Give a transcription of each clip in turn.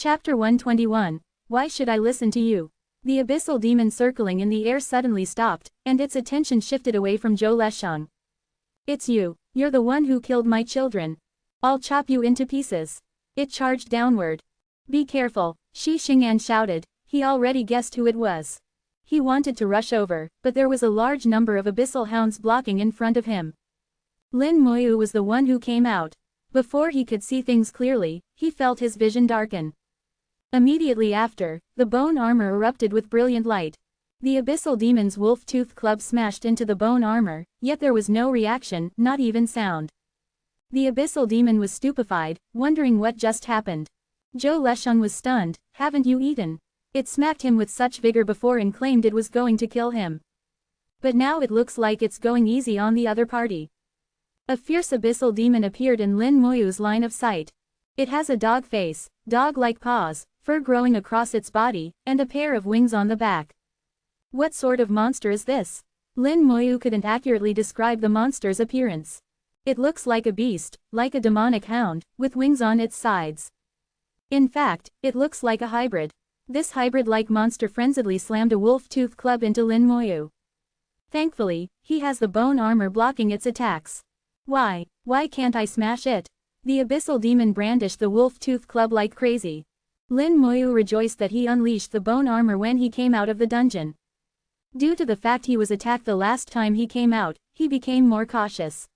Chapter 121. Why should I listen to you? The abyssal demon circling in the air suddenly stopped, and its attention shifted away from Zhou Leshang. It's you. You're the one who killed my children. I'll chop you into pieces. It charged downward. Be careful, Shi Xing'an shouted. He already guessed who it was. He wanted to rush over, but there was a large number of abyssal hounds blocking in front of him. Lin Moyu was the one who came out. Before he could see things clearly, he felt his vision darken. Immediately after, the bone armor erupted with brilliant light. The abyssal demon's wolf-tooth club smashed into the bone armor, yet there was no reaction, not even sound. The abyssal demon was stupefied, wondering what just happened. Zhou Leshang was stunned. Haven't you eaten? It smacked him with such vigor before and claimed it was going to kill him. But now it looks like it's going easy on the other party. A fierce abyssal demon appeared in Lin Moyu's line of sight. It has a dog face, dog-like paws, fur growing across its body, and a pair of wings on the back. What sort of monster is this? Lin Moyu couldn't accurately describe the monster's appearance. It looks like a beast, like a demonic hound, with wings on its sides. In fact, it looks like a hybrid. This hybrid-like monster frenziedly slammed a wolf-tooth club into Lin Moyu. Thankfully, he has the bone armor blocking its attacks. Why can't I smash it? The abyssal demon brandished the wolf-tooth club like crazy. Lin Moyu rejoiced that he unleashed the bone armor when he came out of the dungeon. Due to the fact he was attacked the last time he came out, he became more cautious.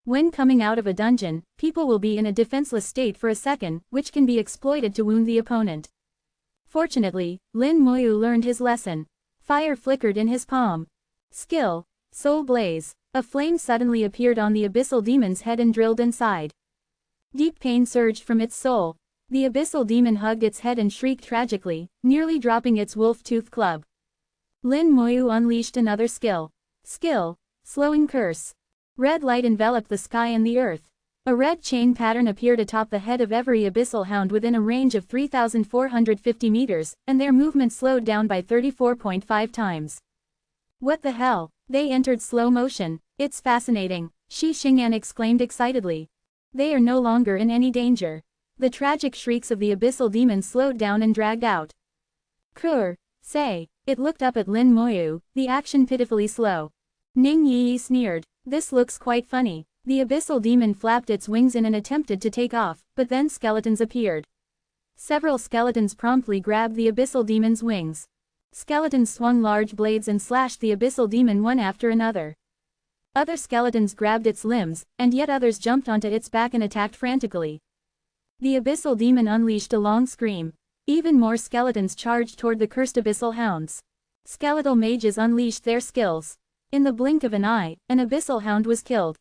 When coming out of a dungeon, people will be in a defenseless state for a second, which can be exploited to wound the opponent. Fortunately, Lin Moyu learned his lesson. Fire flickered in his palm. Skill. Soul Blaze. A flame suddenly appeared on the abyssal demon's head and drilled inside. Deep pain surged from its soul. The abyssal demon hugged its head and shrieked tragically, nearly dropping its wolf-tooth club. Lin Moyu unleashed another skill. Skill. Slowing Curse. Red light enveloped the sky and the earth. A red chain pattern appeared atop the head of every abyssal hound within a range of 3,450 meters, and their movement slowed down by 34.5 times. What the hell? They entered slow motion. It's fascinating, Shi Xing'an exclaimed excitedly. They are no longer in any danger. The tragic shrieks of the abyssal demon slowed down and dragged out. Say. It looked up at Lin Moyu, the action pitifully slow. Ning Yi sneered. This looks quite funny. The abyssal demon flapped its wings in and attempted to take off, but then skeletons appeared. Several skeletons promptly grabbed the abyssal demon's wings. Skeletons swung large blades and slashed the abyssal demon one after another. Other skeletons grabbed its limbs, and yet others jumped onto its back and attacked frantically. The abyssal demon unleashed a long scream. Even more skeletons charged toward the cursed abyssal hounds. Skeletal mages unleashed their skills. In the blink of an eye, an abyssal hound was killed.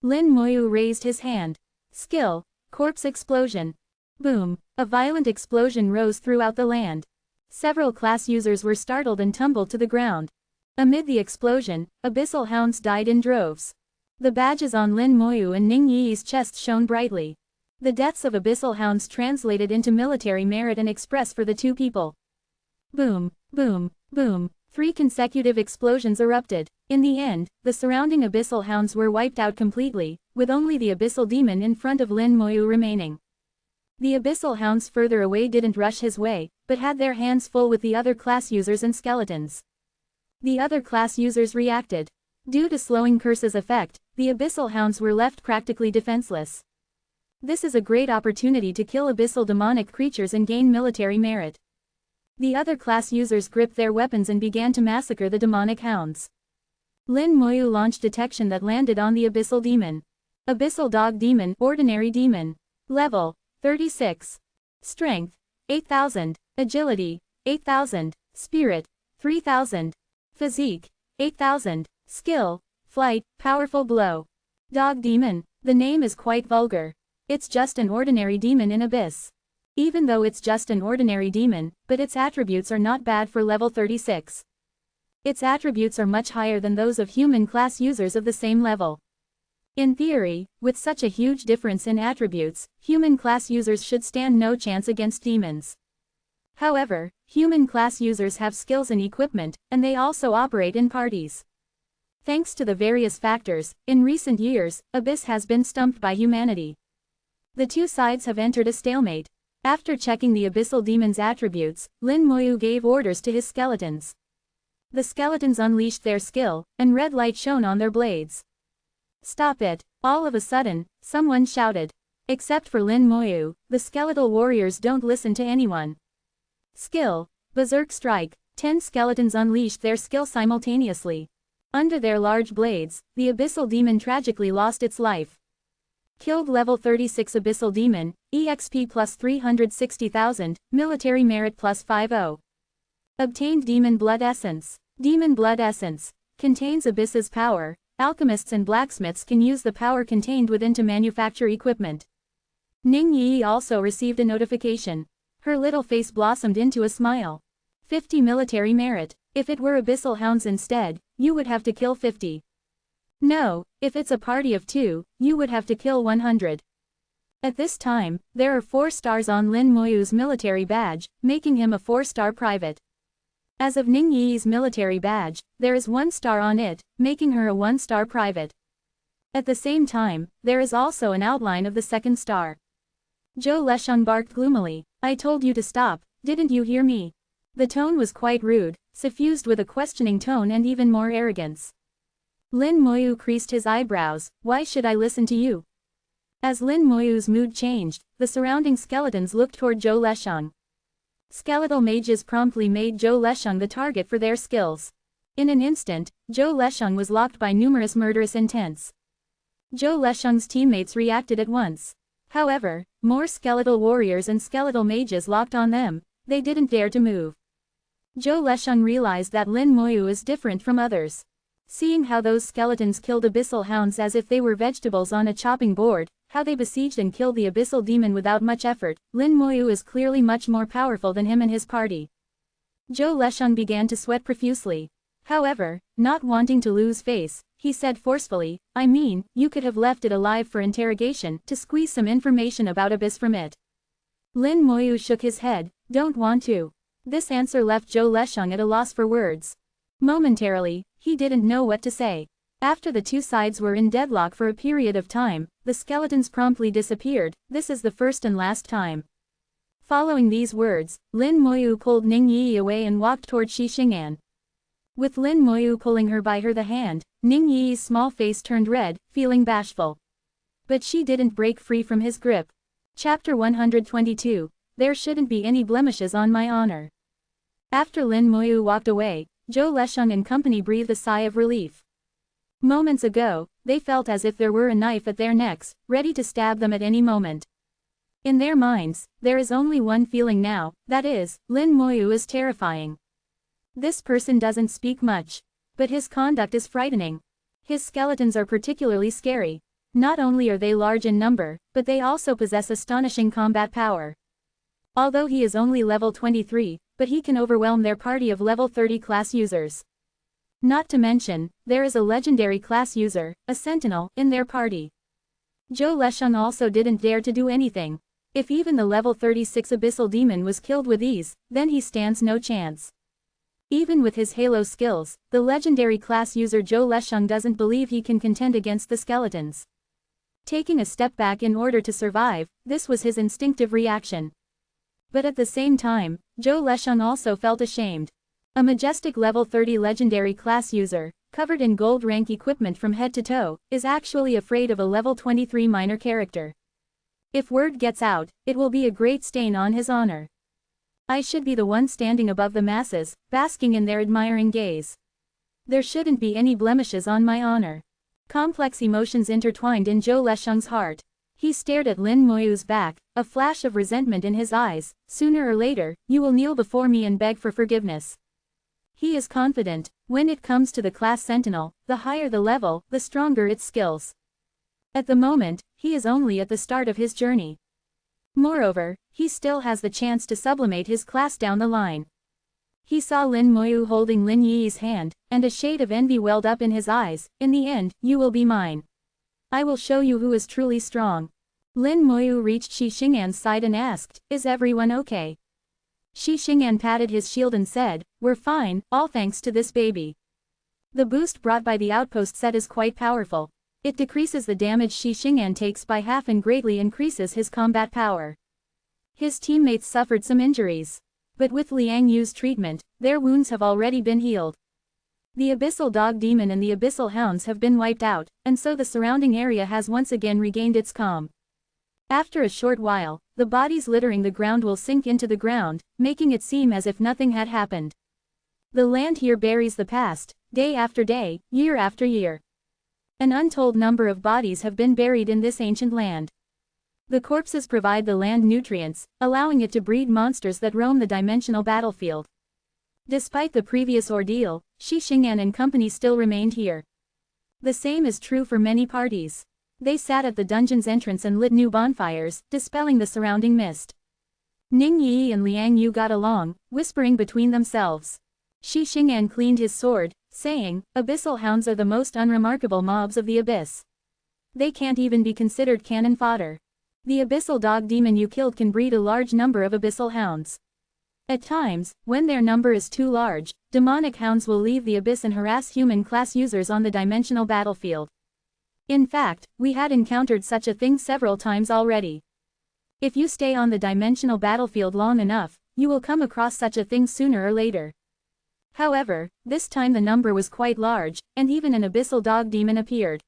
Lin Moyu raised his hand. Skill. Corpse Explosion. Boom. A violent explosion rose throughout the land. Several class users were startled and tumbled to the ground. Amid the explosion, abyssal hounds died in droves. The badges on Lin Moyu and Ning Yi's chests shone brightly. The deaths of abyssal hounds translated into military merit and express for the two people. Boom, boom, boom. 3 consecutive explosions erupted. In the end, the surrounding abyssal hounds were wiped out completely, with only the abyssal demon in front of Lin Moyu remaining. The abyssal hounds further away didn't rush his way, but had their hands full with the other class users and skeletons. The other class users reacted. Due to slowing curse's effect, the abyssal hounds were left practically defenseless. This is a great opportunity to kill abyssal demonic creatures and gain military merit. The other class users gripped their weapons and began to massacre the demonic hounds. Lin Moyu launched detection that landed on the abyssal demon. Abyssal dog demon, ordinary demon. Level, 36. Strength, 8,000. Agility, 8,000. Spirit, 3,000. Physique, 8,000. Skill, flight, powerful blow. Dog demon. The name is quite vulgar. It's just an ordinary demon in abyss. Even though it's just an ordinary demon, but its attributes are not bad for level 36. Its attributes are much higher than those of human class users of the same level. In theory, with such a huge difference in attributes, human class users should stand no chance against demons. However, human class users have skills and equipment, and they also operate in parties. Thanks to the various factors, in recent years, Abyss has been stumped by humanity. The two sides have entered a stalemate. After checking the abyssal demon's attributes, Lin Moyu gave orders to his skeletons. The skeletons unleashed their skill, and red light shone on their blades. "Stop it!" All of a sudden, someone shouted. Except for Lin Moyu, the skeletal warriors don't listen to anyone. Skill. Berserk Strike. 10 skeletons unleashed their skill simultaneously. Under their large blades, the abyssal demon tragically lost its life. Killed level 36 abyssal demon, EXP plus 360,000, military merit plus 50. Obtained demon blood essence. Demon blood essence contains abyss's power. Alchemists and blacksmiths can use the power contained within to manufacture equipment. Ning Yi also received a notification. Her little face blossomed into a smile. 50 military merit. If it were abyssal hounds instead, you would have to kill 50. No, if it's a party of 2, you would have to kill 100. At this time, there are 4 stars on Lin Moyu's military badge, making him a 4-star private. As of Ning Yi's military badge, there is 1 star on it, making her a 1-star private. At the same time, there is also an outline of the 2nd star. Zhou Lesheng barked gloomily. "I told you to stop, didn't you hear me?" The tone was quite rude, suffused with a questioning tone and even more arrogance. Lin Moyu creased his eyebrows. "Why should I listen to you?" As Lin Moyu's mood changed, the surrounding skeletons looked toward Zhou Lesheng. Skeletal mages promptly made Zhou Lesheng the target for their skills. In an instant, Zhou Lesheng was locked by numerous murderous intents. Zhou Lesheng's teammates reacted at once. However, more skeletal warriors and skeletal mages locked on them. They didn't dare to move. Zhou Lesheng realized that Lin Moyu is different from others. Seeing how those skeletons killed abyssal hounds as if they were vegetables on a chopping board, how they besieged and killed the abyssal demon without much effort, Lin Moyu is clearly much more powerful than him and his party. Zhou Lesheng began to sweat profusely. However, not wanting to lose face, he said forcefully, "I mean, you could have left it alive for interrogation, to squeeze some information about abyss from it." Lin Moyu shook his head. "Don't want to." This answer left Zhou Lesheng at a loss for words. Momentarily, he didn't know what to say. After the two sides were in deadlock for a period of time, the skeletons promptly disappeared. "This is the first and last time." Following these words, Lin Moyu pulled Ning Yi away and walked toward Shi Xing'an. With Lin Moyu pulling her by the hand, Ning Yi's small face turned red, feeling bashful. But she didn't break free from his grip. Chapter 122. There shouldn't be any blemishes on my honor. After Lin Moyu walked away, Zhou Lesheng and company breathed a sigh of relief. Moments ago, they felt as if there were a knife at their necks, ready to stab them at any moment. In their minds, there is only one feeling now, that is, Lin Moyu is terrifying. This person doesn't speak much, but his conduct is frightening. His skeletons are particularly scary. Not only are they large in number, but they also possess astonishing combat power. Although he is only level 23, but he can overwhelm their party of level 30 class users. Not to mention, there is a legendary class user, a sentinel, in their party. Zhou Lesheng also didn't dare to do anything. If even the level 36 abyssal demon was killed with ease, then he stands no chance. Even with his halo skills, the legendary class user Zhou Lesheng doesn't believe he can contend against the skeletons. Taking a step back in order to survive, this was his instinctive reaction. But at the same time, Zhou Lesheng also felt ashamed. A majestic level 30 legendary class user, covered in gold rank equipment from head to toe, is actually afraid of a level 23 minor character. If word gets out, it will be a great stain on his honor. I should be the one standing above the masses, basking in their admiring gaze. There shouldn't be any blemishes on my honor. Complex emotions intertwined in Zhou Lesheng's heart. He stared at Lin Moyu's back, a flash of resentment in his eyes. "Sooner or later, you will kneel before me and beg for forgiveness." He is confident. When it comes to the class sentinel, the higher the level, the stronger its skills. At the moment, he is only at the start of his journey. Moreover, he still has the chance to sublimate his class down the line. He saw Lin Moyu holding Lin Yi's hand, and a shade of envy welled up in his eyes. "In the end, you will be mine. I will show you who is truly strong." Lin Moyu reached Shi Xing'an's side and asked, "Is everyone okay?" Shi Xing'an patted his shield and said, "We're fine, all thanks to this baby." The boost brought by the outpost set is quite powerful. It decreases the damage Shi Xing'an takes by half and greatly increases his combat power. His teammates suffered some injuries. But with Liang Yu's treatment, their wounds have already been healed. The abyssal dog demon and the abyssal hounds have been wiped out, and so the surrounding area has once again regained its calm. After a short while, the bodies littering the ground will sink into the ground, making it seem as if nothing had happened. The land here buries the past, day after day, year after year. An untold number of bodies have been buried in this ancient land. The corpses provide the land nutrients, allowing it to breed monsters that roam the dimensional battlefield. Despite the previous ordeal, Shi Xing'an and company still remained here. The same is true for many parties. They sat at the dungeon's entrance and lit new bonfires, dispelling the surrounding mist. Ning Yi and Liang Yu got along, whispering between themselves. Shi Xing'an cleaned his sword, saying, "Abyssal hounds are the most unremarkable mobs of the abyss. They can't even be considered cannon fodder. The abyssal dog demon you killed can breed a large number of abyssal hounds. At times, when their number is too large, demonic hounds will leave the abyss and harass human class users on the dimensional battlefield. In fact, we had encountered such a thing several times already. If you stay on the dimensional battlefield long enough, you will come across such a thing sooner or later." However, this time the number was quite large, and even an abyssal dog demon appeared.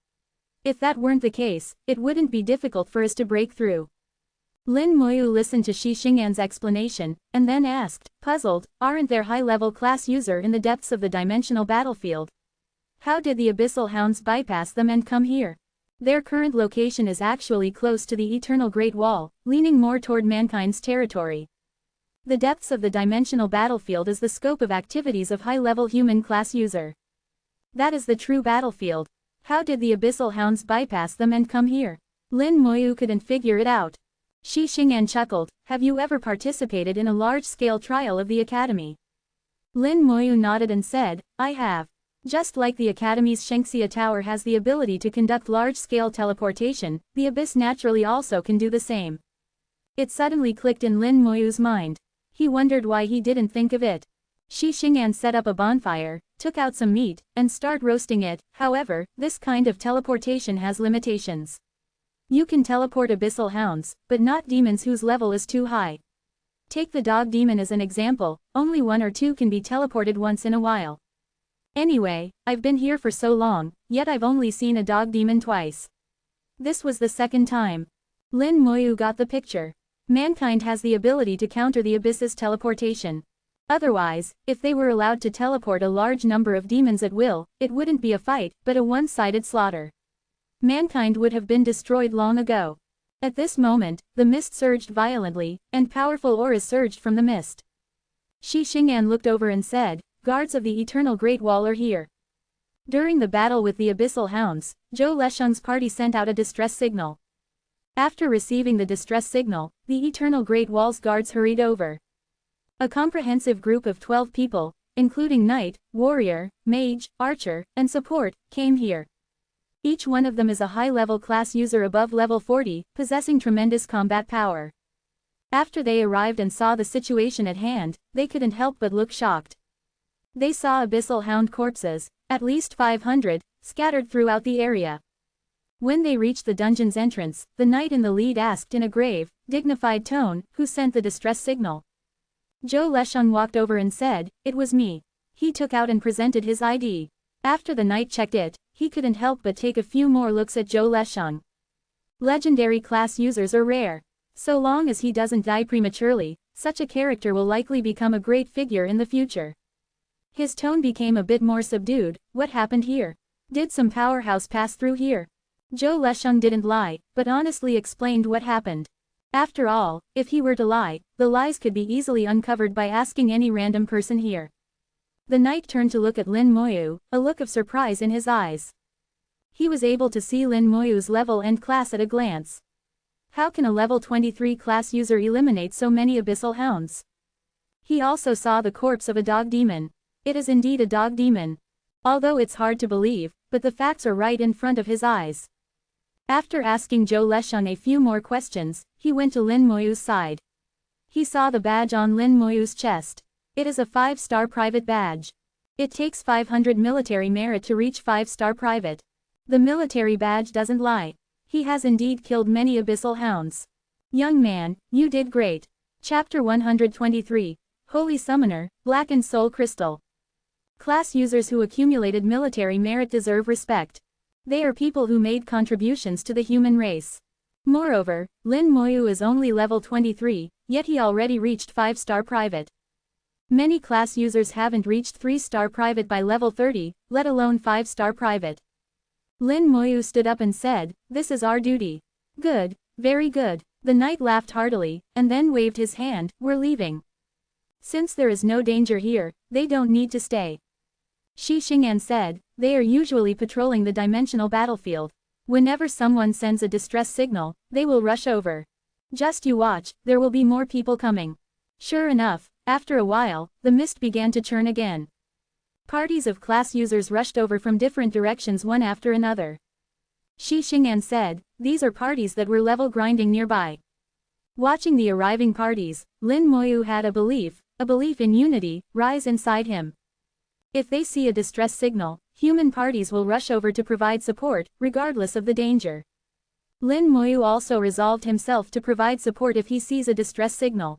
If that weren't the case, it wouldn't be difficult for us to break through. Lin Moyu listened to Shi Xing'an's explanation, and then asked, puzzled, "Aren't there high-level class user in the depths of the dimensional battlefield? How did the abyssal hounds bypass them and come here? Their current location is actually close to the Eternal Great Wall, leaning more toward mankind's territory. The depths of the dimensional battlefield is the scope of activities of high-level human class user. That is the true battlefield. How did the abyssal hounds bypass them and come here?" Lin Moyu couldn't figure it out. Shi Xing'an chuckled, "Have you ever participated in a large-scale trial of the Academy?" Lin Moyu nodded and said, "I have. Just like the Academy's Shengxia Tower has the ability to conduct large-scale teleportation, the Abyss naturally also can do the same." It suddenly clicked in Lin Moyu's mind. He wondered why he didn't think of it. Shi Xing'an set up a bonfire, took out some meat, and started roasting it. However, this kind of teleportation has limitations. You can teleport abyssal hounds, but not demons whose level is too high. Take the dog demon as an example, only one or two can be teleported once in a while. Anyway, I've been here for so long, yet I've only seen a dog demon twice. This was the second time. Lin Moyu got the picture. Mankind has the ability to counter the abyss's teleportation. Otherwise, if they were allowed to teleport a large number of demons at will, it wouldn't be a fight, but a one-sided slaughter. Mankind would have been destroyed long ago. At this moment, the mist surged violently, and powerful auras surged from the mist. Shi Xing'an looked over and said, "Guards of the Eternal Great Wall are here." During the battle with the abyssal hounds, Zhou Lesheng's party sent out a distress signal. After receiving the distress signal, the Eternal Great Wall's guards hurried over. A comprehensive group of 12 people, including knight, warrior, mage, archer, and support, came here. Each one of them is a high-level class user above level 40, possessing tremendous combat power. After they arrived and saw the situation at hand, they couldn't help but look shocked. They saw abyssal hound corpses, at least 500, scattered throughout the area. When they reached the dungeon's entrance, the knight in the lead asked in a grave, dignified tone, "Who sent the distress signal?" Zhou Lesheng walked over and said, "It was me." He took out and presented his ID. After the knight checked it, he couldn't help but take a few more looks at Zhou Lesheng. Legendary class users are rare. So long as he doesn't die prematurely, such a character will likely become a great figure in the future. His tone became a bit more subdued. "What happened here? Did some powerhouse pass through here?" Zhou Lesheng didn't lie, but honestly explained what happened. After all, if he were to lie, the lies could be easily uncovered by asking any random person here. The knight turned to look at Lin Moyu, a look of surprise in his eyes. He was able to see Lin Moyu's level and class at a glance. How can a level 23 class user eliminate so many abyssal hounds? He also saw the corpse of a dog demon. It is indeed a dog demon. Although it's hard to believe, but the facts are right in front of his eyes. After asking Zhou Lesheng a few more questions, he went to Lin Moyu's side. He saw the badge on Lin Moyu's chest. It is a 5-star private badge. It takes 500 military merit to reach 5-star private. The military badge doesn't lie. He has indeed killed many abyssal hounds. "Young man, you did great. Chapter 123. Holy Summoner, Blackened Soul Crystal. Class users who accumulated military merit deserve respect. They are people who made contributions to the human race. Moreover, Lin Moyu is only level 23, yet he already reached 5-star private. Many class users haven't reached 3-star private by level 30, let alone 5-star private. Lin Moyu stood up and said, "This is our duty." "Good, very good." The knight laughed heartily, and then waved his hand, "We're leaving. Since there is no danger here, they don't need to stay." Shi Xing'an said, "They are usually patrolling the dimensional battlefield. Whenever someone sends a distress signal, they will rush over. Just you watch, there will be more people coming." Sure enough, after a while, the mist began to churn again. Parties of class users rushed over from different directions one after another. Shi Xing'an said, "These are parties that were level grinding nearby." Watching the arriving parties, Lin Moyu had a belief in unity, rise inside him. If they see a distress signal, human parties will rush over to provide support, regardless of the danger. Lin Moyu also resolved himself to provide support if he sees a distress signal.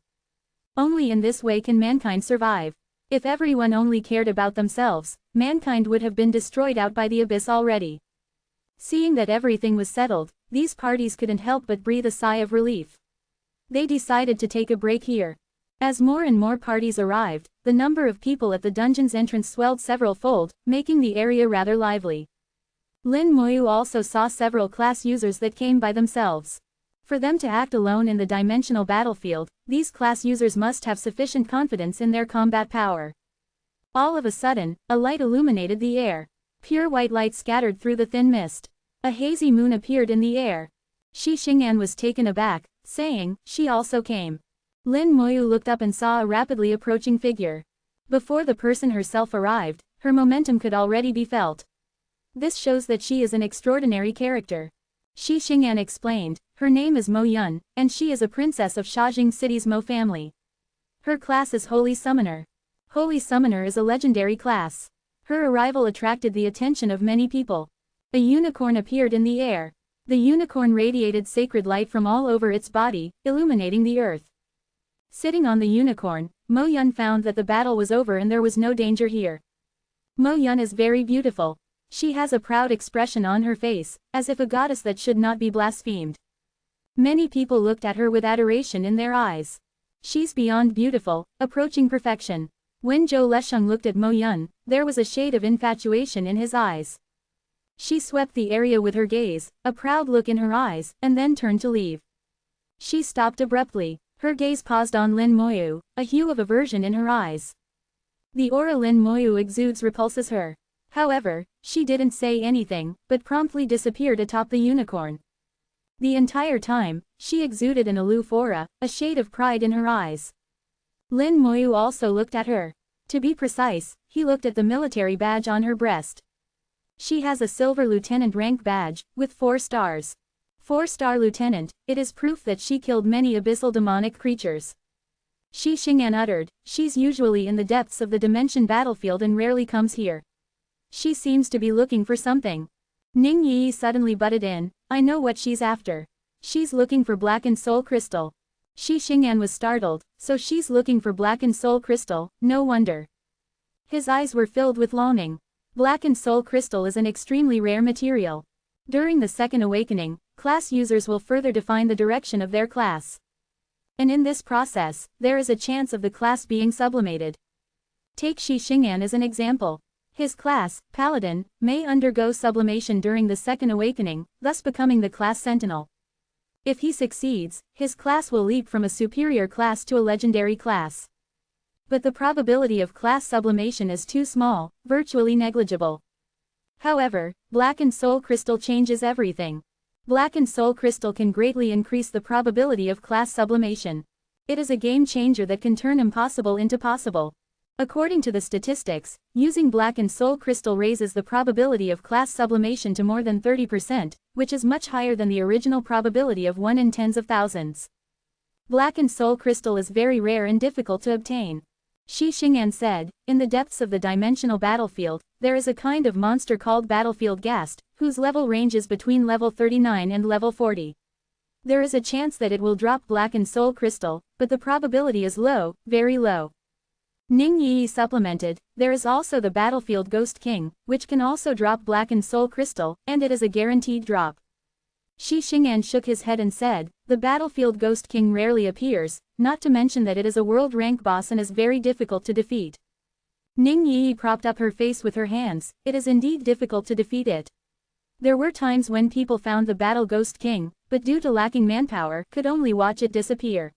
Only in this way can mankind survive. If everyone only cared about themselves, mankind would have been destroyed out by the abyss already. Seeing that everything was settled, these parties couldn't help but breathe a sigh of relief. They decided to take a break here. As more and more parties arrived, the number of people at the dungeon's entrance swelled several-fold, making the area rather lively. Lin Moyu also saw several class users that came by themselves. For them to act alone in the dimensional battlefield, these class users must have sufficient confidence in their combat power. All of a sudden, a light illuminated the air. Pure white light scattered through the thin mist. A hazy moon appeared in the air. Shi Xing'an was taken aback, saying, "She also came." Lin Moyu looked up and saw a rapidly approaching figure. Before the person herself arrived, her momentum could already be felt. This shows that she is an extraordinary character. Shi Xing'an explained, "Her name is Mo Yun, and she is a princess of Shajing City's Mo family. Her class is Holy Summoner. Holy Summoner is a legendary class." Her arrival attracted the attention of many people. A unicorn appeared in the air. The unicorn radiated sacred light from all over its body, illuminating the earth. Sitting on the unicorn, Mo Yun found that the battle was over and there was no danger here. Mo Yun is very beautiful. She has a proud expression on her face, as if a goddess that should not be blasphemed. Many people looked at her with adoration in their eyes. She's beyond beautiful, approaching perfection. When Zhou Lesheng looked at Mo Yun, there was a shade of infatuation in his eyes. She swept the area with her gaze, a proud look in her eyes, and then turned to leave. She stopped abruptly. Her gaze paused on Lin Moyu, a hue of aversion in her eyes. The aura Lin Moyu exudes repulses her. However, she didn't say anything, but promptly disappeared atop the unicorn. The entire time, she exuded an aloof aura, a shade of pride in her eyes. Lin Moyu also looked at her. To be precise, he looked at the military badge on her breast. She has a silver lieutenant rank badge, with 4 stars. 4-star lieutenant, it is proof that she killed many abyssal demonic creatures. Shi Xing'an uttered, "She's usually in the depths of the dimension battlefield and rarely comes here. She seems to be looking for something." Ning Yi suddenly butted in, "I know what she's after. She's looking for blackened soul crystal." Shi Xing'an was startled, "So she's looking for blackened soul crystal, no wonder." His eyes were filled with longing. Blackened soul crystal is an extremely rare material. During the second awakening, class users will further define the direction of their class. And in this process, there is a chance of the class being sublimated. Take Shi Xing'an as an example. His class, Paladin, may undergo sublimation during the second awakening, thus becoming the class sentinel. If he succeeds, his class will leap from a superior class to a legendary class. But the probability of class sublimation is too small, virtually negligible. However, blackened soul crystal changes everything. Blackened soul crystal can greatly increase the probability of class sublimation. It is a game changer that can turn impossible into possible. According to the statistics, using blackened soul crystal raises the probability of class sublimation to more than 30%, which is much higher than the original probability of 1 in tens of thousands. Blackened soul crystal is very rare and difficult to obtain. Shi Xing'an said, "In the depths of the dimensional battlefield, there is a kind of monster called battlefield ghast, whose level ranges between level 39 and level 40. There is a chance that it will drop blackened soul crystal, but the probability is low, very low. Ning Yi supplemented, there is also the battlefield Ghost King, which can also drop blackened soul crystal, and it is a guaranteed drop. Shi Xing'an shook his head and said, the battlefield Ghost King rarely appears, not to mention that it is a world rank boss and is very difficult to defeat. Ning Yi propped up her face with her hands, it is indeed difficult to defeat it. There were times when people found the battle Ghost King, but due to lacking manpower, could only watch it disappear.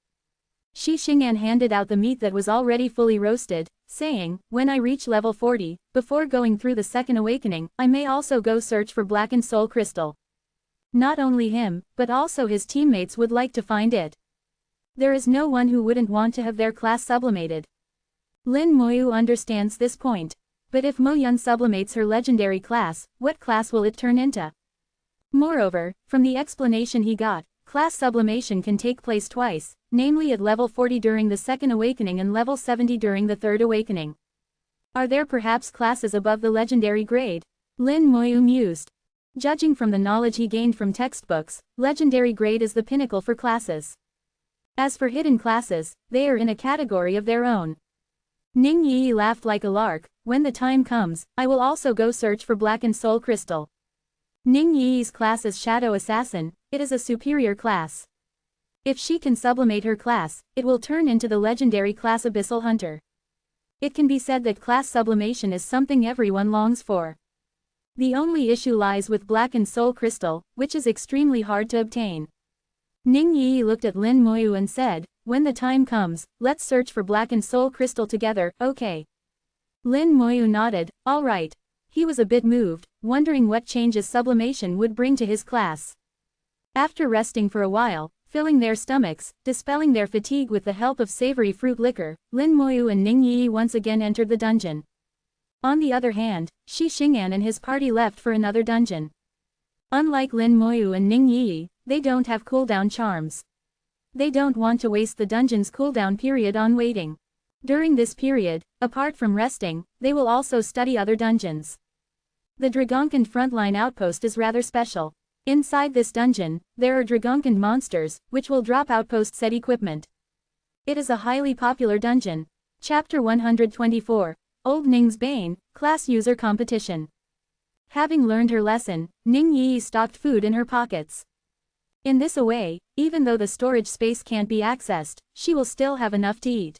Shi Xing'an handed out the meat that was already fully roasted, saying, when I reach level 40, before going through the second awakening, I may also go search for blackened soul crystal. Not only him, but also his teammates would like to find it. There is no one who wouldn't want to have their class sublimated. Lin Moyu understands this point. But if Mo Yun sublimates her legendary class, what class will it turn into? Moreover, from the explanation he got, class sublimation can take place twice, namely at level 40 during the second awakening and level 70 during the third awakening. Are there perhaps classes above the legendary grade? Lin Moyu mused. Judging from the knowledge he gained from textbooks, legendary grade is the pinnacle for classes. As for hidden classes, they are in a category of their own. Ning Yi laughed like a lark, when the time comes, I will also go search for blackened soul crystal. Ning Yi's class is Shadow Assassin, it is a superior class. If she can sublimate her class, it will turn into the legendary class Abyssal Hunter. It can be said that class sublimation is something everyone longs for. The only issue lies with blackened soul crystal, which is extremely hard to obtain. Ning Yi looked at Lin Moyu and said, when the time comes, let's search for blackened soul crystal together, okay? Lin Moyu nodded, all right. He was a bit moved, wondering what changes sublimation would bring to his class. After resting for a while, filling their stomachs, dispelling their fatigue with the help of savory fruit liquor, Lin Moyu and Ning Yi once again entered the dungeon. On the other hand, Shi Xing'an and his party left for another dungeon. Unlike Lin Moyu and Ning Yi, they don't have cooldown charms. They don't want to waste the dungeon's cooldown period on waiting. During this period, apart from resting, they will also study other dungeons. The Dragonkind frontline outpost is rather special. Inside this dungeon, there are Dragonkind monsters, which will drop outpost set equipment. It is a highly popular dungeon. Chapter 124. Old Ning's Bane, Class User Competition. Having learned her lesson, Ning Yi stocked food in her pockets. In this way, even though the storage space can't be accessed, she will still have enough to eat.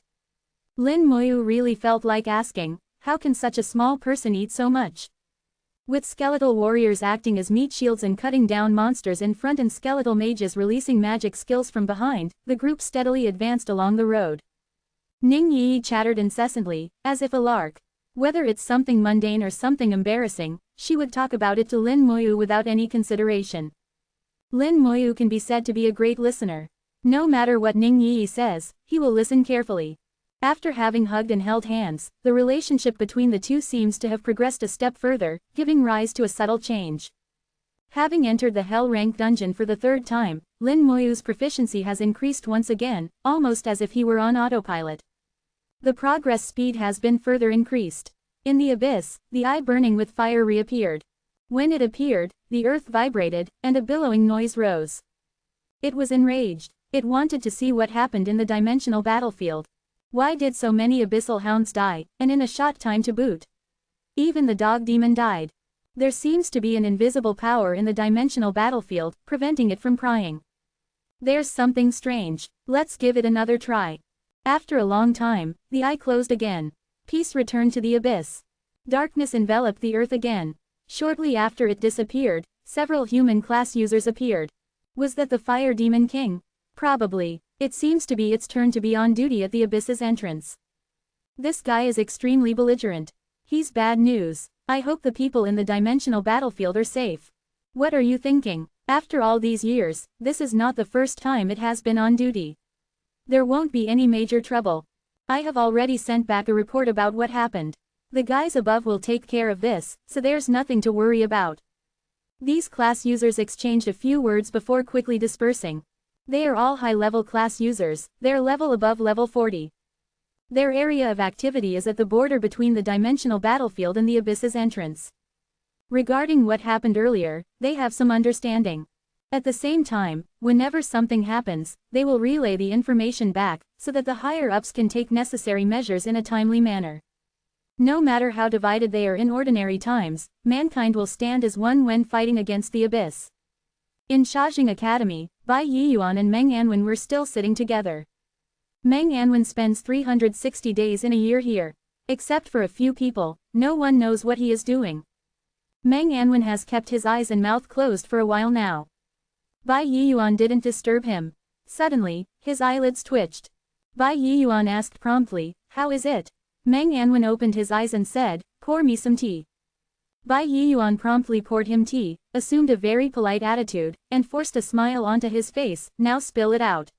Lin Moyu really felt like asking, how can such a small person eat so much? With skeletal warriors acting as meat shields and cutting down monsters in front and skeletal mages releasing magic skills from behind, the group steadily advanced along the road. Ning Yi chattered incessantly, as if a lark. Whether it's something mundane or something embarrassing, she would talk about it to Lin Moyu without any consideration. Lin Moyu can be said to be a great listener. No matter what Ning Yi says, he will listen carefully. After having hugged and held hands, the relationship between the two seems to have progressed a step further, giving rise to a subtle change. Having entered the Hell Rank dungeon for the third time, Lin Moyu's proficiency has increased once again, almost as if he were on autopilot. The progress speed has been further increased. In the abyss, the eye burning with fire reappeared. When it appeared, the earth vibrated, and a billowing noise rose. It was enraged. It wanted to see what happened in the dimensional battlefield. Why did so many abyssal hounds die, and in a short time to boot? Even the dog demon died. There seems to be an invisible power in the dimensional battlefield, preventing it from prying. There's something strange. Let's give it another try. After a long time, the eye closed again. Peace returned to the abyss. Darkness enveloped the earth again. Shortly after it disappeared, several human class users appeared. Was that the Fire Demon King? Probably. It seems to be its turn to be on duty at the abyss's entrance. This guy is extremely belligerent. He's bad news. I hope the people in the dimensional battlefield are safe. What are you thinking? After all these years, this is not the first time it has been on duty. There won't be any major trouble. I have already sent back a report about what happened. The guys above will take care of this, so there's nothing to worry about. These class users exchanged a few words before quickly dispersing. They are all high-level class users, their level above level 40. Their area of activity is at the border between the dimensional battlefield and the abyss's entrance. Regarding what happened earlier, they have some understanding. At the same time, whenever something happens, they will relay the information back, so that the higher-ups can take necessary measures in a timely manner. No matter how divided they are in ordinary times, mankind will stand as one when fighting against the abyss. In Shajing Academy, Bai Yiyuan and Meng Anwen were still sitting together. Meng Anwen spends 360 days in a year here. Except for a few people, no one knows what he is doing. Meng Anwen has kept his eyes and mouth closed for a while now. Bai Yiyuan didn't disturb him. Suddenly, his eyelids twitched. Bai Yiyuan asked promptly, "How is it?" Meng Anwen opened his eyes and said, "Pour me some tea." Bai Yiyuan promptly poured him tea, assumed a very polite attitude, and forced a smile onto his face. "Now spill it out."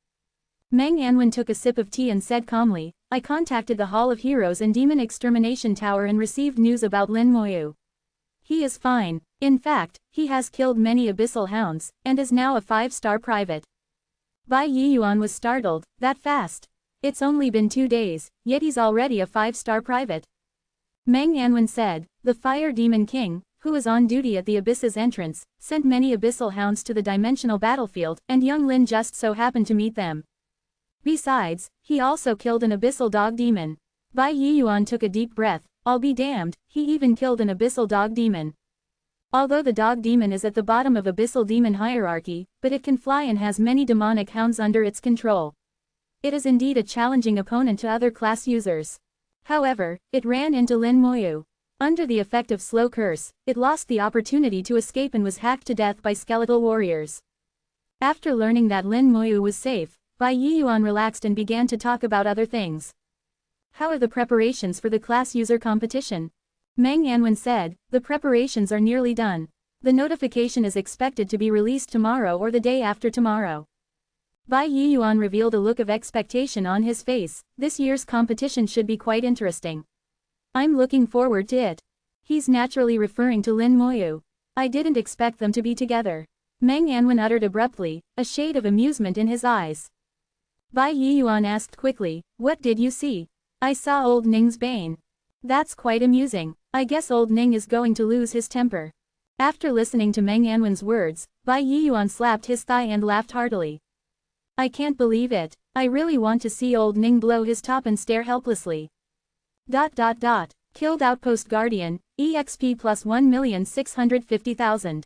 Meng Anwen took a sip of tea and said calmly, "I contacted the Hall of Heroes and Demon Extermination Tower and received news about Lin Moyu. He is fine. In fact, he has killed many abyssal hounds, and is now a 5-star private." Bai Yiyuan was startled. "That fast? It's only been 2 days, yet he's already a 5-star private." Meng Anwen said, "The Fire Demon King, who is on duty at the abyss's entrance, sent many abyssal hounds to the dimensional battlefield, and young Lin just so happened to meet them. Besides, he also killed an abyssal dog demon." Bai Yiyuan took a deep breath. "I'll be damned, he even killed an abyssal dog demon." Although the dog demon is at the bottom of abyssal demon hierarchy, but it can fly and has many demonic hounds under its control. It is indeed a challenging opponent to other class users. However, it ran into Lin Moyu. Under the effect of slow curse, it lost the opportunity to escape and was hacked to death by skeletal warriors. After learning that Lin Moyu was safe, Bai Yiyuan relaxed and began to talk about other things. "How are the preparations for the class user competition?" Meng Anwen said, "The preparations are nearly done. The notification is expected to be released tomorrow or the day after tomorrow." Bai Yiyuan revealed a look of expectation on his face. "This year's competition should be quite interesting. I'm looking forward to it." He's naturally referring to Lin Moyu. "I didn't expect them to be together," Meng Anwen uttered abruptly, a shade of amusement in his eyes. Bai Yiyuan asked quickly, "What did you see?" "I saw old Ning's bane." "That's quite amusing. I guess old Ning is going to lose his temper." After listening to Meng Anwen's words, Bai Yiyuan slapped his thigh and laughed heartily. "I can't believe it. I really want to see old Ning blow his top and stare helplessly. ... Killed Outpost Guardian, EXP plus 1,650,000.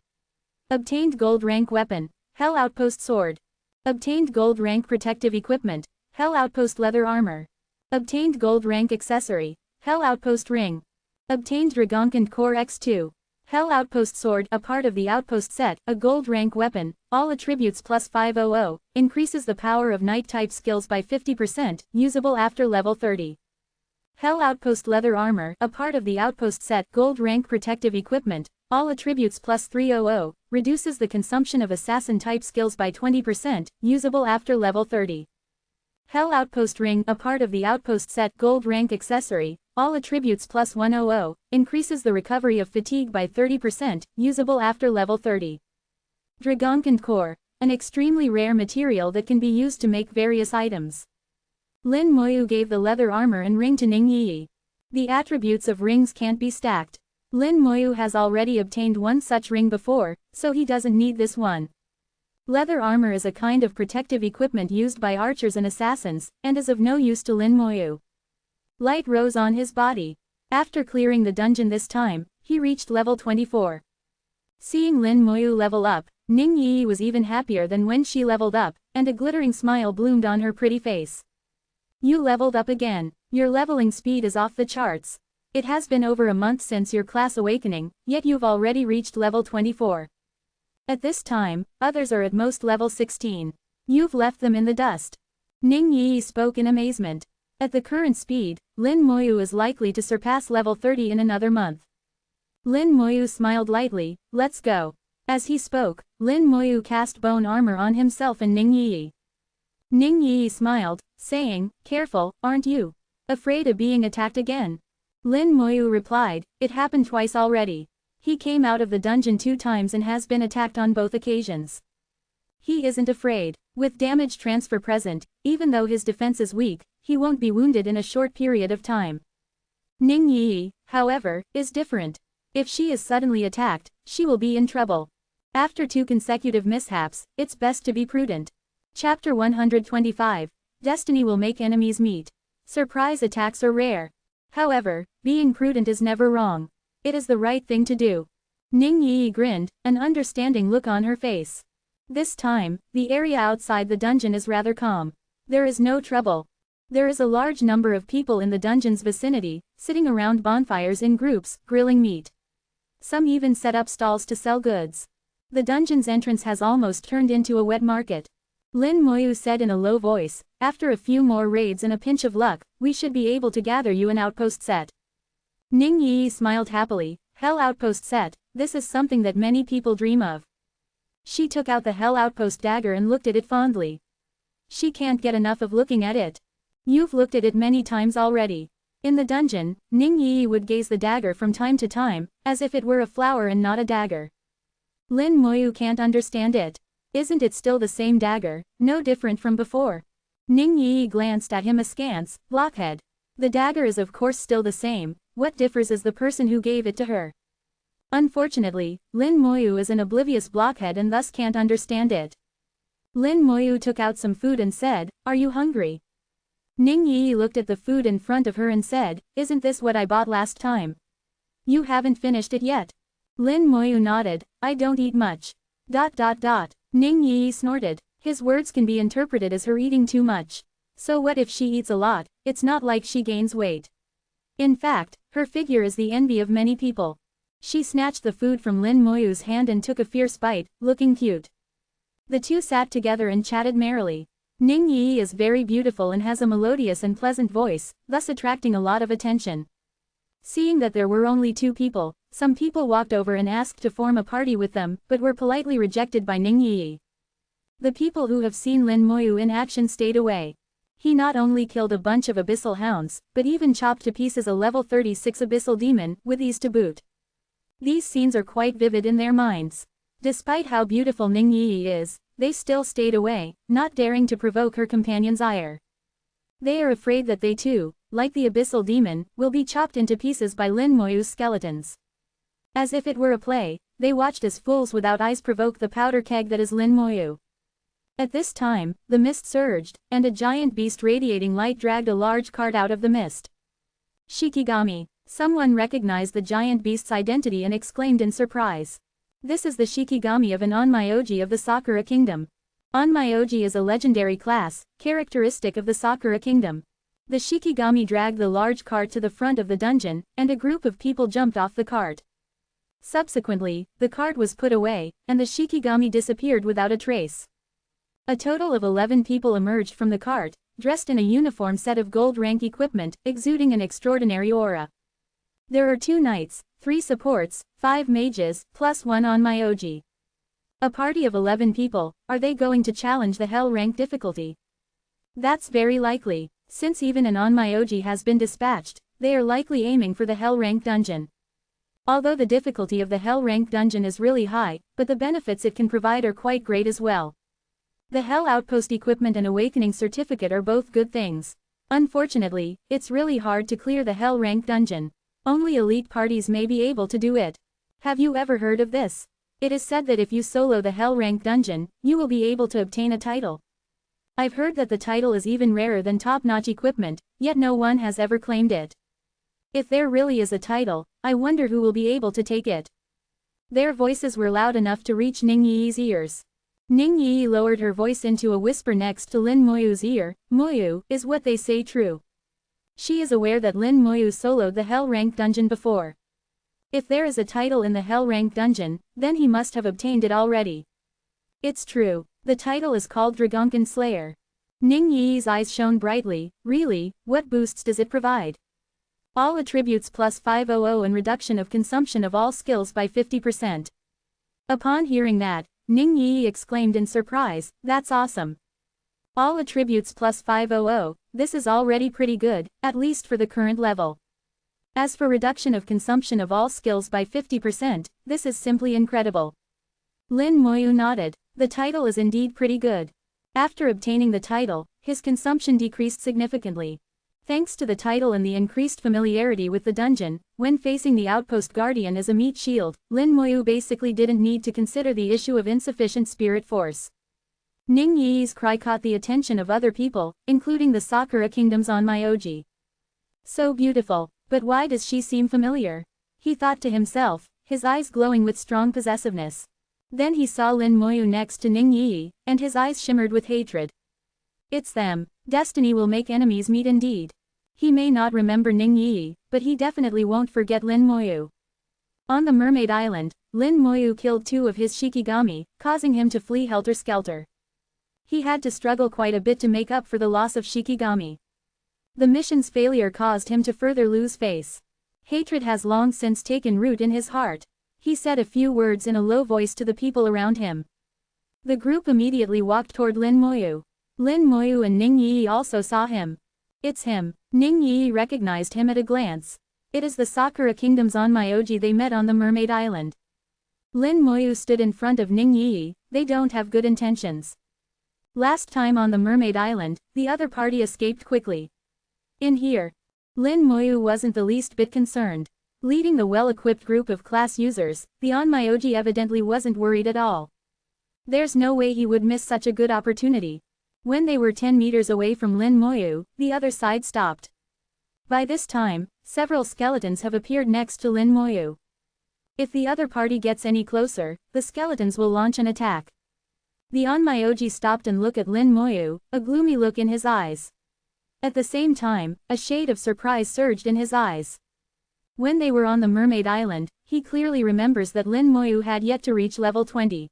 Obtained Gold Rank Weapon, Hell Outpost Sword. Obtained Gold Rank Protective Equipment, Hell Outpost Leather Armor. Obtained Gold Rank Accessory, Hell Outpost Ring. Obtained Dragonkind Core X2. Hell Outpost Sword, a part of the Outpost set, a Gold Rank Weapon, all attributes plus 500, increases the power of Night-type skills by 50%, usable after level 30. Hell Outpost Leather Armor, a part of the Outpost set, Gold Rank Protective Equipment, all attributes plus 300, reduces the consumption of Assassin-type skills by 20%, usable after level 30. Hell Outpost Ring, a part of the Outpost set, Gold Rank Accessory, all attributes plus 100, increases the recovery of fatigue by 30%, usable after level 30. Dragonkind Core, an extremely rare material that can be used to make various items. Lin Moyu gave the leather armor and ring to Ning Yi. The attributes of rings can't be stacked. Lin Moyu has already obtained one such ring before, so he doesn't need this one. Leather armor is a kind of protective equipment used by archers and assassins, and is of no use to Lin Moyu. Light rose on his body. After clearing the dungeon this time, he reached level 24. Seeing Lin Moyu level up, Ning Yi was even happier than when she leveled up, and a glittering smile bloomed on her pretty face. "You leveled up again. Your leveling speed is off the charts. It has been over a month since your class awakening, yet you've already reached level 24. At this time, others are at most level 16. You've left them in the dust." Ning Yi spoke in amazement. At the current speed, Lin Moyu is likely to surpass level 30 in another month. Lin Moyu smiled lightly. "Let's go." As he spoke, Lin Moyu cast bone armor on himself and Ning Yi. Ning Yi smiled, saying, "Careful, aren't you afraid of being attacked again?" Lin Moyu replied, "It happened twice already. He came out of the dungeon 2 times and has been attacked on both occasions. He isn't afraid. With damage transfer present, even though his defense is weak, he won't be wounded in a short period of time." Ning Yi, however, is different. If she is suddenly attacked, she will be in trouble. After 2 consecutive mishaps, it's best to be prudent. Chapter 125. Destiny will make enemies meet. Surprise attacks are rare. However, being prudent is never wrong. It is the right thing to do. Ning Yi grinned, an understanding look on her face. This time, the area outside the dungeon is rather calm. There is no trouble. There is a large number of people in the dungeon's vicinity, sitting around bonfires in groups, grilling meat. Some even set up stalls to sell goods. The dungeon's entrance has almost turned into a wet market. Lin Moyu said in a low voice, after a few more raids and a pinch of luck, we should be able to gather you an outpost set. Ning Yi smiled happily. Hell outpost set, this is something that many people dream of. She took out the Hell outpost dagger and looked at it fondly. She can't get enough of looking at it. You've looked at it many times already. In the dungeon, Ning Yi would gaze the dagger from time to time, as if it were a flower and not a dagger. Lin Moyu can't understand it. Isn't it still the same dagger, no different from before? Ning Yi glanced at him askance. Blockhead. The dagger is of course still the same, what differs is the person who gave it to her. Unfortunately, Lin Moyu is an oblivious blockhead and thus can't understand it. Lin Moyu took out some food and said, are you hungry? Ning Yi looked at the food in front of her and said, isn't this what I bought last time? You haven't finished it yet. Lin Moyu nodded, I don't eat much. Ning Yi snorted. His words can be interpreted as her eating too much. So what if she eats a lot? It's not like she gains weight. In fact, her figure is the envy of many people. She snatched the food from Lin Moyu's hand and took a fierce bite, looking cute. The two sat together and chatted merrily. Ning Yi is very beautiful and has a melodious and pleasant voice, thus attracting a lot of attention. Seeing that there were only 2 people, some people walked over and asked to form a party with them, but were politely rejected by Ning Yi. The people who have seen Lin Moyu in action stayed away. He not only killed a bunch of abyssal hounds, but even chopped to pieces a level 36 abyssal demon, with ease to boot. These scenes are quite vivid in their minds. Despite how beautiful Ning Yi is, they still stayed away, not daring to provoke her companion's ire. They are afraid that they too, like the abyssal demon, will be chopped into pieces by Lin Moyu's skeletons. As if it were a play, they watched as fools without eyes provoke the powder keg that is Lin Moyu. At this time, the mist surged, and a giant beast radiating light dragged a large cart out of the mist. Shikigami. Someone recognized the giant beast's identity and exclaimed in surprise. This is the Shikigami of an Onmyoji of the Sakura Kingdom. Onmyoji is a legendary class, characteristic of the Sakura Kingdom. The Shikigami dragged the large cart to the front of the dungeon, and a group of people jumped off the cart. Subsequently, the cart was put away, and the Shikigami disappeared without a trace. A total of 11 people emerged from the cart, dressed in a uniform set of gold rank equipment, exuding an extraordinary aura. There are 2 knights, 3 supports, 5 mages, plus 1 Onmyoji. A party of 11 people, are they going to challenge the hell rank difficulty? That's very likely, since even an Onmyoji has been dispatched, they are likely aiming for the hell rank dungeon. Although the difficulty of the hell rank dungeon is really high, but the benefits it can provide are quite great as well. The Hell Outpost equipment and Awakening certificate are both good things. Unfortunately, it's really hard to clear the Hell rank dungeon. Only elite parties may be able to do it. Have you ever heard of this? It is said that if you solo the Hell rank dungeon, you will be able to obtain a title. I've heard that the title is even rarer than top-notch equipment, yet no one has ever claimed it. If there really is a title, I wonder who will be able to take it. Their voices were loud enough to reach Ning Yi's ears. Ning Yi lowered her voice into a whisper next to Lin Moyu's ear. Moyu, is what they say true? She is aware that Lin Moyu soloed the Hell rank dungeon before. If there is a title in the Hell rank dungeon, then he must have obtained it already. It's true, the title is called Dragonkin Slayer. Ning Yi's eyes shone brightly. Really, what boosts does it provide? All attributes plus 500 and reduction of consumption of all skills by 50%. Upon hearing that, Ning Yi exclaimed in surprise, that's awesome. All attributes plus 500, this is already pretty good, at least for the current level. As for reduction of consumption of all skills by 50%, this is simply incredible. Lin Moyu nodded. The title is indeed pretty good. After obtaining the title, his consumption decreased significantly. Thanks to the title and the increased familiarity with the dungeon, when facing the outpost guardian as a meat shield, Lin Moyu basically didn't need to consider the issue of insufficient spirit force. Ning Yi's cry caught the attention of other people, including the Sakura Kingdom's Onmyoji. So beautiful, but why does she seem familiar? He thought to himself, his eyes glowing with strong possessiveness. Then he saw Lin Moyu next to Ning Yi, and his eyes shimmered with hatred. It's them. Destiny will make enemies meet indeed. He may not remember Ning Yi, but he definitely won't forget Lin Moyu. On the Mermaid Island, Lin Moyu killed 2 of his Shikigami, causing him to flee helter-skelter. He had to struggle quite a bit to make up for the loss of Shikigami. The mission's failure caused him to further lose face. Hatred has long since taken root in his heart. He said a few words in a low voice to the people around him. The group immediately walked toward Lin Moyu. Lin Moyu and Ning Yi also saw him. It's him. Ning Yi recognized him at a glance. It is the Sakura Kingdom's Onmyoji they met on the Mermaid Island. Lin Moyu stood in front of Ning Yi. They don't have good intentions. Last time on the Mermaid Island, the other party escaped quickly. In here, Lin Moyu wasn't the least bit concerned. Leading the well-equipped group of class users, the Onmyoji evidently wasn't worried at all. There's no way he would miss such a good opportunity. When they were 10 meters away from Lin Moyu, the other side stopped. By this time, several skeletons have appeared next to Lin Moyu. If the other party gets any closer, the skeletons will launch an attack. The Onmyoji stopped and looked at Lin Moyu, a gloomy look in his eyes. At the same time, a shade of surprise surged in his eyes. When they were on the Mermaid Island, he clearly remembers that Lin Moyu had yet to reach level 20.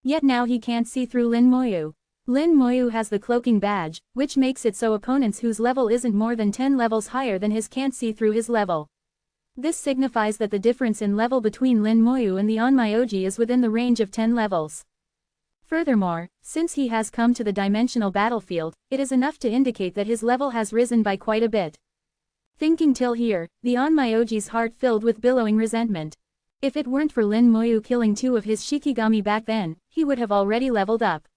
Yet now he can't see through Lin Moyu. Lin Moyu has the cloaking badge, which makes it so opponents whose level isn't more than 10 levels higher than his can't see through his level. This signifies that the difference in level between Lin Moyu and the Onmyoji is within the range of 10 levels. Furthermore, since he has come to the dimensional battlefield, it is enough to indicate that his level has risen by quite a bit. Thinking till here, the Onmyoji's heart filled with billowing resentment. If it weren't for Lin Moyu killing 2 of his Shikigami back then, he would have already leveled up.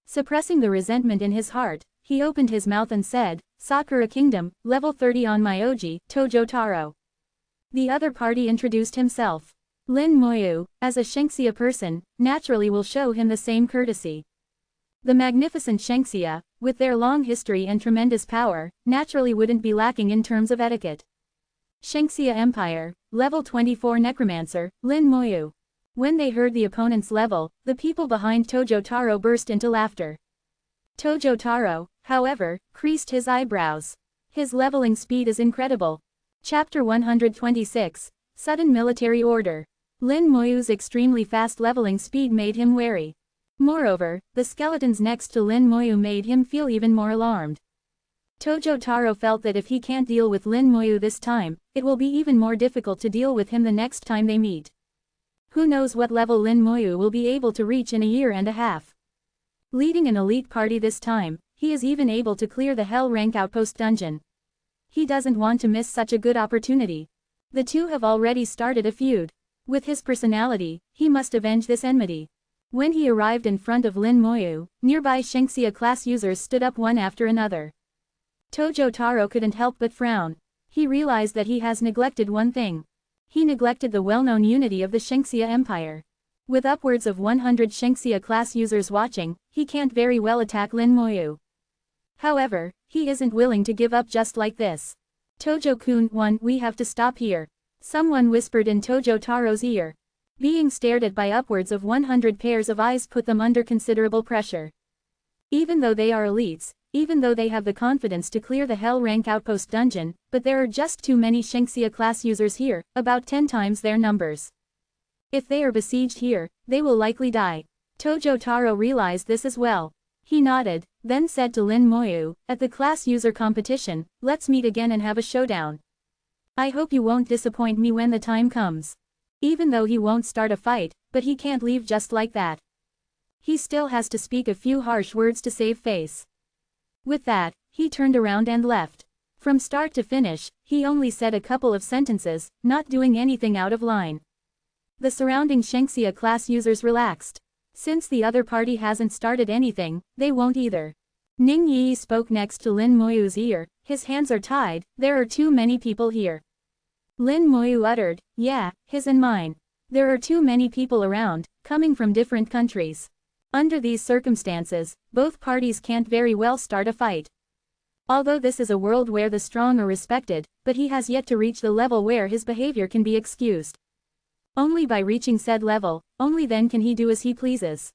Suppressing the resentment in his heart, he opened his mouth and said, Sakura Kingdom, level 30 Onmyoji, Tojo Taro. The other party introduced himself. Lin Moyu, as a Shenxia person, naturally will show him the same courtesy. The magnificent Shenxia, with their long history and tremendous power, naturally wouldn't be lacking in terms of etiquette. Shenxia Empire, level 24 Necromancer, Lin Moyu. When they heard the opponent's level, the people behind Tojo Taro burst into laughter. Tojo Taro, however, creased his eyebrows. His leveling speed is incredible. Chapter 126, Sudden Military Order. Lin Moyu's extremely fast leveling speed made him wary. Moreover, the skeletons next to Lin Moyu made him feel even more alarmed. Tojo Taro felt that if he can't deal with Lin Moyu this time, it will be even more difficult to deal with him the next time they meet. Who knows what level Lin Moyu will be able to reach in a year and a half. Leading an elite party this time, he is even able to clear the Hell Rank Outpost dungeon. He doesn't want to miss such a good opportunity. The two have already started a feud. With his personality, he must avenge this enmity. When he arrived in front of Lin Moyu, nearby Shenxia class users stood up one after another. Tojo Taro couldn't help but frown. He realized that he has neglected one thing. He neglected the well-known unity of the Shenxia Empire. With upwards of 100 Shenxia class users watching, he can't very well attack Lin Moyu. However, he isn't willing to give up just like this. Tojo-kun, we have to stop here. Someone whispered in Tojo Taro's ear. Being stared at by upwards of 100 pairs of eyes put them under considerable pressure. Even though they are elites, even though they have the confidence to clear the Hell Rank Outpost dungeon, but there are just too many Shenxia class users here, about 10 times their numbers. If they are besieged here, they will likely die. Tojo Taro realized this as well. He nodded, then said to Lin Moyu, at the class user competition, let's meet again and have a showdown. I hope you won't disappoint me when the time comes. Even though he won't start a fight, but he can't leave just like that. He still has to speak a few harsh words to save face. With that, he turned around and left. From start to finish, he only said a couple of sentences, not doing anything out of line. The surrounding Shenxia class users relaxed. Since the other party hasn't started anything, they won't either. Ning Yi spoke next to Lin Moyu's ear. His hands are tied, there are too many people here. Lin Moyu uttered, yeah, his and mine. There are too many people around, coming from different countries. Under these circumstances, both parties can't very well start a fight. Although this is a world where the strong are respected, but he has yet to reach the level where his behavior can be excused. Only by reaching said level, only then can he do as he pleases.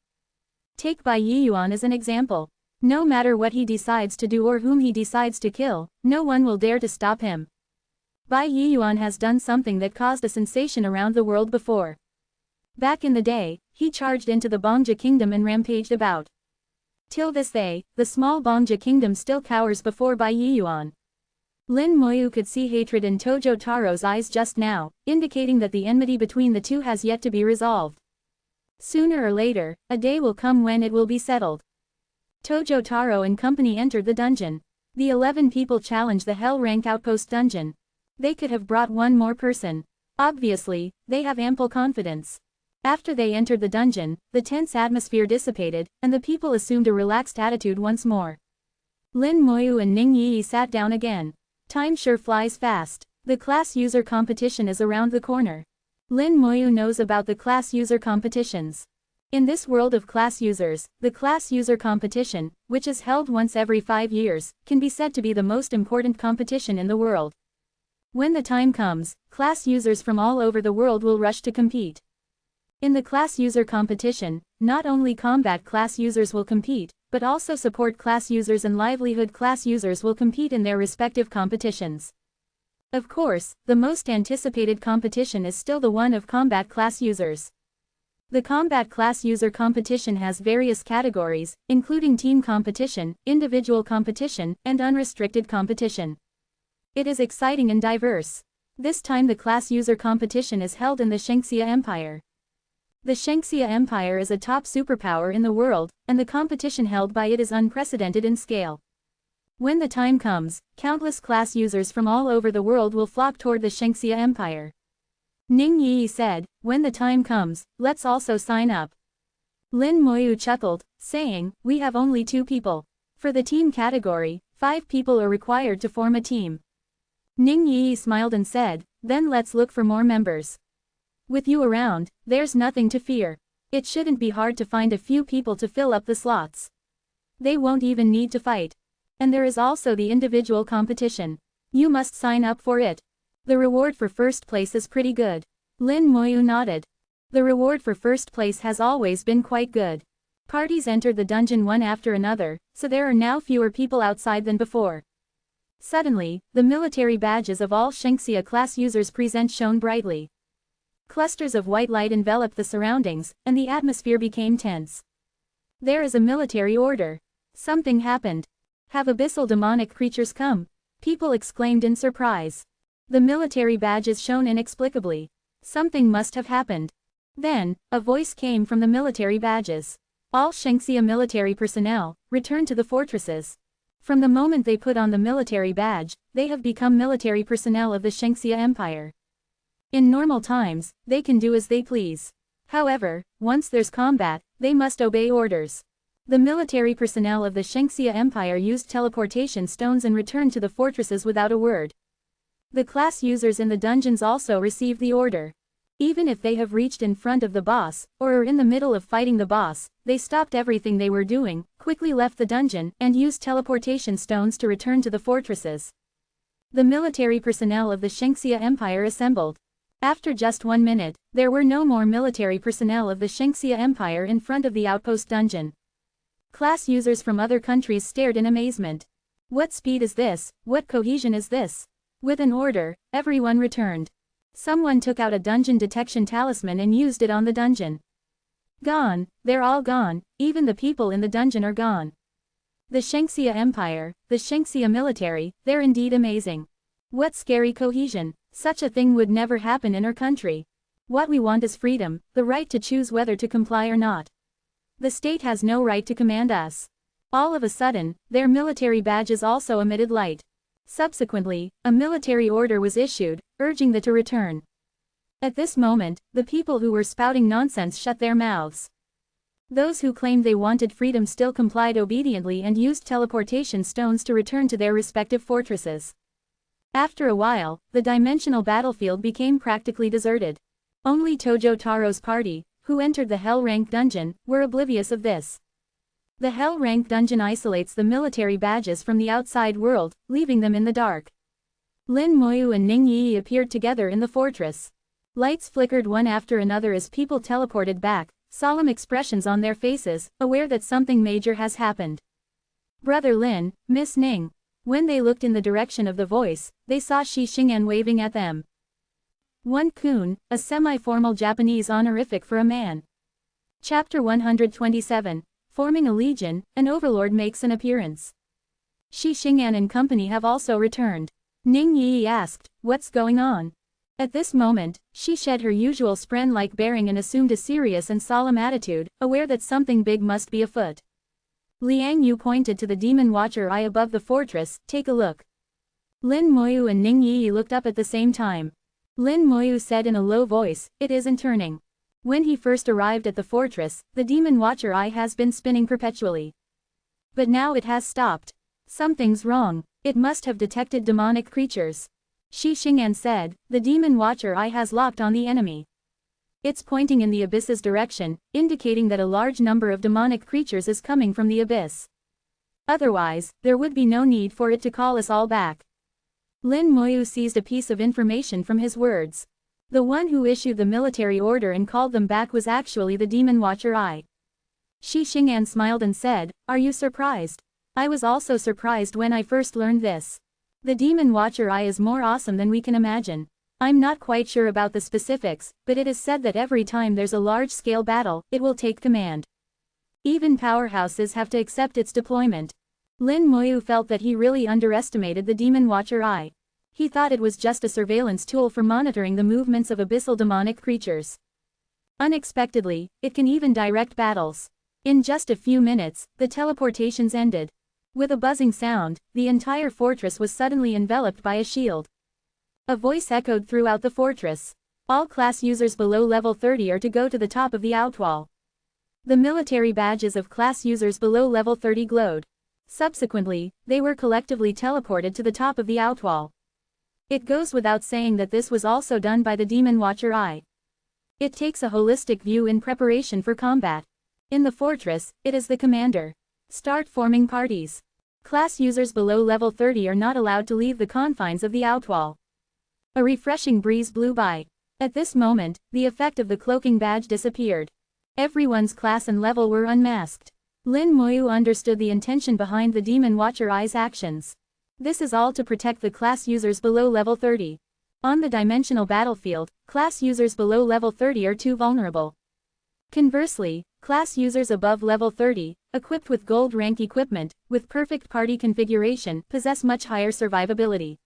Take Bai Yiyuan as an example. No matter what he decides to do or whom he decides to kill, no one will dare to stop him. Bai Yiyuan has done something that caused a sensation around the world before. Back in the day, he charged into the Bongja kingdom and rampaged about. Till this day, the small Bongja kingdom still cowers before Bai Yiyuan. Lin Moyu could see hatred in Tojo Taro's eyes just now, indicating that the enmity between the two has yet to be resolved. Sooner or later, a day will come when it will be settled. Tojo Taro and company entered the dungeon. The 11 people challenged the Hell Rank Outpost dungeon. They could have brought one more person. Obviously, they have ample confidence. After they entered the dungeon, the tense atmosphere dissipated, and the people assumed a relaxed attitude once more. Lin Moyu and Ning Yi sat down again. Time sure flies fast. The class user competition is around the corner. Lin Moyu knows about the class user competitions. In this world of class users, the class user competition, which is held once every 5 years, can be said to be the most important competition in the world. When the time comes, class users from all over the world will rush to compete. In the class user competition, not only combat class users will compete, but also support class users and livelihood class users will compete in their respective competitions. Of course, the most anticipated competition is still the one of combat class users. The combat class user competition has various categories, including team competition, individual competition, and unrestricted competition. It is exciting and diverse. This time the class user competition is held in the Shengxia Empire. The Shengxia Empire is a top superpower in the world, and the competition held by it is unprecedented in scale. When the time comes, countless class users from all over the world will flock toward the Shengxia Empire. Ning Yi said, when the time comes, let's also sign up. Lin Moyu chuckled, saying, we have only 2 people. For the team category, 5 people are required to form a team. Ning Yi smiled and said, then let's look for more members. With you around, there's nothing to fear. It shouldn't be hard to find a few people to fill up the slots. They won't even need to fight. And there is also the individual competition. You must sign up for it. The reward for first place is pretty good. Lin Moyu nodded. The reward for first place has always been quite good. Parties entered the dungeon one after another, so there are now fewer people outside than before. Suddenly, the military badges of all Shengxia class users present shone brightly. Clusters of white light enveloped the surroundings, and the atmosphere became tense. There is a military order. Something happened. Have abyssal demonic creatures come? People exclaimed in surprise. The military badges shone inexplicably. Something must have happened. Then, a voice came from the military badges. All Shengxia military personnel, return to the fortresses. From the moment they put on the military badge, they have become military personnel of the Shengxia Empire. In normal times, they can do as they please. However, once there's combat, they must obey orders. The military personnel of the Shengxia Empire used teleportation stones and returned to the fortresses without a word. The class users in the dungeons also received the order. Even if they have reached in front of the boss, or are in the middle of fighting the boss, they stopped everything they were doing, quickly left the dungeon, and used teleportation stones to return to the fortresses. The military personnel of the Shengxia Empire assembled. After just 1 minute, there were no more military personnel of the Shengxia Empire in front of the outpost dungeon. Class users from other countries stared in amazement. What speed is this? What cohesion is this? With an order, everyone returned. Someone took out a dungeon detection talisman and used it on the dungeon. Gone, they're all gone, even the people in the dungeon are gone. The Shengxia Empire, the Shengxia military, they're indeed amazing. What scary cohesion, such a thing would never happen in our country. What we want is freedom, the right to choose whether to comply or not. The state has no right to command us. All of a sudden, their military badges also emitted light. Subsequently, a military order was issued, urging them to return. At this moment, the people who were spouting nonsense shut their mouths. Those who claimed they wanted freedom still complied obediently and used teleportation stones to return to their respective fortresses. After a while, the dimensional battlefield became practically deserted. Only Tojo Taro's party, who entered the Hell Rank dungeon, were oblivious of this. The Hell Rank dungeon isolates the military badges from the outside world, leaving them in the dark. Lin Moyu and Ning Yi appeared together in the fortress. Lights flickered one after another as people teleported back, solemn expressions on their faces, aware that something major has happened. Brother Lin, Miss Ning. When they looked in the direction of the voice, they saw Shi Xing'an waving at them. One kun, a semi-formal Japanese honorific for a man. Chapter 127, Forming a Legion, an overlord makes an appearance. Shi Xing'an and company have also returned. Ning Yi asked, what's going on? At this moment, she shed her usual spren-like bearing and assumed a serious and solemn attitude, aware that something big must be afoot. Liang Yu pointed to the demon watcher eye above the fortress, take a look. Lin Moyu and Ning Yi looked up at the same time. Lin Moyu said in a low voice, it isn't turning. When he first arrived at the fortress, the demon watcher eye has been spinning perpetually. But now it has stopped. Something's wrong, it must have detected demonic creatures. Shi Xing'an said, the demon watcher eye has locked on the enemy. It's pointing in the abyss's direction, indicating that a large number of demonic creatures is coming from the abyss. Otherwise, there would be no need for it to call us all back. Lin Moyu seized a piece of information from his words. The one who issued the military order and called them back was actually the demon watcher eye. Shi Xing'an smiled and said, are you surprised? I was also surprised when I first learned this. The demon watcher eye is more awesome than we can imagine. I'm not quite sure about the specifics, but it is said that every time there's a large-scale battle, it will take command. Even powerhouses have to accept its deployment. Lin Moyu felt that he really underestimated the demon watcher eye. He thought it was just a surveillance tool for monitoring the movements of abyssal demonic creatures. Unexpectedly, it can even direct battles. In just a few minutes, the teleportations ended. With a buzzing sound, the entire fortress was suddenly enveloped by a shield. A voice echoed throughout the fortress. All class users below level 30 are to go to the top of the outwall. The military badges of class users below level 30 glowed. Subsequently, they were collectively teleported to the top of the outwall. It goes without saying that this was also done by the demon watcher eye. It takes a holistic view in preparation for combat. In the fortress, it is the commander. Start forming parties. Class users below level 30 are not allowed to leave the confines of the outwall. A refreshing breeze blew by. At this moment, the effect of the cloaking badge disappeared. Everyone's class and level were unmasked. Lin Moyu understood the intention behind the demon watcher eye's actions. This is all to protect the class users below level 30. On the dimensional battlefield, class users below level 30 are too vulnerable. Conversely, class users above level 30, equipped with gold rank equipment, with perfect party configuration, possess much higher survivability.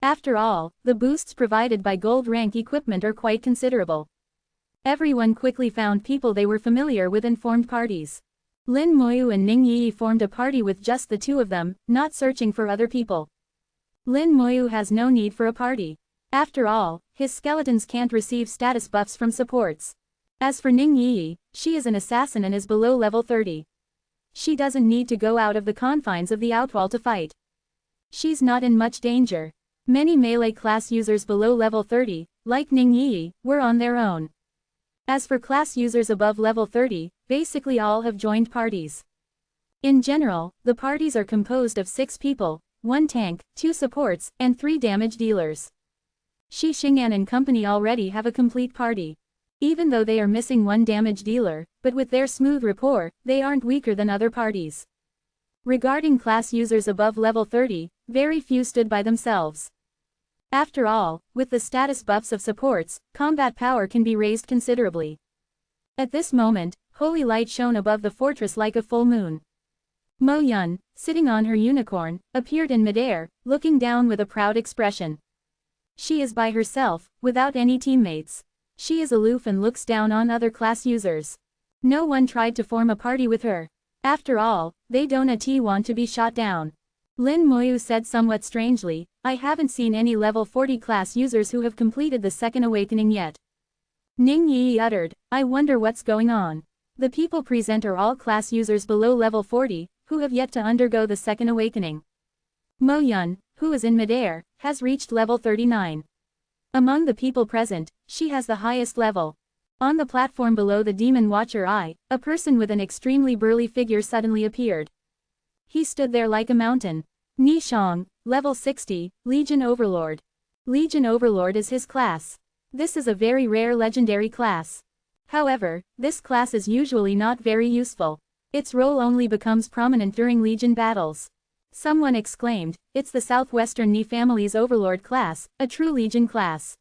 After all, the boosts provided by gold rank equipment are quite considerable. Everyone quickly found people they were familiar with and formed parties. Lin Moyu and Ning Yi formed a party with just the two of them, not searching for other people. Lin Moyu has no need for a party. After all, his skeletons can't receive status buffs from supports. As for Ning Yi, she is an assassin and is below level 30. She doesn't need to go out of the confines of the outwall to fight. She's not in much danger. Many melee class users below level 30, like Ning Yi, were on their own. As for class users above level 30, basically all have joined parties. In general, the parties are composed of 6 people, 1 tank, 2 supports, and 3 damage dealers. Shi Xing'an and company already have a complete party. Even though they are missing 1 damage dealer, but with their smooth rapport, they aren't weaker than other parties. Regarding class users above level 30, very few stood by themselves. After all, with the status buffs of supports, combat power can be raised considerably. At this moment, holy light shone above the fortress like a full moon. Mo Yun, sitting on her unicorn, appeared in midair, looking down with a proud expression. She is by herself, without any teammates. She is aloof and looks down on other class users. No one tried to form a party with her. After all, they don't want to be shot down. Lin Moyu said somewhat strangely, I haven't seen any level 40 class users who have completed the second awakening yet. Ning Yi uttered, I wonder what's going on. The people present are all class users below level 40, who have yet to undergo the second awakening. Mo Yun, who is in midair, has reached level 39. Among the people present, she has the highest level. On the platform below the Demon Watcher Eye, a person with an extremely burly figure suddenly appeared. He stood there like a mountain. Ni Shang, level 60, Legion Overlord. Legion Overlord is his class. This is a very rare legendary class. However, this class is usually not very useful. Its role only becomes prominent during Legion battles. Someone exclaimed, "It's the Southwestern Ni family's Overlord class, a true Legion class."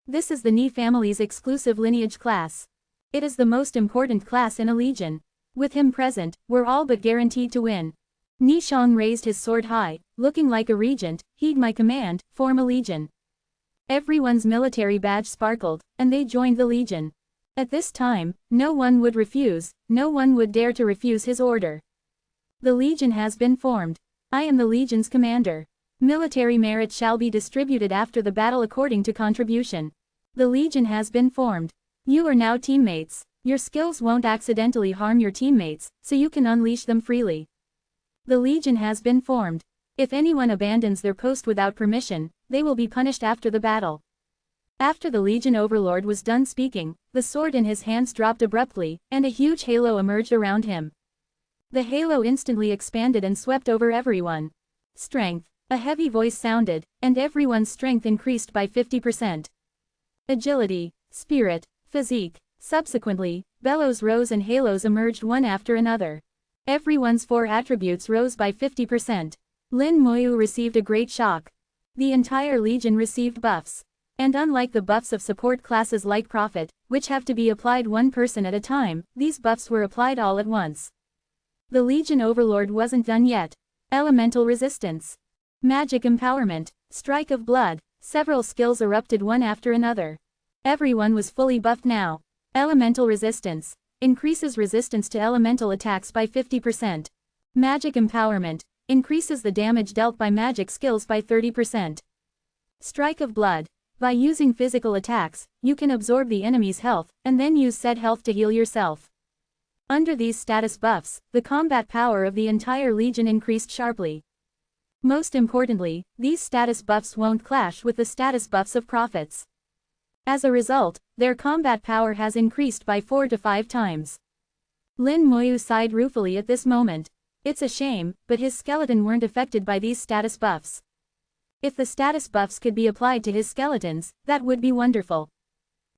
This is the Ni family's exclusive lineage class. It is the most important class in a Legion. With him present, we're all but guaranteed to win. Ni Shang raised his sword high, looking like a regent. "Heed my command, form a Legion." Everyone's military badge sparkled, and they joined the Legion. At this time, no one would refuse, no one would dare to refuse his order. The Legion has been formed. I am the Legion's commander. Military merit shall be distributed after the battle according to contribution. The Legion has been formed. You are now teammates. Your skills won't accidentally harm your teammates, so you can unleash them freely. The Legion has been formed. If anyone abandons their post without permission, they will be punished after the battle. After the Legion Overlord was done speaking, the sword in his hands dropped abruptly, and a huge halo emerged around him. The halo instantly expanded and swept over everyone. Strength. A heavy voice sounded, and everyone's strength increased by 50%. Agility, spirit, physique. Subsequently, bellows rose and halos emerged one after another. Everyone's 4 attributes rose by 50%. Lin Moyu received a great shock. The entire Legion received buffs. And unlike the buffs of support classes like Prophet, which have to be applied one person at a time, these buffs were applied all at once. The Legion Overlord wasn't done yet. Elemental resistance. Magic empowerment. Strike of blood. Several skills erupted one after another. Everyone was fully buffed now. Elemental resistance. Increases resistance to elemental attacks by 50%. Magic empowerment. Increases the damage dealt by magic skills by 30%. Strike of blood. By using physical attacks, you can absorb the enemy's health, and then use said health to heal yourself. Under these status buffs, the combat power of the entire Legion increased sharply. Most importantly, these status buffs won't clash with the status buffs of Prophets. As a result, their combat power has increased by 4 to 5 times. Lin Moyu sighed ruefully at this moment. It's a shame, but his skeleton weren't affected by these status buffs. If the status buffs could be applied to his skeletons, that would be wonderful.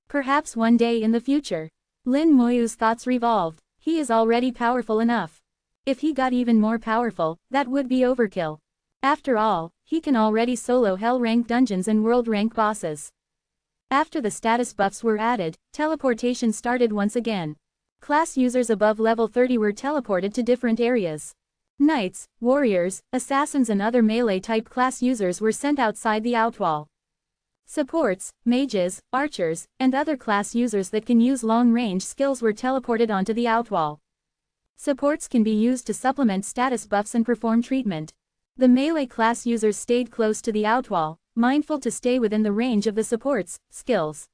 Perhaps one day in the future. Lin Moyu's thoughts revolved. He is already powerful enough. If he got even more powerful, that would be overkill. After all, he can already solo hell-rank dungeons and world-rank bosses. After the status buffs were added, teleportation started once again. Class users above level 30 were teleported to different areas. Knights, warriors, assassins and other melee-type class users were sent outside the outwall. Supports, mages, archers, and other class users that can use long-range skills were teleported onto the outwall. Supports can be used to supplement status buffs and perform treatment. The melee class users stayed close to the outwall, mindful to stay within the range of the supports' skills.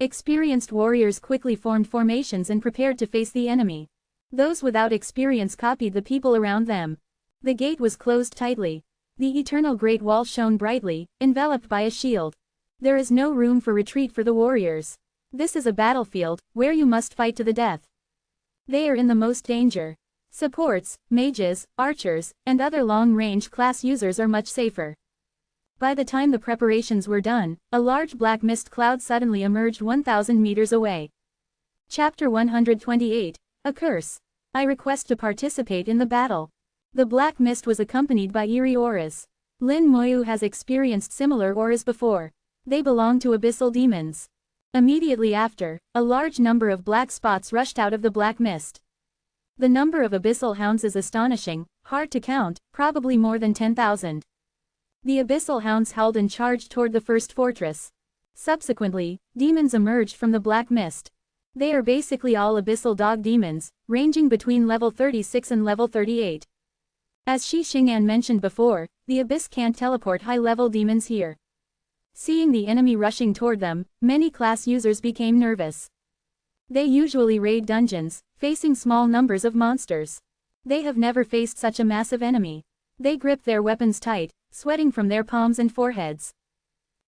Experienced warriors quickly formed formations and prepared to face the enemy. Those without experience copied the people around them. The gate was closed tightly. The eternal Great Wall shone brightly, enveloped by a shield. There is no room for retreat for the warriors. This is a battlefield, where you must fight to the death. They are in the most danger. Supports, mages, archers, and other long-range class users are much safer. By the time the preparations were done, a large black mist cloud suddenly emerged 1,000 meters away. Chapter 128. A Curse. I request to participate in the battle. The black mist was accompanied by eerie auras. Lin Moyu has experienced similar auras before. They belong to abyssal demons. Immediately after, a large number of black spots rushed out of the black mist. The number of abyssal hounds is astonishing, hard to count, probably more than 10,000. The abyssal hounds howled and charged toward the first fortress. Subsequently, demons emerged from the black mist. They are basically all abyssal dog demons, ranging between level 36 and level 38. As Shi Xing'an mentioned before, the abyss can't teleport high-level demons here. Seeing the enemy rushing toward them, many class users became nervous. They usually raid dungeons, facing small numbers of monsters. They have never faced such a massive enemy. They grip their weapons tight, sweating from their palms and foreheads.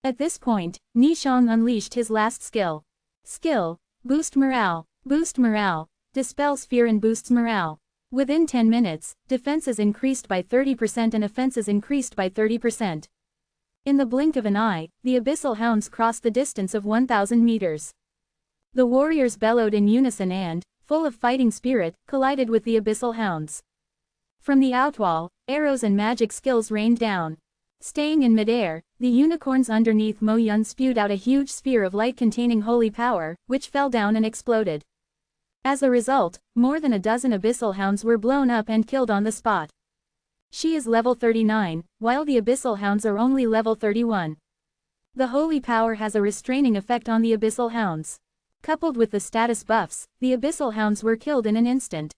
At this point, Nishong unleashed his last skill. Skill: Boost Morale. Boost Morale dispels fear and boosts morale. Within 10 minutes, defenses increased by 30% and offenses increased by 30%. In the blink of an eye, the abyssal hounds crossed the distance of 1,000 meters. The warriors bellowed in unison and, full of fighting spirit, collided with the abyssal hounds. From the outwall, arrows and magic skills rained down. Staying in midair, the unicorns underneath Mo Yun spewed out a huge sphere of light containing holy power, which fell down and exploded. As a result, more than a dozen abyssal hounds were blown up and killed on the spot. She is level 39, while the abyssal hounds are only level 31. The holy power has a restraining effect on the abyssal hounds. Coupled with the status buffs, the abyssal hounds were killed in an instant.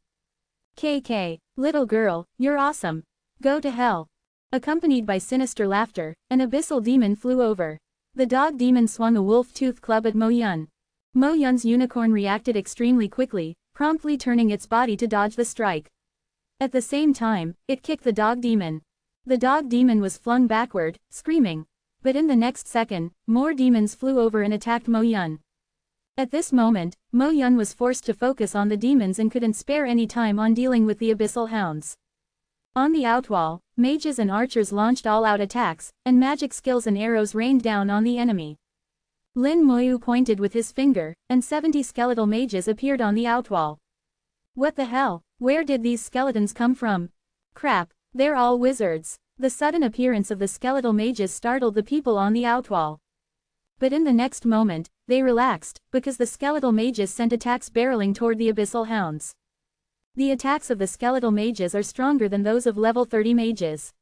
KK, little girl, you're awesome. Go to hell. Accompanied by sinister laughter, an abyssal demon flew over. The dog demon swung a wolf-tooth club at Mo Yun. Mo Yun's unicorn reacted extremely quickly, promptly turning its body to dodge the strike. At the same time, it kicked the dog demon. The dog demon was flung backward, screaming. But in the next second, more demons flew over and attacked Mo Yun. At this moment, Mo Yun was forced to focus on the demons and couldn't spare any time on dealing with the abyssal hounds. On the outwall, mages and archers launched all-out attacks, and magic skills and arrows rained down on the enemy. Lin Moyu pointed with his finger, and 70 skeletal mages appeared on the outwall. What the hell? Where did these skeletons come from? Crap, they're all wizards. The sudden appearance of the skeletal mages startled the people on the outwall. But in the next moment, they relaxed, because the skeletal mages sent attacks barreling toward the abyssal hounds. The attacks of the skeletal mages are stronger than those of level 30 mages.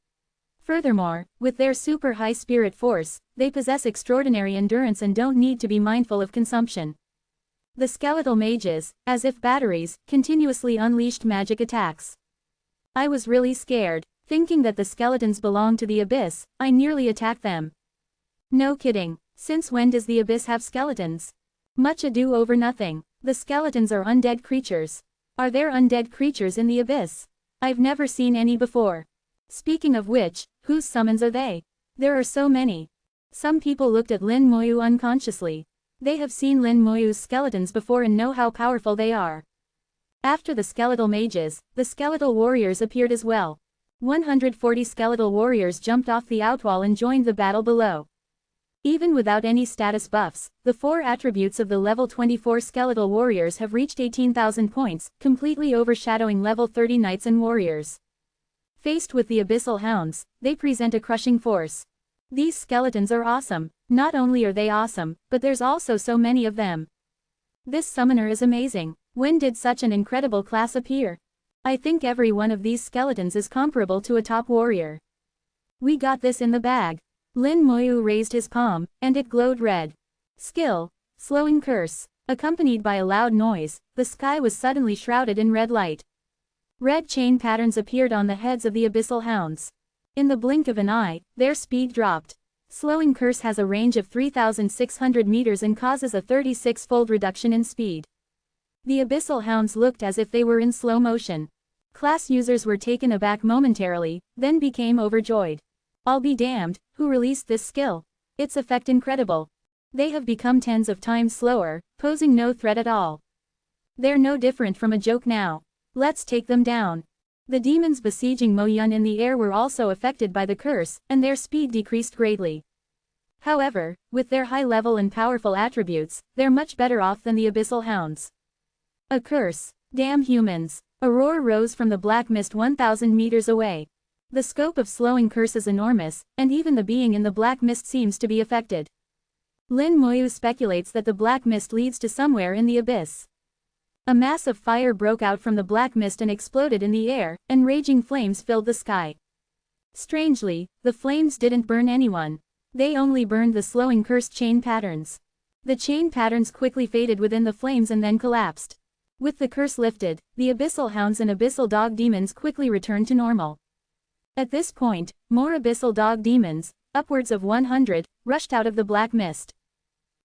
Furthermore, with their super high spirit force, they possess extraordinary endurance and don't need to be mindful of consumption. The skeletal mages, as if batteries, continuously unleashed magic attacks. I was really scared. Thinking that the skeletons belong to the abyss, I nearly attacked them. No kidding. Since when does the abyss have skeletons? Much ado over nothing. The skeletons are undead creatures. Are there undead creatures in the abyss? I've never seen any before. Speaking of which, whose summons are they? There are so many. Some people looked at Lin Moyu unconsciously. They have seen Lin Moyu's skeletons before and know how powerful they are. After the skeletal mages, the skeletal warriors appeared as well. 140 skeletal warriors jumped off the outwall and joined the battle below. Even without any status buffs, the 4 attributes of the level 24 skeletal warriors have reached 18,000 points, completely overshadowing level 30 knights and warriors. Faced with the abyssal hounds, they present a crushing force. These skeletons are awesome. Not only are they awesome, but there's also so many of them. This summoner is amazing. When did such an incredible class appear? I think every one of these skeletons is comparable to a top warrior. We got this in the bag. Lin Moyu raised his palm, and it glowed red. Skill: Slowing Curse. Accompanied by a loud noise, the sky was suddenly shrouded in red light. Red chain patterns appeared on the heads of the abyssal hounds. In the blink of an eye, their speed dropped. Slowing Curse has a range of 3,600 meters and causes a 36-fold reduction in speed. The abyssal hounds looked as if they were in slow motion. Class users were taken aback momentarily, then became overjoyed. I'll be damned, who released this skill? Its effect incredible. They have become tens of times slower, posing no threat at all. They're no different from a joke now. Let's take them down. The demons besieging Mo Yun in the air were also affected by the curse, and their speed decreased greatly. However, with their high level and powerful attributes, they're much better off than the abyssal hounds. A curse. Damn humans. A roar rose from the black mist 1,000 meters away. The scope of Slowing Curse is enormous, and even the being in the black mist seems to be affected. Lin Moyu speculates that the black mist leads to somewhere in the abyss. A mass of fire broke out from the black mist and exploded in the air, and raging flames filled the sky. Strangely, the flames didn't burn anyone. They only burned the Slowing Curse chain patterns. The chain patterns quickly faded within the flames and then collapsed. With the curse lifted, the abyssal hounds and abyssal dog demons quickly returned to normal. At this point, more abyssal dog demons, upwards of 100, rushed out of the black mist.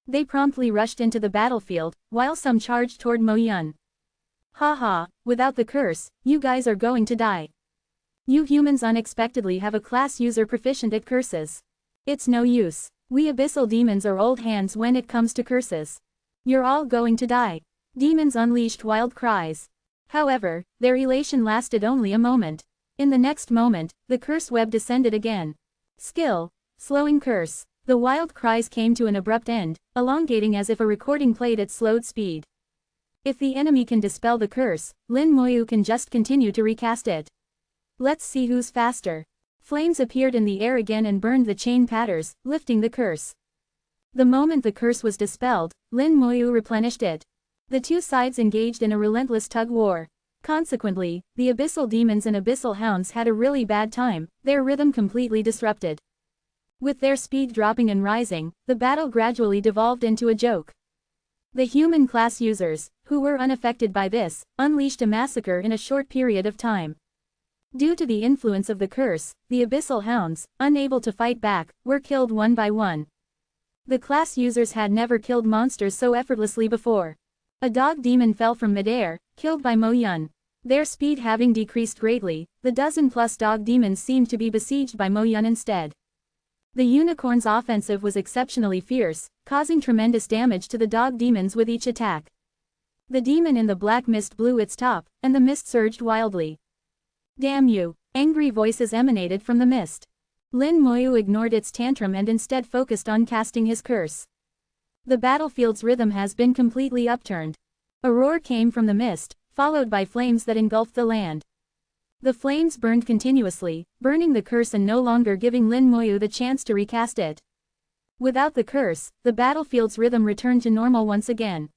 They promptly rushed into the battlefield, while some charged toward Mo Yun. Haha, without the curse, you guys are going to die. You humans unexpectedly have a class user proficient at curses. It's no use. We abyssal demons are old hands when it comes to curses. You're all going to die. Demons unleashed wild cries. However, their elation lasted only a moment. In the next moment, the curse web descended again. Skill. Slowing curse. The wild cries came to an abrupt end, elongating as if a recording played at slowed speed. If the enemy can dispel the curse, Lin Moyu can just continue to recast it. Let's see who's faster. Flames appeared in the air again and burned the chain patterns, lifting the curse. The moment the curse was dispelled, Lin Moyu replenished it. The two sides engaged in a relentless tug-war. Consequently, the abyssal demons and abyssal hounds had a really bad time, their rhythm completely disrupted. With their speed dropping and rising, the battle gradually devolved into a joke. The human class users, who were unaffected by this, unleashed a massacre in a short period of time. Due to the influence of the curse, the abyssal hounds, unable to fight back, were killed one by one. The class users had never killed monsters so effortlessly before. A dog demon fell from midair, killed by Mo Yun. Their speed having decreased greatly, the dozen-plus dog demons seemed to be besieged by Mo Yun instead. The unicorn's offensive was exceptionally fierce, causing tremendous damage to the dog demons with each attack. The demon in the black mist blew its top, and the mist surged wildly. Damn you! Angry voices emanated from the mist. Lin Moyu ignored its tantrum and instead focused on casting his curse. The battlefield's rhythm has been completely upturned. A roar came from the mist, followed by flames that engulfed the land. The flames burned continuously, burning the curse and no longer giving Lin Moyu the chance to recast it. Without the curse, the battlefield's rhythm returned to normal once again.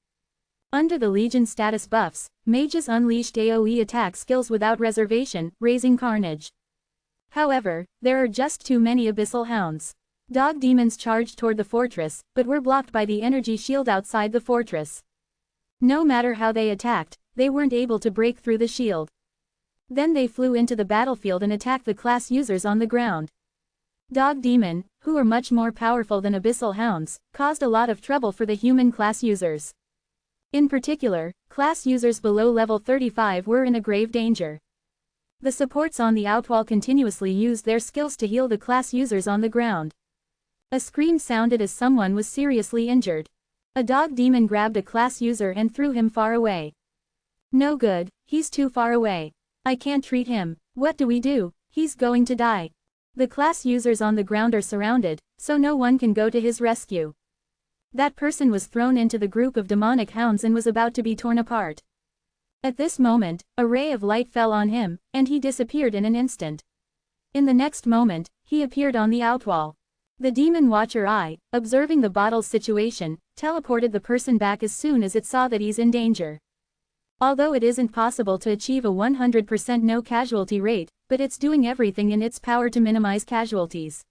Under the Legion status buffs, mages unleashed AoE attack skills without reservation, raising carnage. However, there are just too many abyssal hounds. Dog demons charged toward the fortress, but were blocked by the energy shield outside the fortress. No matter how they attacked, they weren't able to break through the shield. Then they flew into the battlefield and attacked the class users on the ground. Dog demon, who are much more powerful than abyssal hounds, caused a lot of trouble for the human class users. In particular, class users below level 35 were in a grave danger. The supports on the outwall continuously used their skills to heal the class users on the ground. A scream sounded as someone was seriously injured. A dog demon grabbed a class user and threw him far away. No good, he's too far away. I can't treat him. What do we do? He's going to die. The class users on the ground are surrounded, so no one can go to his rescue. That person was thrown into the group of demonic hounds and was about to be torn apart. At this moment, a ray of light fell on him, and he disappeared in an instant. In the next moment, he appeared on the outwall. The demon watcher eye, observing the bottle's situation, teleported the person back as soon as it saw that he's in danger. Although it isn't possible to achieve a 100% no casualty rate, but it's doing everything in its power to minimize casualties.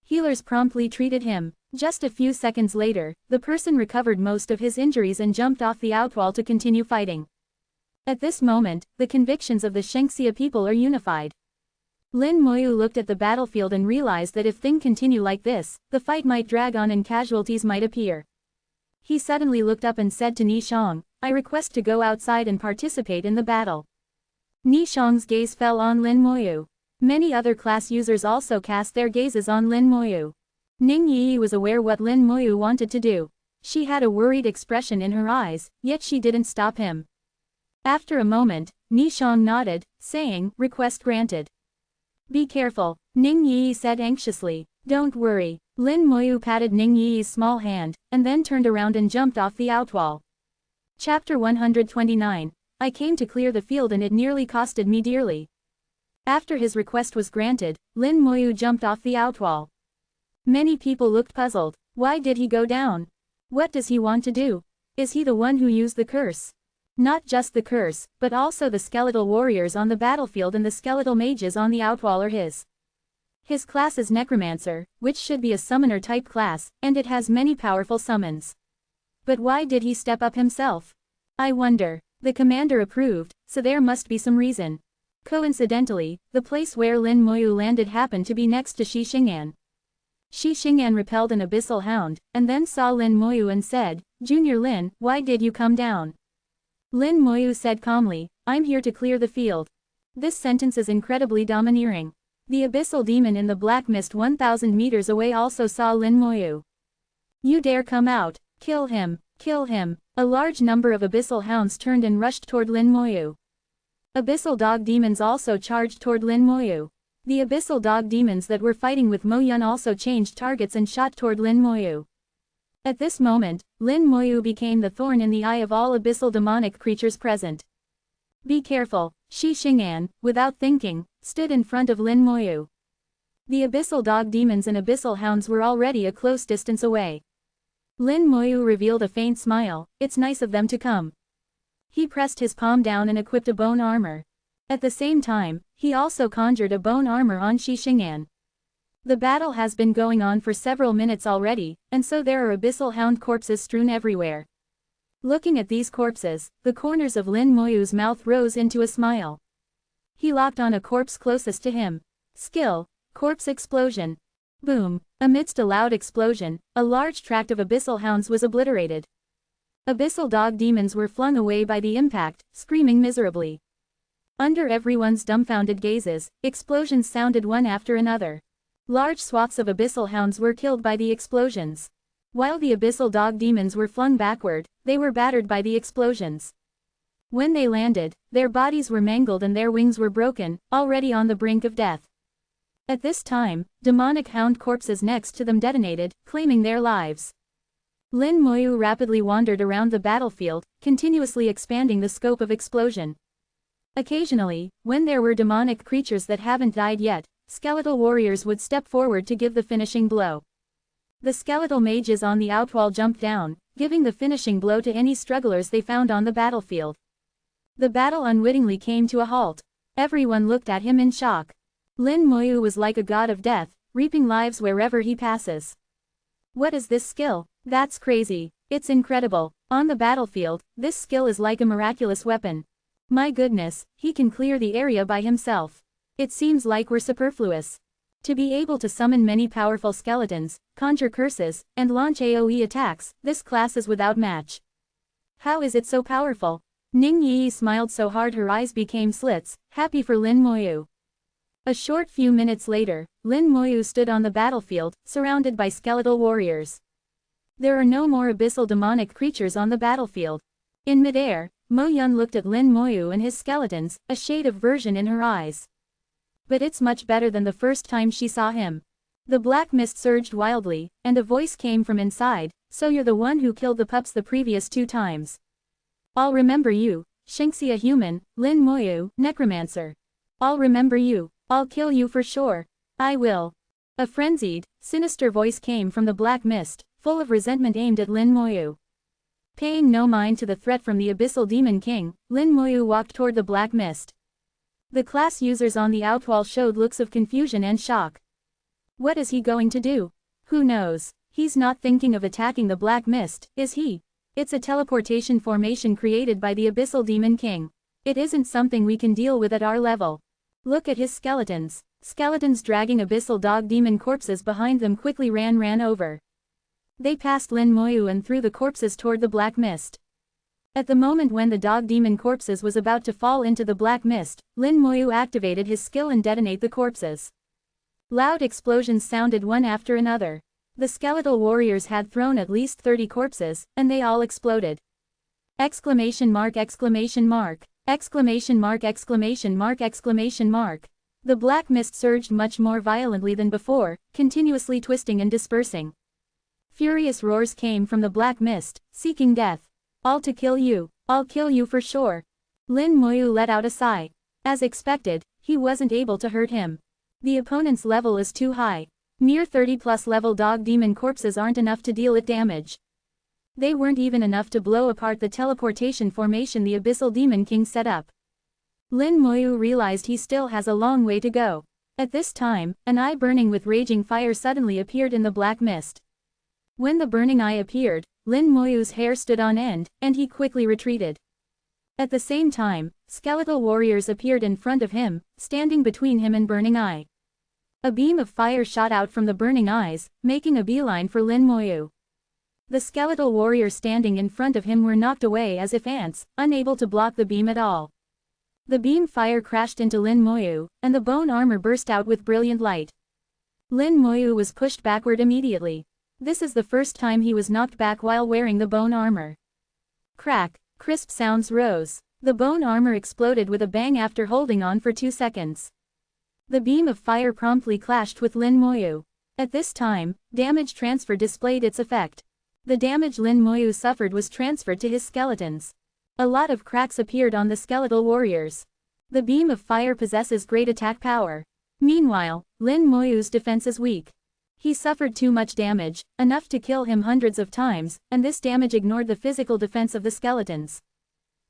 Healers promptly treated him. Just a few seconds later, the person recovered most of his injuries and jumped off the outwall to continue fighting. At this moment, the convictions of the Shengxia people are unified. Lin Moyu looked at the battlefield and realized that if things continue like this, the fight might drag on and casualties might appear. He suddenly looked up and said to Nishong, I request to go outside and participate in the battle. Nishong's gaze fell on Lin Moyu. Many other class users also cast their gazes on Lin Moyu. Ning Yi was aware what Lin Moyu wanted to do. She had a worried expression in her eyes, yet she didn't stop him. After a moment, Nishong nodded, saying, request granted. Be careful, Ning Yi said anxiously. Don't worry. Lin Moyu patted Ning Yi's small hand, and then turned around and jumped off the outwall. Chapter 129. I came to clear the field and it nearly costed me dearly. After his request was granted, Lin Moyu jumped off the outwall. Many people looked puzzled. Why did he go down? What does he want to do? Is he the one who used the curse? Not just the curse, but also the skeletal warriors on the battlefield and the skeletal mages on the outwall are his. His class is Necromancer, which should be a summoner-type class, and it has many powerful summons. But why did he step up himself? I wonder. The commander approved, so there must be some reason. Coincidentally, the place where Lin Moyu landed happened to be next to Shi Xing'an. Shi Xing'an repelled an abyssal hound, and then saw Lin Moyu and said, Junior Lin, why did you come down? Lin Moyu said calmly, I'm here to clear the field. This sentence is incredibly domineering. The abyssal demon in the black mist 1,000 meters away also saw Lin Moyu. You dare come out, kill him, kill him. A large number of abyssal hounds turned and rushed toward Lin Moyu. Abyssal dog demons also charged toward Lin Moyu. The abyssal dog demons that were fighting with Mo Yun also changed targets and shot toward Lin Moyu. At this moment, Lin Moyu became the thorn in the eye of all abyssal demonic creatures present. Be careful, Shi Xing'an, without thinking, stood in front of Lin Moyu. The abyssal dog demons and abyssal hounds were already a close distance away. Lin Moyu revealed a faint smile, it's nice of them to come. He pressed his palm down and equipped a bone armor. At the same time, he also conjured a bone armor on Shi Xing'an. The battle has been going on for several minutes already, and so there are abyssal hound corpses strewn everywhere. Looking at these corpses, the corners of Lin Moyu's mouth rose into a smile. He locked on a corpse closest to him. Skill, corpse explosion. Boom! Amidst a loud explosion, a large tract of abyssal hounds was obliterated. Abyssal dog demons were flung away by the impact, screaming miserably. Under everyone's dumbfounded gazes, explosions sounded one after another. Large swaths of abyssal hounds were killed by the explosions. While the abyssal dog demons were flung backward, they were battered by the explosions. When they landed, their bodies were mangled and their wings were broken, already on the brink of death. At this time, demonic hound corpses next to them detonated, claiming their lives. Lin Moyu rapidly wandered around the battlefield, continuously expanding the scope of explosion. Occasionally, when there were demonic creatures that haven't died yet, skeletal warriors would step forward to give the finishing blow. The skeletal mages on the outwall jumped down, giving the finishing blow to any strugglers they found on the battlefield. The battle unwittingly came to a halt. Everyone looked at him in shock. Lin Moyu was like a god of death, reaping lives wherever he passes. What is this skill? That's crazy. It's incredible. On the battlefield, this skill is like a miraculous weapon. My goodness, he can clear the area by himself. It seems like we're superfluous. To be able to summon many powerful skeletons, conjure curses, and launch AoE attacks, this class is without match. How is it so powerful? Ning Yi smiled so hard her eyes became slits, happy for Lin Moyu. A short few minutes later, Lin Moyu stood on the battlefield, surrounded by skeletal warriors. There are no more abyssal demonic creatures on the battlefield. In midair, Mo Yun looked at Lin Moyu and his skeletons, a shade of aversion in her eyes. But it's much better than the first time she saw him. The black mist surged wildly, and a voice came from inside, so you're the one who killed the pups the previous 2 times. I'll remember you, Shinxia human, Lin Moyu, Necromancer. I'll remember you, I'll kill you for sure. I will. A frenzied, sinister voice came from the black mist, full of resentment aimed at Lin Moyu. Paying no mind to the threat from the abyssal demon king, Lin Moyu walked toward the black mist. The class users on the outwall showed looks of confusion and shock. What is he going to do? Who knows? He's not thinking of attacking the black mist, is he? It's a teleportation formation created by the abyssal demon king. It isn't something we can deal with at our level. Look at his skeletons. Skeletons dragging abyssal dog demon corpses behind them quickly ran over. They passed Lin Moyu and threw the corpses toward the black mist. At the moment when the dog demon corpses was about to fall into the black mist, Lin Moyu activated his skill and detonate the corpses. Loud explosions sounded one after another. The skeletal warriors had thrown at least 30 corpses, and they all exploded. Exclamation mark, exclamation mark, exclamation mark, exclamation mark, exclamation mark. The black mist surged much more violently than before, continuously twisting and dispersing. Furious roars came from the black mist, seeking death. All to kill you. I'll kill you for sure. Lin Moyu let out a sigh. As expected, he wasn't able to hurt him. The opponent's level is too high. Mere 30+ level dog demon corpses aren't enough to deal it damage. They weren't even enough to blow apart the teleportation formation the abyssal demon king set up. Lin Moyu realized he still has a long way to go. At this time, an eye burning with raging fire suddenly appeared in the black mist. When the burning eye appeared, Lin Moyu's hair stood on end, and he quickly retreated. At the same time, skeletal warriors appeared in front of him, standing between him and burning eye. A beam of fire shot out from the burning eyes, making a beeline for Lin Moyu. The skeletal warriors standing in front of him were knocked away as if ants, unable to block the beam at all. The beam fire crashed into Lin Moyu, and the bone armor burst out with brilliant light. Lin Moyu was pushed backward immediately. This is the first time he was knocked back while wearing the bone armor. Crack, crisp sounds rose. The bone armor exploded with a bang after holding on for 2 seconds. The beam of fire promptly clashed with Lin Moyu. At this time, damage transfer displayed its effect. The damage Lin Moyu suffered was transferred to his skeletons. A lot of cracks appeared on the skeletal warriors. The beam of fire possesses great attack power. Meanwhile, Lin Moyu's defense is weak. He suffered too much damage, enough to kill him hundreds of times, and this damage ignored the physical defense of the skeletons.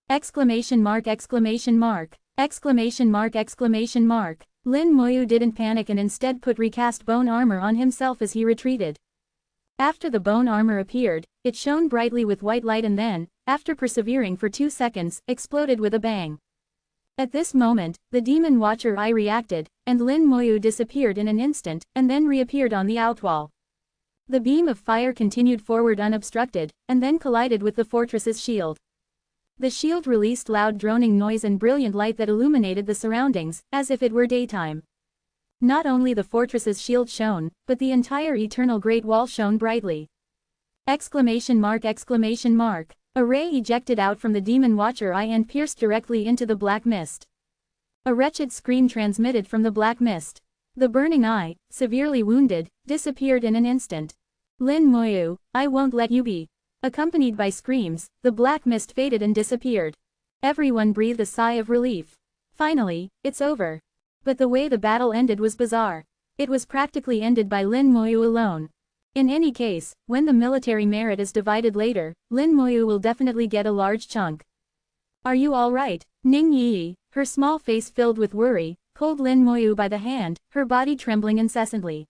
Exclamation mark, exclamation mark, exclamation mark, exclamation mark. Lin Moyu didn't panic and instead put recast bone armor on himself as he retreated. After the bone armor appeared, it shone brightly with white light and then, after persevering for 2 seconds, exploded with a bang. At this moment, the Demon Watcher Eye reacted, and Lin Moyu disappeared in an instant, and then reappeared on the outwall. The beam of fire continued forward unobstructed, and then collided with the fortress's shield. The shield released loud droning noise and brilliant light that illuminated the surroundings, as if it were daytime. Not only the fortress's shield shone, but the entire eternal Great Wall shone brightly. Exclamation mark, exclamation mark. A ray ejected out from the Demon Watcher Eye and pierced directly into the black mist. A wretched scream transmitted from the black mist. The burning eye, severely wounded, disappeared in an instant. Lin Moyu, I won't let you be. Accompanied by screams, the black mist faded and disappeared. Everyone breathed a sigh of relief. Finally, it's over. But the way the battle ended was bizarre. It was practically ended by Lin Moyu alone. In any case, when the military merit is divided later, Lin Moyu will definitely get a large chunk. Are you all right? Ning Yi, her small face filled with worry, pulled Lin Moyu by the hand, her body trembling incessantly.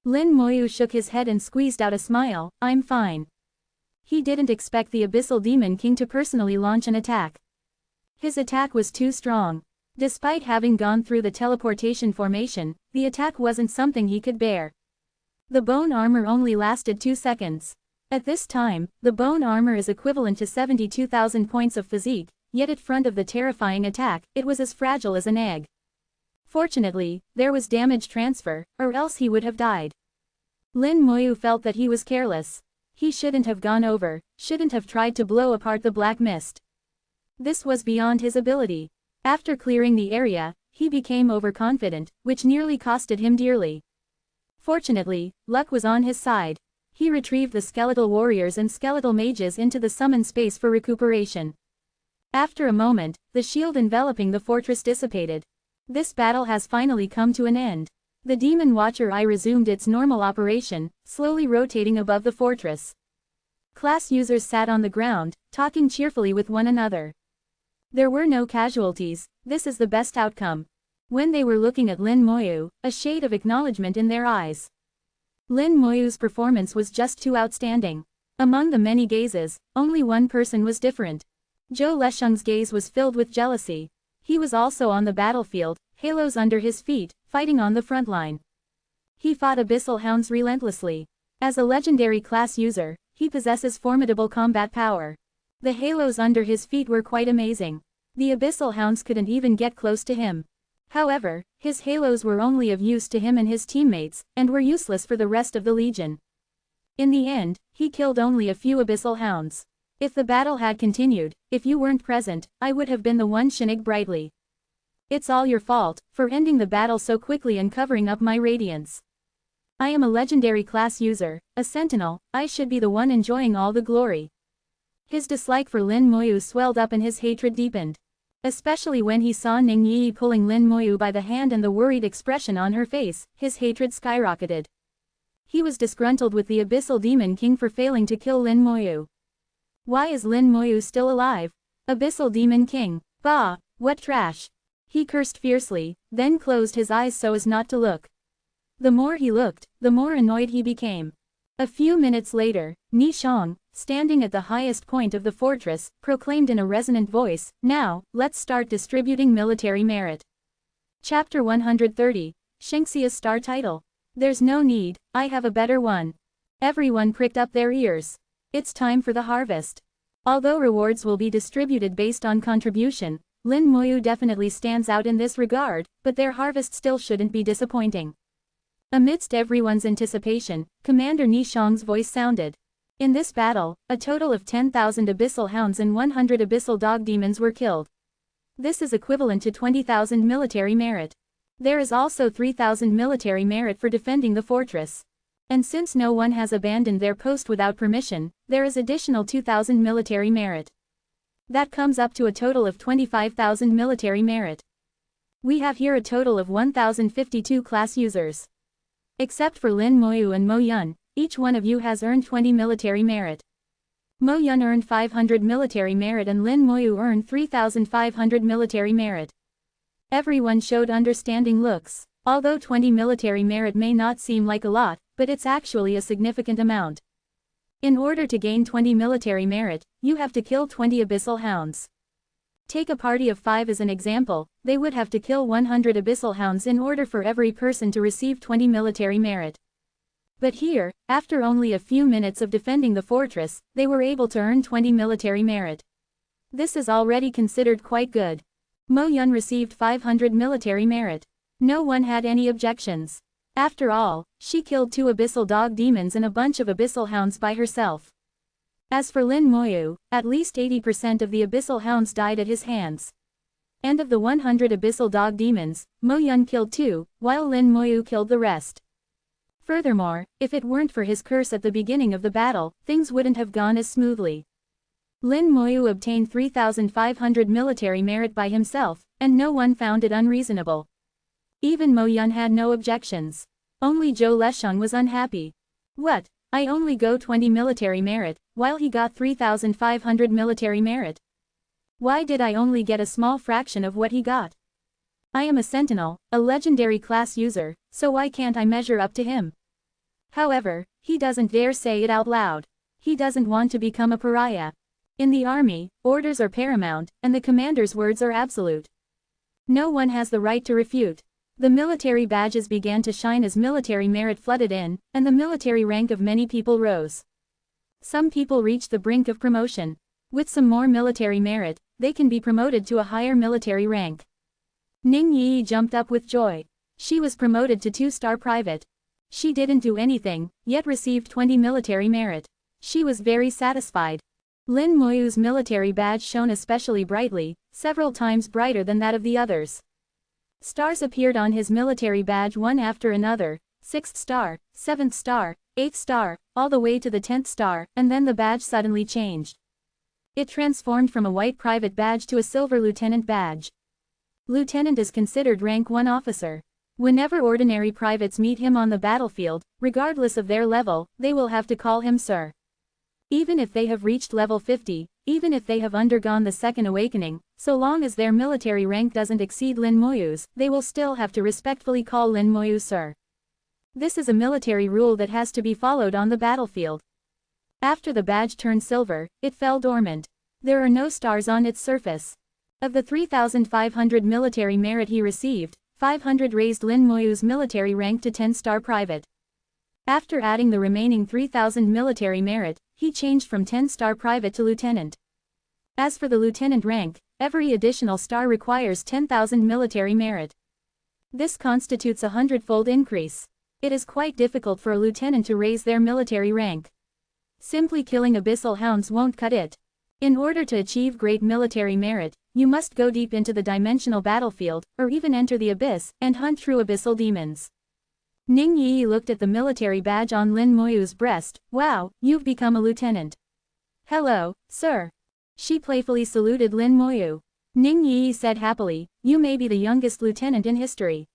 Lin Moyu shook his head and squeezed out a smile, I'm fine. He didn't expect the Abyssal Demon King to personally launch an attack. His attack was too strong. Despite having gone through the teleportation formation, the attack wasn't something he could bear. The bone armor only lasted 2 seconds. At this time, the bone armor is equivalent to 72,000 points of physique, yet at front of the terrifying attack, it was as fragile as an egg. Fortunately, there was damage transfer, or else he would have died. Lin Moyu felt that he was careless. He shouldn't have gone over, shouldn't have tried to blow apart the black mist. This was beyond his ability. After clearing the area, he became overconfident, which nearly costed him dearly. Fortunately, luck was on his side. He retrieved the skeletal warriors and skeletal mages into the summon space for recuperation. After a moment, the shield enveloping the fortress dissipated. This battle has finally come to an end. The Demon Watcher Eye resumed its normal operation, slowly rotating above the fortress. Class users sat on the ground, talking cheerfully with one another. There were no casualties, this is the best outcome. When they were looking at Lin Moyu, a shade of acknowledgement in their eyes. Lin Moyu's performance was just too outstanding. Among the many gazes, only one person was different. Zhou Lesheng's gaze was filled with jealousy. He was also on the battlefield, halos under his feet, fighting on the front line. He fought Abyssal Hounds relentlessly. As a legendary class user, he possesses formidable combat power. The halos under his feet were quite amazing. The Abyssal Hounds couldn't even get close to him. However, his halos were only of use to him and his teammates, and were useless for the rest of the Legion. In the end, he killed only a few Abyssal Hounds. If the battle had continued, if you weren't present, I would have been the one shinning brightly. It's all your fault, for ending the battle so quickly and covering up my radiance. I am a legendary class user, a sentinel, I should be the one enjoying all the glory. His dislike for Lin Moyu swelled up and his hatred deepened. Especially when he saw Ning Yi pulling Lin Moyu by the hand and the worried expression on her face, his hatred skyrocketed. He was disgruntled with the Abyssal Demon King for failing to kill Lin Moyu. Why is Lin Moyu still alive? Abyssal Demon King, bah, what trash! He cursed fiercely, then closed his eyes so as not to look. The more he looked, the more annoyed he became. A few minutes later, Ni Shang, standing at the highest point of the fortress, proclaimed in a resonant voice, "Now, let's start distributing military merit." Chapter 130, Shenxia's star title. There's no need, I have a better one. Everyone pricked up their ears. It's time for the harvest. Although rewards will be distributed based on contribution, Lin Moyu definitely stands out in this regard, but their harvest still shouldn't be disappointing. Amidst everyone's anticipation, Commander Ni Shang's voice sounded. In this battle, a total of 10,000 abyssal hounds and 100 abyssal dog demons were killed. This is equivalent to 20,000 military merit. There is also 3,000 military merit for defending the fortress. And since no one has abandoned their post without permission, there is additional 2,000 military merit. That comes up to a total of 25,000 military merit. We have here a total of 1,052 class users. Except for Lin Moyu and Mo Yun, each one of you has earned 20 military merit. Mo Yun earned 500 military merit and Lin Moyu earned 3,500 military merit. Everyone showed understanding looks. Although 20 military merit may not seem like a lot, but it's actually a significant amount. In order to gain 20 military merit, you have to kill 20 abyssal hounds. Take a party of 5 as an example, they would have to kill 100 abyssal hounds in order for every person to receive 20 military merit. But here, after only a few minutes of defending the fortress, they were able to earn 20 military merit. This is already considered quite good. Mo Yun received 500 military merit. No one had any objections. After all, she killed 2 abyssal dog demons and a bunch of abyssal hounds by herself. As for Lin Moyu, at least 80% of the abyssal hounds died at his hands. And of the 100 abyssal dog demons, Mo Yun killed 2, while Lin Moyu killed the rest. Furthermore, if it weren't for his curse at the beginning of the battle, things wouldn't have gone as smoothly. Lin Moyu obtained 3,500 military merit by himself, and no one found it unreasonable. Even Mo Yun had no objections. Only Zhou Lesheng was unhappy. What? I only go 20 military merit, while he got 3,500 military merit. Why did I only get a small fraction of what he got? I am a sentinel, a legendary class user, so why can't I measure up to him? However, he doesn't dare say it out loud. He doesn't want to become a pariah. In the army, orders are paramount, and the commander's words are absolute. No one has the right to refute. The military badges began to shine as military merit flooded in, and the military rank of many people rose. Some people reached the brink of promotion. With some more military merit, they can be promoted to a higher military rank. Ning Yi jumped up with joy. She was promoted to 2-star private. She didn't do anything, yet received 20 military merit. She was very satisfied. Lin Moyu's military badge shone especially brightly, several times brighter than that of the others. Stars appeared on his military badge one after another, 6th star, 7th star, 8th star, all the way to the 10th star, and then the badge suddenly changed. It transformed from a white private badge to a silver lieutenant badge. Lieutenant is considered rank 1 officer. Whenever ordinary privates meet him on the battlefield, regardless of their level, they will have to call him sir. Even if they have reached level 50, even if they have undergone the second awakening, so long as their military rank doesn't exceed Lin Moyu's, they will still have to respectfully call Lin Moyu sir. This is a military rule that has to be followed on the battlefield. After the badge turned silver, it fell dormant. There are no stars on its surface. Of the 3,500 military merit he received, 500 raised Lin Moyu's military rank to 10-star private. After adding the remaining 3,000 military merit, he changed from 10-star private to lieutenant. As for the lieutenant rank, every additional star requires 10,000 military merit. This constitutes a 100-fold increase. It is quite difficult for a lieutenant to raise their military rank. Simply killing abyssal hounds won't cut it. In order to achieve great military merit, you must go deep into the dimensional battlefield, or even enter the abyss, and hunt through abyssal demons. Ning Yi looked at the military badge on Lin Moyu's breast. Wow, you've become a lieutenant. Hello, sir. She playfully saluted Lin Moyu. Ning Yi said happily, you may be the youngest lieutenant in history.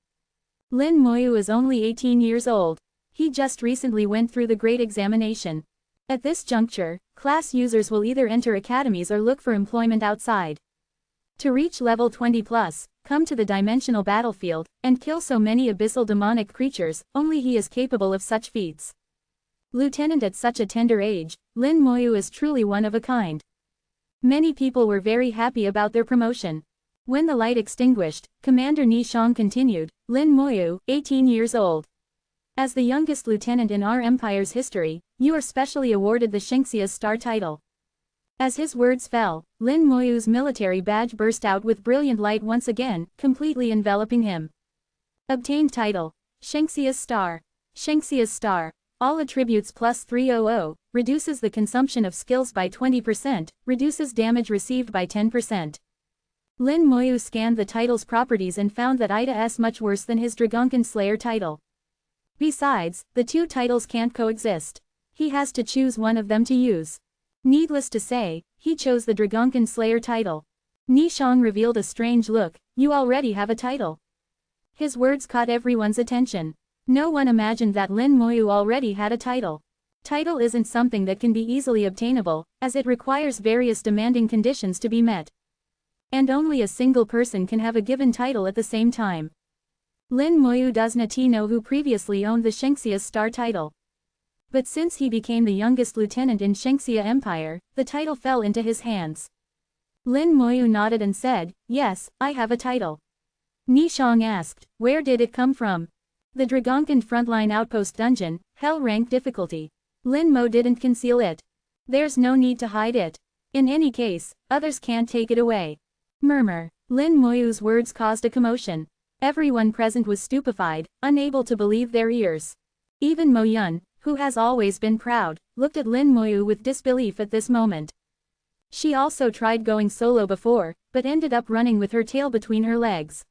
Lin Moyu is only 18 years old. He just recently went through the great examination. At this juncture, class users will either enter academies or look for employment outside. To reach level 20+, come to the dimensional battlefield, and kill so many abyssal demonic creatures, only he is capable of such feats. Lieutenant at such a tender age, Lin Moyu is truly one of a kind. Many people were very happy about their promotion. When the light extinguished, Commander Ni Shang continued, Lin Moyu, 18 years old. As the youngest lieutenant in our empire's history, You are specially awarded the Shenxia's Star title. As his words fell, Lin Moyu's military badge burst out with brilliant light once again, completely enveloping him. Obtained title. Shenxia's Star. Shenxia's Star. All attributes plus 300, reduces the consumption of skills by 20%, reduces damage received by 10%. Lin Moyu scanned the title's properties and found that is much worse than his Dragonkin Slayer title. Besides, the two titles can't coexist. He has to choose one of them to use. Needless to say, he chose the Dragonkin Slayer title. Nishong revealed a strange look. You already have a title. His words caught everyone's attention. No one imagined that Lin Moyu already had a title. Title isn't something that can be easily obtainable, as it requires various demanding conditions to be met. And only a single person can have a given title at the same time. Lin Moyu does not know who previously owned the Shenxia's Star title. But since he became the youngest lieutenant in Shenxia Empire, the title fell into his hands. Lin Moyu nodded and said, "Yes, I have a title." Nishong asked, "Where did it come from?" "The Dragonkin Frontline Outpost Dungeon, Hell Rank Difficulty." Lin Mo didn't conceal it. "There's no need to hide it. In any case, others can't take it away." Murmur. Lin Moyu's words caused a commotion. Everyone present was stupefied, unable to believe their ears. Even Mo Yun, who has always been proud, looked at Lin Moyu with disbelief at this moment. She also tried going solo before, but ended up running with her tail between her legs.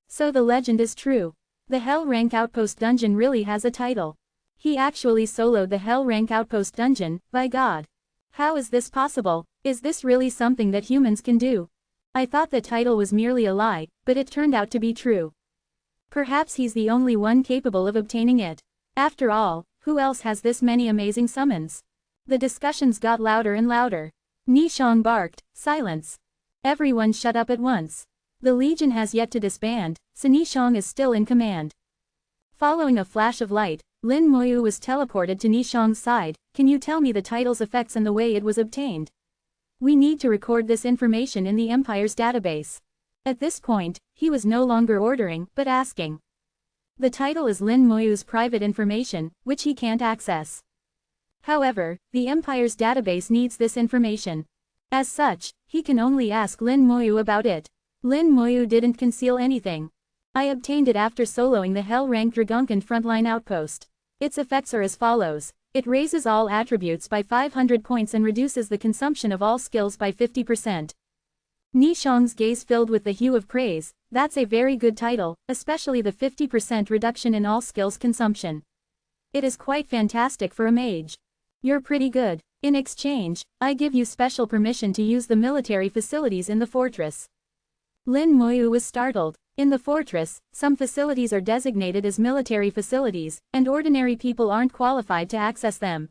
So the legend is true. The Hell Rank Outpost Dungeon really has a title. He actually soloed the Hell Rank Outpost Dungeon, by God. How is this possible? Is this really something that humans can do? I thought the title was merely a lie, but it turned out to be true. Perhaps he's the only one capable of obtaining it. After all, who else has this many amazing summons? The discussions got louder and louder. Nishong barked, "Silence." Everyone shut up at once. The Legion has yet to disband, so Nishong is still in command. Following a flash of light, Lin Moyu was teleported to Nishong's side. "Can you tell me the title's effects and the way it was obtained? We need to record this information in the Empire's database." At this point, he was no longer ordering, but asking. The title is Lin Moyu's private information, which he can't access. However, the Empire's database needs this information. As such, he can only ask Lin Moyu about it. Lin Moyu didn't conceal anything. "I obtained it after soloing the Hell Rank Dragonkin Frontline Outpost. Its effects are as follows. It raises all attributes by 500 points and reduces the consumption of all skills by 50%. Nishong's gaze filled with the hue of praise. "That's a very good title, especially the 50% reduction in all skills consumption. It is quite fantastic for a mage. You're pretty good. In exchange, I give you special permission to use the military facilities in the fortress." Lin Moyu was startled. In the fortress, some facilities are designated as military facilities, and ordinary people aren't qualified to access them.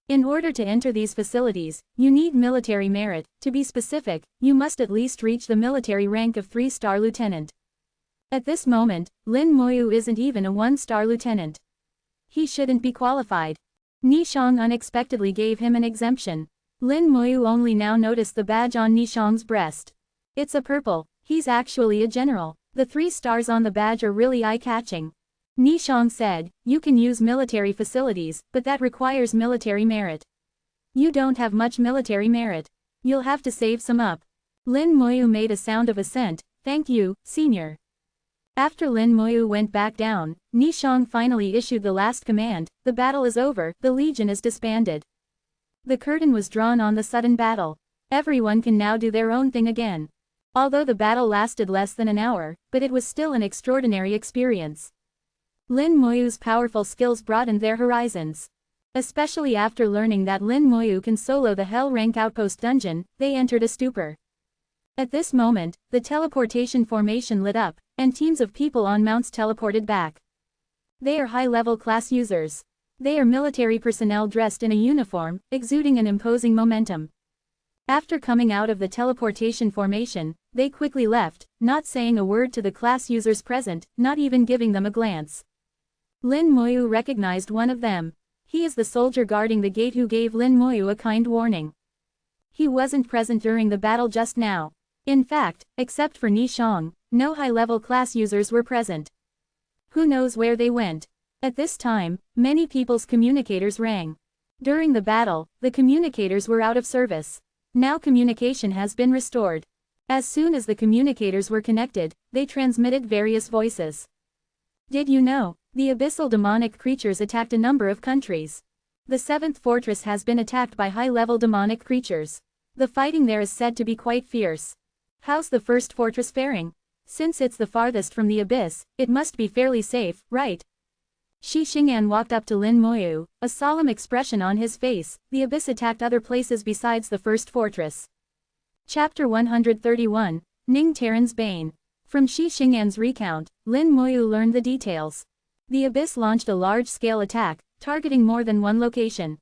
In order to enter these facilities, you need military merit. To be specific, you must at least reach the military rank of 3-star lieutenant. At this moment, Lin Moyu isn't even a 1-star lieutenant. He shouldn't be qualified. Nishong unexpectedly gave him an exemption. Lin Moyu only now noticed the badge on Nishong's breast. It's a purple. He's actually a general. The 3 stars on the badge are really eye-catching. Nishong said, "You can use military facilities, but that requires military merit. You don't have much military merit. You'll have to save some up." Lin Moyu made a sound of assent. "Thank you, senior." After Lin Moyu went back down, Nishong finally issued the last command. "The battle is over, the Legion is disbanded." The curtain was drawn on the sudden battle. Everyone can now do their own thing again. Although the battle lasted less than an hour, but it was still an extraordinary experience. Lin Moyu's powerful skills broadened their horizons. Especially after learning that Lin Moyu can solo the Hell Rank Outpost Dungeon, they entered a stupor. At this moment, the teleportation formation lit up, and teams of people on mounts teleported back. They are high-level class users. They are military personnel dressed in a uniform, exuding an imposing momentum. After coming out of the teleportation formation, they quickly left, not saying a word to the class users present, not even giving them a glance. Lin Moyu recognized one of them. He is the soldier guarding the gate who gave Lin Moyu a kind warning. He wasn't present during the battle just now. In fact, except for Nishong, no high-level class users were present. Who knows where they went? At this time, many people's communicators rang. During the battle, the communicators were out of service. Now communication has been restored. As soon as the communicators were connected, they transmitted various voices. Did you know? The abyssal demonic creatures attacked a number of countries. The 7th fortress has been attacked by high-level demonic creatures. The fighting there is said to be quite fierce. How's the 1st fortress faring? Since it's the farthest from the abyss, it must be fairly safe, right? Shi Xing'an walked up to Lin Moyu, a solemn expression on his face. The abyss attacked other places besides the 1st fortress. Chapter 131, Ning Taran's Bane. From Shi Xing'an's recount, Lin Moyu learned the details. The abyss launched a large-scale attack, targeting more than one location.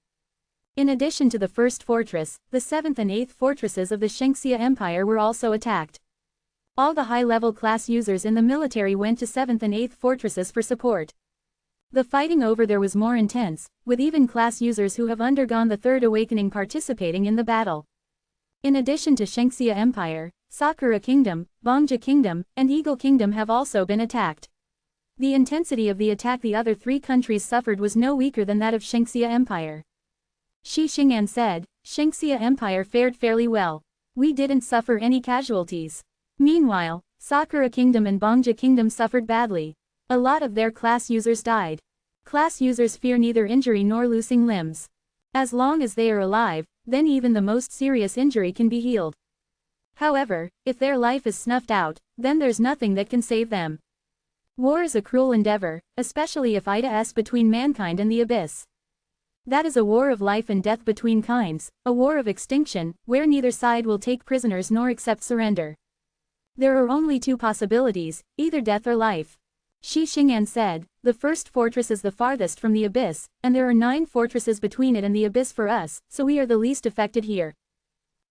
In addition to the 1st fortress, the 7th and 8th fortresses of the Shengxia Empire were also attacked. All the high-level class users in the military went to 7th and 8th fortresses for support. The fighting over there was more intense, with even class users who have undergone the 3rd awakening participating in the battle. In addition to Shengxia Empire, Sakura Kingdom, Bongja Kingdom, and Eagle Kingdom have also been attacked. The intensity of the attack the other 3 countries suffered was no weaker than that of Shengxia Empire. Shi Xing'an said, Shengxia Empire fared fairly well. We didn't suffer any casualties. Meanwhile, Sakura Kingdom and Bongja Kingdom suffered badly. A lot of their class users died. Class users fear neither injury nor losing limbs. As long as they are alive, then even the most serious injury can be healed. However, if their life is snuffed out, then there's nothing that can save them. War is a cruel endeavor, especially if it is between mankind and the abyss. That is a war of life and death between kinds, a war of extinction, where neither side will take prisoners nor accept surrender. There are only 2 possibilities, either death or life. Shi Xing'an said, the 1st fortress is the farthest from the abyss, and there are 9 fortresses between it and the abyss for us, so we are the least affected here.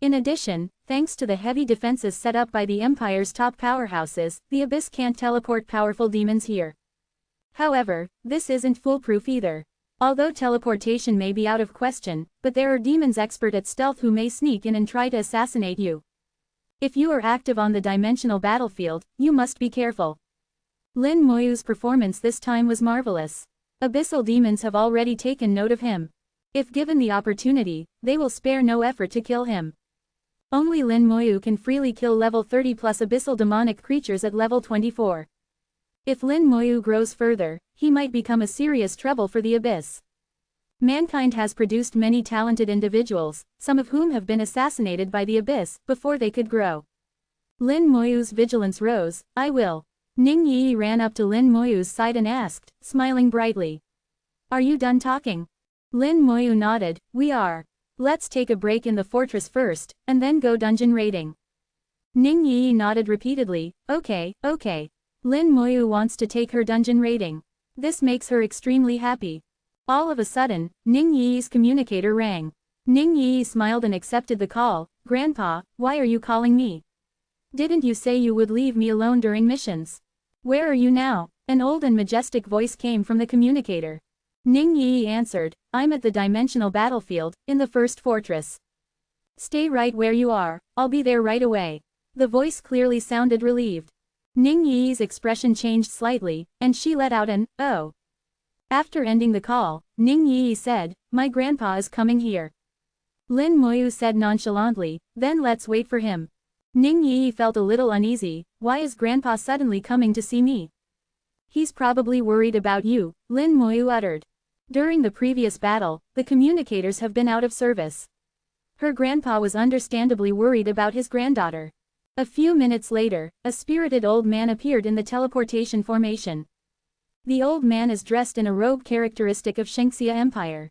In addition, thanks to the heavy defenses set up by the Empire's top powerhouses, the abyss can't teleport powerful demons here. However, this isn't foolproof either. Although teleportation may be out of question, but there are demons expert at stealth who may sneak in and try to assassinate you. If you are active on the dimensional battlefield, you must be careful. Lin Moyu's performance this time was marvelous. Abyssal demons have already taken note of him. If given the opportunity, they will spare no effort to kill him. Only Lin Moyu can freely kill level 30 plus abyssal demonic creatures at level 24. If Lin Moyu grows further, he might become a serious trouble for the abyss. Mankind has produced many talented individuals, some of whom have been assassinated by the abyss before they could grow. Lin Moyu's vigilance rose. I will. Ning Yi ran up to Lin Moyu's side and asked, smiling brightly. Are you done talking? Lin Moyu nodded. We are. Let's take a break in the fortress first, and then go dungeon raiding. Ning Yi nodded repeatedly. Okay. Lin Moyu wants to take her dungeon raiding. This makes her extremely happy. All of a sudden, Ning Yi's communicator rang. Ning Yi smiled and accepted the call. Grandpa, why are you calling me? Didn't you say you would leave me alone during missions? Where are you now? An old and majestic voice came from the communicator. Ning Yi answered, I'm at the dimensional battlefield, in the 1st fortress. Stay right where you are, I'll be there right away. The voice clearly sounded relieved. Ning Yi's expression changed slightly, and she let out an, oh. After ending the call, Ning Yi said, my grandpa is coming here. Lin Moyu said nonchalantly, then let's wait for him. Ning Yi felt a little uneasy. Why is grandpa suddenly coming to see me? He's probably worried about you, Lin Moyu uttered. During the previous battle, the communicators have been out of service. Her grandpa was understandably worried about his granddaughter. A few minutes later, a spirited old man appeared in the teleportation formation. The old man is dressed in a robe characteristic of Shengxia Empire.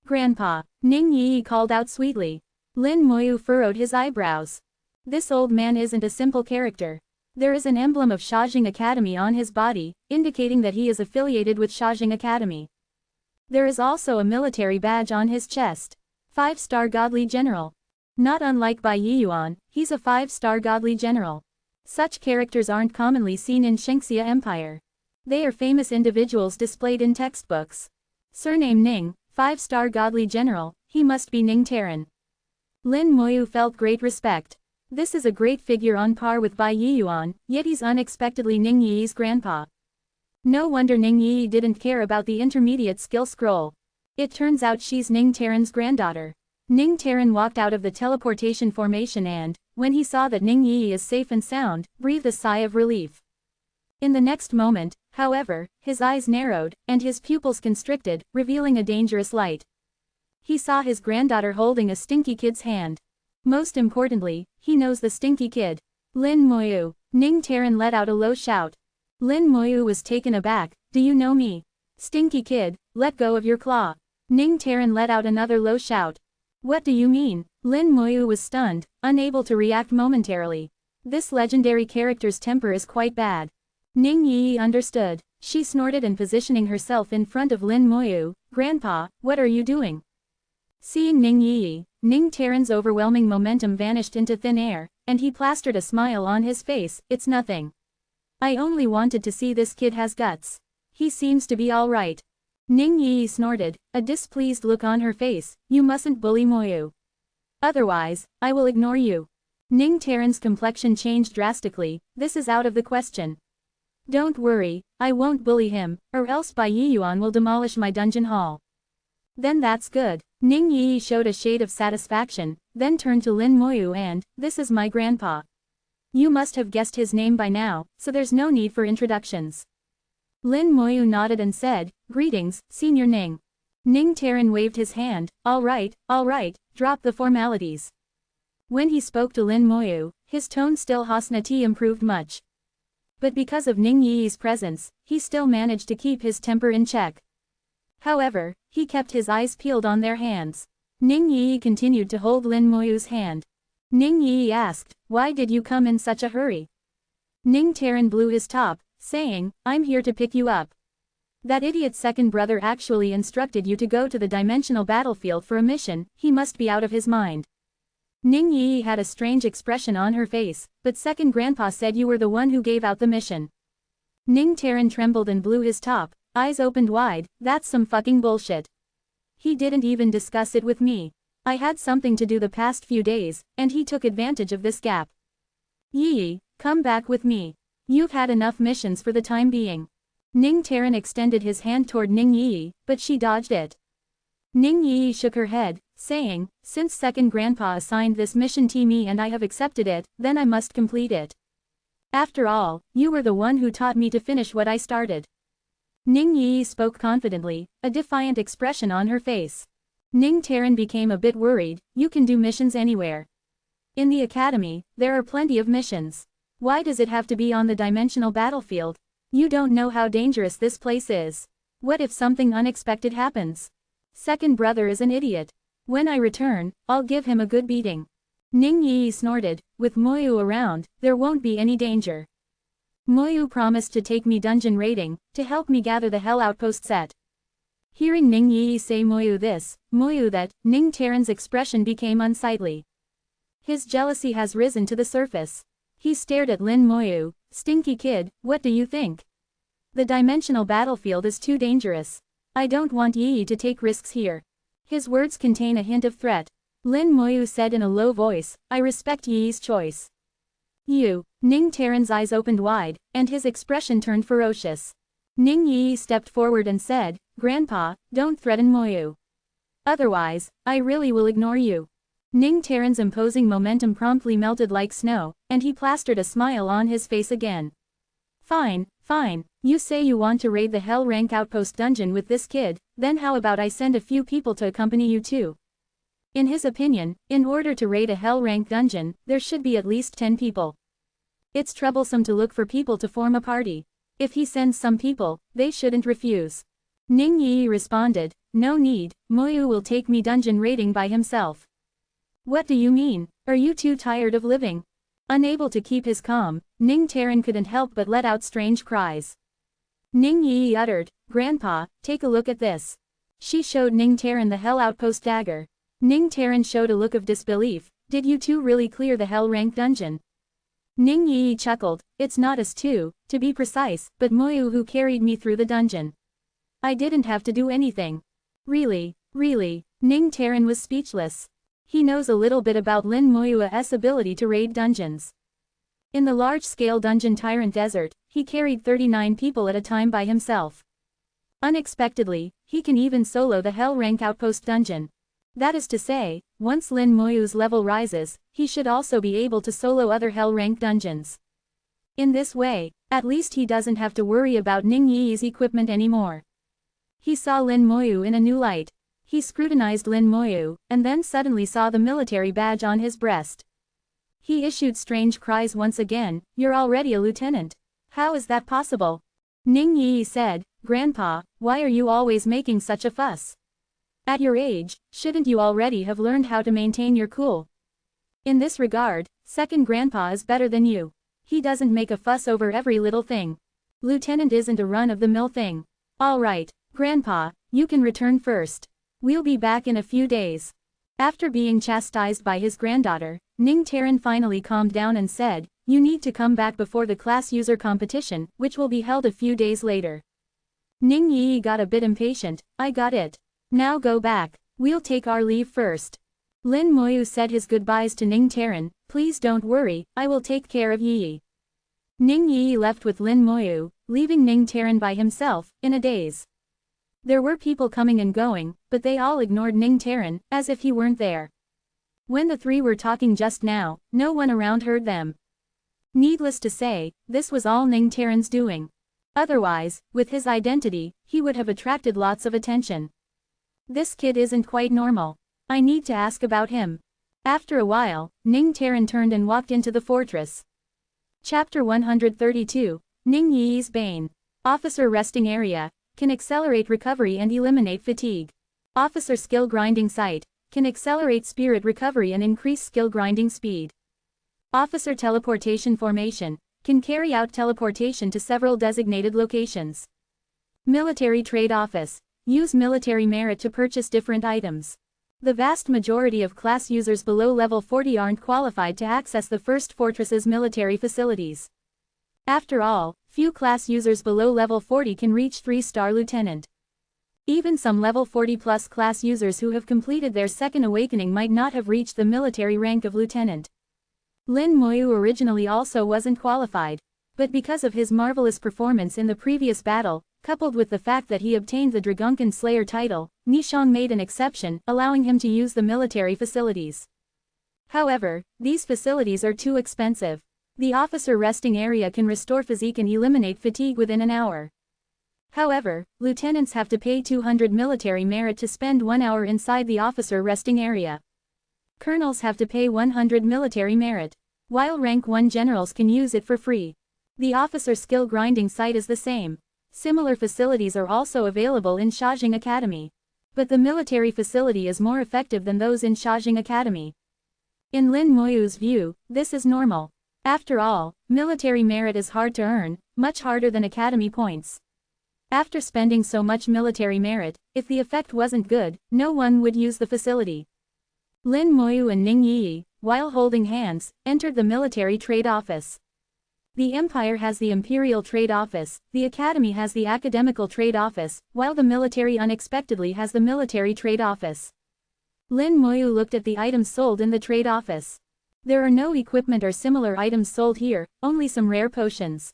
Grandpa, Ning Yi called out sweetly. Lin Moyu furrowed his eyebrows. This old man isn't a simple character. There is an emblem of Shajing Academy on his body, indicating that he is affiliated with Shajing Academy. There is also a military badge on his chest. 5-star godly general. Not unlike Bai Yiyuan, he's a 5-star godly general. Such characters aren't commonly seen in Shengxia Empire. They are famous individuals displayed in textbooks. Surname Ning, 5-star godly general, he must be Ning Taran. Lin Moyu felt great respect. This is a great figure on par with Bai Yiyuan, yet he's unexpectedly Ning Yi's grandpa. No wonder Ning Yi didn't care about the intermediate skill scroll. It turns out she's Ning Taran's granddaughter. Ning Taran walked out of the teleportation formation and, when he saw that Ning Yi is safe and sound, breathed a sigh of relief. In the next moment, however, his eyes narrowed, and his pupils constricted, revealing a dangerous light. He saw his granddaughter holding a stinky kid's hand. Most importantly, he knows the stinky kid. Lin Moyu. Ning Taran let out a low shout. Lin Moyu was taken aback. Do you know me? Stinky kid, let go of your claw. Ning Taran let out another low shout. What do you mean? Lin Moyu was stunned, unable to react momentarily. This legendary character's temper is quite bad. Ning Yi understood. She snorted and positioning herself in front of Lin Moyu. Grandpa, what are you doing? Seeing Ning Yi, Ning Taran's overwhelming momentum vanished into thin air, and he plastered a smile on his face. It's nothing. I only wanted to see this kid has guts. He seems to be all right. Ning Yi snorted, a displeased look on her face. You mustn't bully Moyu. Otherwise, I will ignore you. Ning Taran's complexion changed drastically. This is out of the question. Don't worry, I won't bully him, or else Bai Yiyuan will demolish my dungeon hall. Then that's good. Ning Yi showed a shade of satisfaction, then turned to Lin Moyu and, this is my grandpa. You must have guessed his name by now, so there's no need for introductions. Lin Moyu nodded and said, greetings, Senior Ning. Ning Taran waved his hand, all right, drop the formalities. When he spoke to Lin Moyu, his tone still hostility improved much. But because of Ning Yi's presence, he still managed to keep his temper in check. However, he kept his eyes peeled on their hands. Ning Yi continued to hold Lin Moyu's hand. Ning Yi asked, why did you come in such a hurry? Ning Taran blew his top, saying, I'm here to pick you up. That idiot's second brother actually instructed you to go to the dimensional battlefield for a mission. He must be out of his mind. Ning Yi had a strange expression on her face, but second grandpa said you were the one who gave out the mission. Ning Taran trembled and blew his top, eyes opened wide. That's some fucking bullshit. He didn't even discuss it with me. I had something to do the past few days, and he took advantage of this gap. Yi, come back with me. You've had enough missions for the time being. Ning Taran extended his hand toward Ning Yi, but she dodged it. Ning Yi shook her head, saying, since second grandpa assigned this mission to me and I have accepted it, then I must complete it. After all, you were the one who taught me to finish what I started. Ning Yi spoke confidently, a defiant expression on her face. Ning Taran became a bit worried. You can do missions anywhere. In the academy, there are plenty of missions. Why does it have to be on the dimensional battlefield? You don't know how dangerous this place is. What if something unexpected happens? Second brother is an idiot. When I return, I'll give him a good beating. Ning Yi snorted, with Moyu around, there won't be any danger. Moyu promised to take me dungeon raiding, to help me gather the Hell Outpost set. Hearing Ning Yi say Moyu this, Moyu that, Ning Taran's expression became unsightly. His jealousy has risen to the surface. He stared at Lin Moyu. Stinky kid, what do you think? The dimensional battlefield is too dangerous. I don't want Yi to take risks here. His words contain a hint of threat. Lin Moyu said in a low voice, I respect Yi's choice. You. Ning Taran's eyes opened wide, and his expression turned ferocious. Ning Yi stepped forward and said, Grandpa, don't threaten Moyu. Otherwise, I really will ignore you. Ning Taran's imposing momentum promptly melted like snow, and he plastered a smile on his face again. Fine. You say you want to raid the Hell Rank Outpost dungeon with this kid, then how about I send a few people to accompany you too? In his opinion, in order to raid a Hell Rank dungeon, there should be at least 10 people. It's troublesome to look for people to form a party. If he sends some people, they shouldn't refuse. Ning Yi responded, no need, Moyu will take me dungeon raiding by himself. What do you mean? Are you too tired of living? Unable to keep his calm, Ning Taran couldn't help but let out strange cries. Ning Yi uttered, Grandpa, take a look at this. She showed Ning Taran the Hell Outpost dagger. Ning Taran showed a look of disbelief. Did you two really clear the Hell Rank dungeon? Ning Yi chuckled, it's not us two, to be precise, but Moyu who carried me through the dungeon. I didn't have to do anything. Really. Ning Taran was speechless. He knows a little bit about Lin Moyu's ability to raid dungeons. In the large-scale dungeon Tyrant Desert, he carried 39 people at a time by himself. Unexpectedly, he can even solo the Hell Rank Outpost dungeon. That is to say, once Lin Moyu's level rises, he should also be able to solo other Hell Rank dungeons. In this way, at least he doesn't have to worry about Ning Yi's equipment anymore. He saw Lin Moyu in a new light. He scrutinized Lin Moyu, and then suddenly saw the military badge on his breast. He issued strange cries once again. "You're already a lieutenant. How is that possible?" Ning Yi said, "Grandpa, why are you always making such a fuss? At your age, shouldn't you already have learned how to maintain your cool? In this regard, second grandpa is better than you. He doesn't make a fuss over every little thing. Lieutenant isn't a run-of-the-mill thing. All right, Grandpa, you can return first. We'll be back in a few days." After being chastised by his granddaughter, Ning Taran finally calmed down and said, "You need to come back before the class user competition, which will be held a few days later." Ning Yi got a bit impatient. "I got it. Now go back. We'll take our leave first." Lin Moyu said his goodbyes to Ning Taran. "Please don't worry, I will take care of Yi." Ning Yi left with Lin Moyu, leaving Ning Taran by himself, in a daze. There were people coming and going, but they all ignored Ning Taran, as if he weren't there. When the three were talking just now, no one around heard them. Needless to say, this was all Ning Taran's doing. Otherwise, with his identity, he would have attracted lots of attention. This kid isn't quite normal. I need to ask about him. After a while, Ning Taran turned and walked into the fortress. Chapter 132, Ning Yi's Bane. Officer Resting Area. Can accelerate recovery and eliminate fatigue. Officer Skill Grinding Site. Can accelerate spirit recovery and increase skill grinding speed. Officer Teleportation Formation. Can carry out teleportation to several designated locations. Military Trade Office. Use military merit to purchase different items. The vast majority of class users below level 40 aren't qualified to access the first fortress's military facilities. After all, few class users below level 40 can reach 3-star lieutenant. Even some level 40+ class users who have completed their second awakening might not have reached the military rank of lieutenant. Lin Moyu originally also wasn't qualified, but because of his marvelous performance in the previous battle, coupled with the fact that he obtained the Dragunkan Slayer title, Nishong made an exception, allowing him to use the military facilities. However, these facilities are too expensive. The officer resting area can restore physique and eliminate fatigue within an hour. However, lieutenants have to pay 200 military merit to spend 1 hour inside the officer resting area. Colonels have to pay 100 military merit, while rank 1 generals can use it for free. The officer skill grinding site is the same. Similar facilities are also available in Shajing Academy. But the military facility is more effective than those in Shajing Academy. In Lin Moyu's view, this is normal. After all, military merit is hard to earn, much harder than academy points. After spending so much military merit, if the effect wasn't good, no one would use the facility. Lin Moyu and Ning Yi, while holding hands, entered the military trade office. The Empire has the Imperial Trade Office, the Academy has the Academical Trade Office, while the military unexpectedly has the Military Trade Office. Lin Moyu looked at the items sold in the trade office. There are no equipment or similar items sold here, only some rare potions.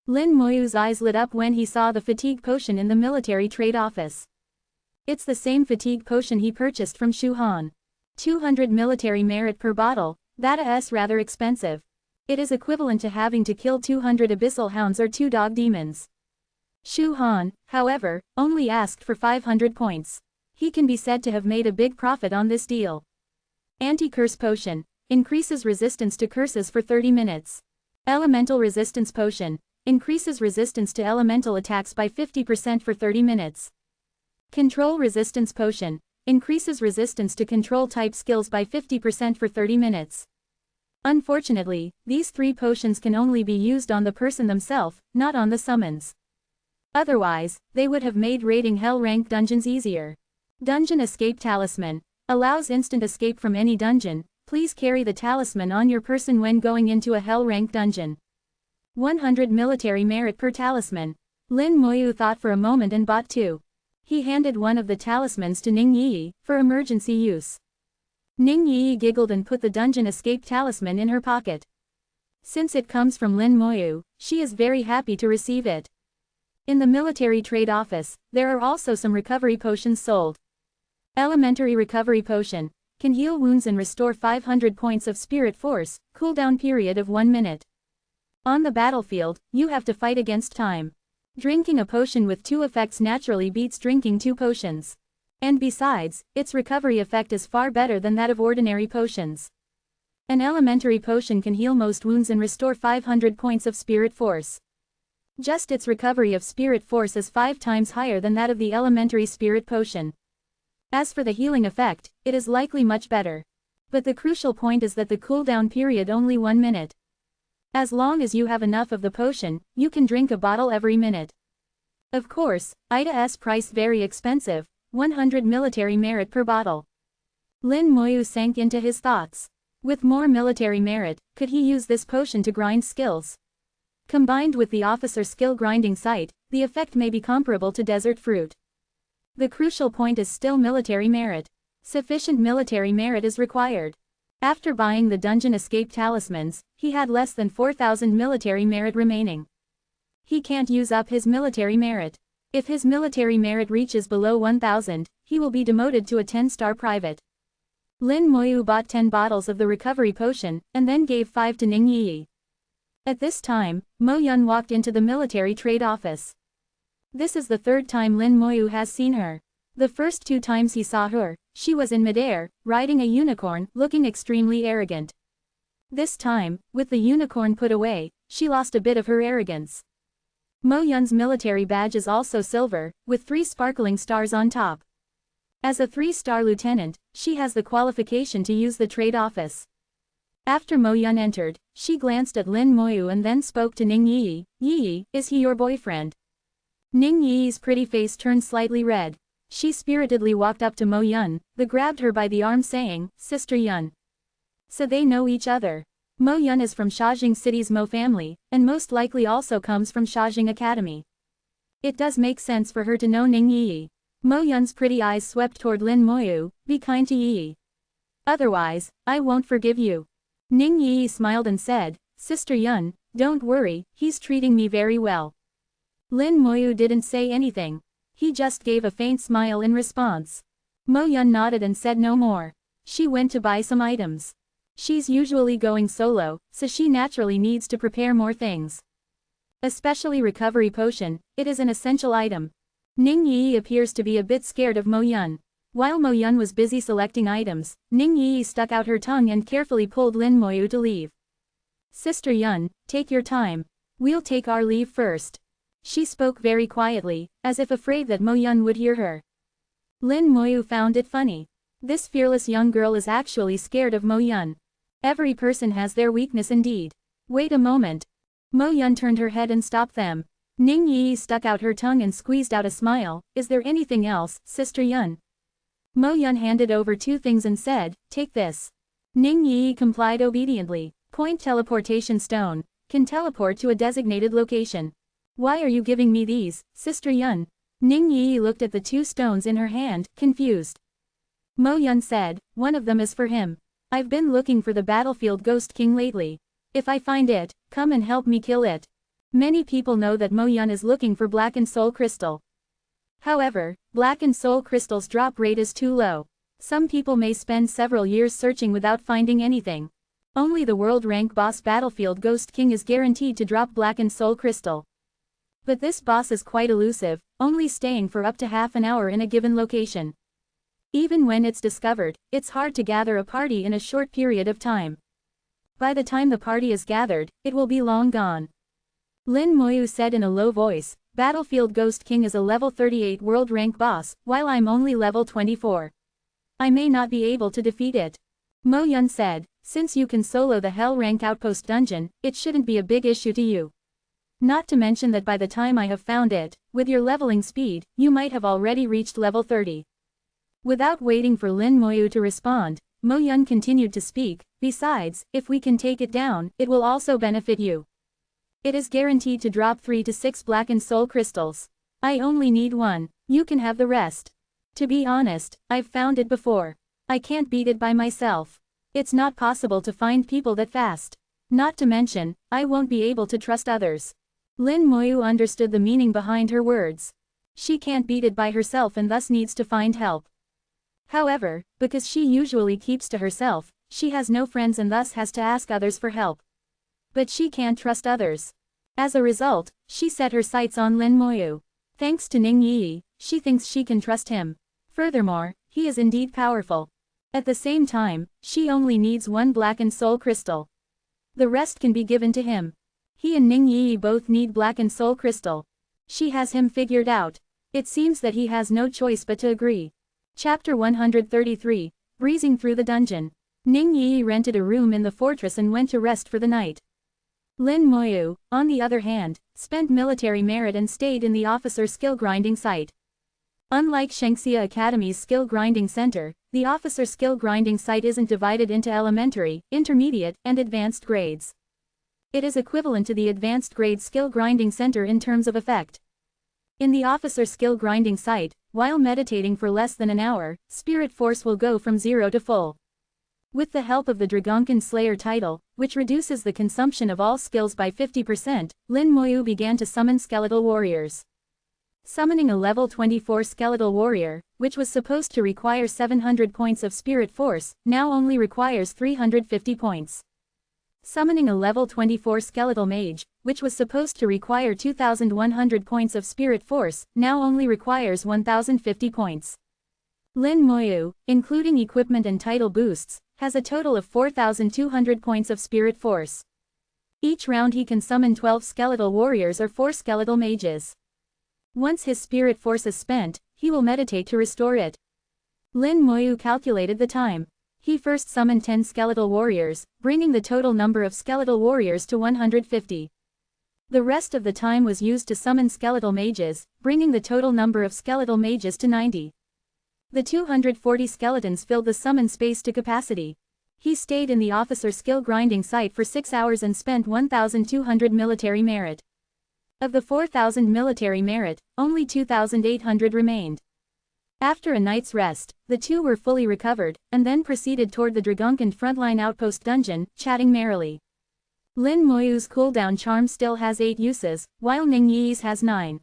Lin Moyu's eyes lit up when he saw the fatigue potion in the military trade office. It's the same fatigue potion he purchased from Shu Han. 200 military merit per bottle, that's rather expensive. It is equivalent to having to kill 200 abyssal hounds or 2 dog demons. Shu Han, however, only asked for 500 points. He can be said to have made a big profit on this deal. Anti-curse potion. Increases resistance to curses for 30 minutes. Elemental resistance potion. Increases resistance to elemental attacks by 50% for 30 minutes. Control resistance potion. Increases resistance to control type skills by 50% for 30 minutes. Unfortunately, these 3 potions can only be used on the person themselves, not on the summons. Otherwise, they would have made raiding hell rank dungeons easier. Dungeon Escape Talisman. Allows instant escape from any dungeon. Please carry the talisman on your person when going into a hell rank dungeon. 100 military merit per talisman. Lin Moyu thought for a moment and bought 2. He handed one of the talismans to Ning Yi, for emergency use. Ning Yi giggled and put the dungeon escape talisman in her pocket. Since it comes from Lin Moyu, she is very happy to receive it. In the military trade office, there are also some recovery potions sold. Elementary recovery potion can heal wounds and restore 500 points of spirit force, cooldown period of 1 minute. On the battlefield, you have to fight against time. Drinking a potion with 2 effects naturally beats drinking 2 potions. And besides, its recovery effect is far better than that of ordinary potions. An elementary potion can heal most wounds and restore 500 points of spirit force. Just its recovery of spirit force is 5 times higher than that of the elementary spirit potion. As for the healing effect, it is likely much better. But the crucial point is that the cooldown period only 1 minute. As long as you have enough of the potion, you can drink a bottle every minute. Of course, Ida's price very expensive, 100 military merit per bottle. Lin Moyu sank into his thoughts. With more military merit, could he use this potion to grind skills? Combined with the officer skill grinding site, the effect may be comparable to desert fruit. The crucial point is still military merit. Sufficient military merit is required. After buying the dungeon escape talismans, he had less than 4,000 military merit remaining. He can't use up his military merit. If his military merit reaches below 1,000, he will be demoted to a 10-star private. Lin Moyu bought 10 bottles of the recovery potion, and then gave 5 to Ning Yi. At this time, Mo Yun walked into the military trade office. This is the 3rd time Lin Moyu has seen her. The first 2 times he saw her, she was in midair, riding a unicorn, looking extremely arrogant. This time, with the unicorn put away, she lost a bit of her arrogance. Mo Yun's military badge is also silver, with 3 sparkling stars on top. As a 3-star lieutenant, she has the qualification to use the trade office. After Mo Yun entered, she glanced at Lin Moyu and then spoke to Ning Yi. Yi, is he your boyfriend? Ning Yi's pretty face turned slightly red. She spiritedly walked up to Mo Yun, grabbed her by the arm saying, Sister Yun. So they know each other. Mo Yun is from Shajing City's Mo family, and most likely also comes from Shajing Academy. It does make sense for her to know Ning Yi. Mo Yun's pretty eyes swept toward Lin Moyu, be kind to Yi. Otherwise, I won't forgive you. Ning Yi smiled and said, Sister Yun, don't worry, he's treating me very well. Lin Moyu didn't say anything. He just gave a faint smile in response. Mo Yun nodded and said no more. She went to buy some items. She's usually going solo, so she naturally needs to prepare more things. Especially recovery potion, it is an essential item. Ning Yi appears to be a bit scared of Mo Yun. While Mo Yun was busy selecting items, Ning Yi stuck out her tongue and carefully pulled Lin Moyu to leave. Sister Yun, take your time. We'll take our leave first. She spoke very quietly, as if afraid that Mo Yun would hear her. Lin Moyu found it funny. This fearless young girl is actually scared of Mo Yun. Every person has their weakness indeed. Wait a moment. Mo Yun turned her head and stopped them. Ning Yi stuck out her tongue and squeezed out a smile. Is there anything else, Sister Yun? Mo Yun handed over 2 things and said, take this. Ning Yi complied obediently. Point teleportation stone. Can teleport to a designated location. Why are you giving me these, Sister Yun? Ning Yi looked at the 2 stones in her hand, confused. Mo Yun said, one of them is for him. I've been looking for the battlefield Ghost King lately. If I find it, come and help me kill it. Many people know that Mo Yun is looking for Blackened Soul Crystal. However, Blackened Soul Crystal's drop rate is too low. Some people may spend several years searching without finding anything. Only the world rank boss battlefield Ghost King is guaranteed to drop Blackened Soul Crystal. But this boss is quite elusive, only staying for up to half an hour in a given location. Even when it's discovered, it's hard to gather a party in a short period of time. By the time the party is gathered, it will be long gone. Lin Moyu said in a low voice, Battlefield Ghost King is a level 38 world rank boss, while I'm only level 24. I may not be able to defeat it. Mo Yun said, since you can solo the Hell rank outpost dungeon, it shouldn't be a big issue to you. Not to mention that by the time I have found it, with your leveling speed, you might have already reached level 30. Without waiting for Lin Moyu to respond, Mo Yun continued to speak, besides, if we can take it down, it will also benefit you. It is guaranteed to drop 3 to 6 Blackened Soul Crystals. I only need 1, you can have the rest. To be honest, I've found it before. I can't beat it by myself. It's not possible to find people that fast. Not to mention, I won't be able to trust others. Lin Moyu understood the meaning behind her words. She can't beat it by herself and thus needs to find help. However, because she usually keeps to herself, she has no friends and thus has to ask others for help. But she can't trust others. As a result, she set her sights on Lin Moyu. Thanks to Ning Yi, she thinks she can trust him. Furthermore, he is indeed powerful. At the same time, she only needs one blackened soul crystal. The rest can be given to him. He and Ning Yi both need blackened soul crystal. She has him figured out. It seems that he has no choice but to agree. Chapter 133, Breezing Through the Dungeon. Ning Yi rented a room in the fortress and went to rest for the night. Lin Moyu, on the other hand, spent military merit and stayed in the officer skill grinding site. Unlike Shengxia Academy's skill grinding center, the officer skill grinding site isn't divided into elementary, intermediate, and advanced grades. It is equivalent to the advanced grade skill grinding center in terms of effect. In the officer skill grinding site, while meditating for less than an hour, spirit force will go from 0 to full. With the help of the Dragonkin Slayer title, which reduces the consumption of all skills by 50%, Lin Moyu began to summon skeletal warriors. Summoning a level 24 skeletal warrior, which was supposed to require 700 points of spirit force, now only requires 350 points. Summoning a level 24 skeletal mage, which was supposed to require 2,100 points of spirit force, now only requires 1,050 points. Lin Moyu, including equipment and title boosts, has a total of 4,200 points of spirit force. Each round he can summon 12 skeletal warriors or 4 skeletal mages. Once his spirit force is spent, he will meditate to restore it. Lin Moyu calculated the time. He first summoned 10 skeletal warriors, bringing the total number of skeletal warriors to 150. The rest of the time was used to summon skeletal mages, bringing the total number of skeletal mages to 90. The 240 skeletons filled the summon space to capacity. He stayed in the officer skill grinding site for 6 hours and spent 1,200 military merit. Of the 4,000 military merit, only 2,800 remained. After a night's rest, the two were fully recovered, and then proceeded toward the Dragonkin frontline outpost dungeon, chatting merrily. Lin Moyu's cooldown charm still has 8 uses, while Ning Yi's has 9.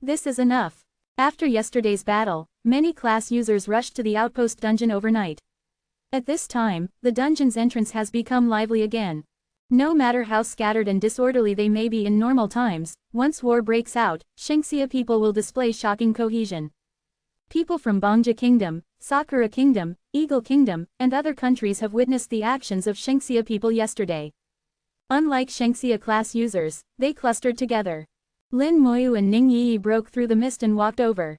This is enough. After yesterday's battle, many class users rushed to the outpost dungeon overnight. At this time, the dungeon's entrance has become lively again. No matter how scattered and disorderly they may be in normal times, once war breaks out, Shengxia people will display shocking cohesion. People from Bangja Kingdom, Sakura Kingdom, Eagle Kingdom, and other countries have witnessed the actions of Shengxia people yesterday. Unlike Shengxia class users, they clustered together. Lin Moyu and Ning Yi broke through the mist and walked over.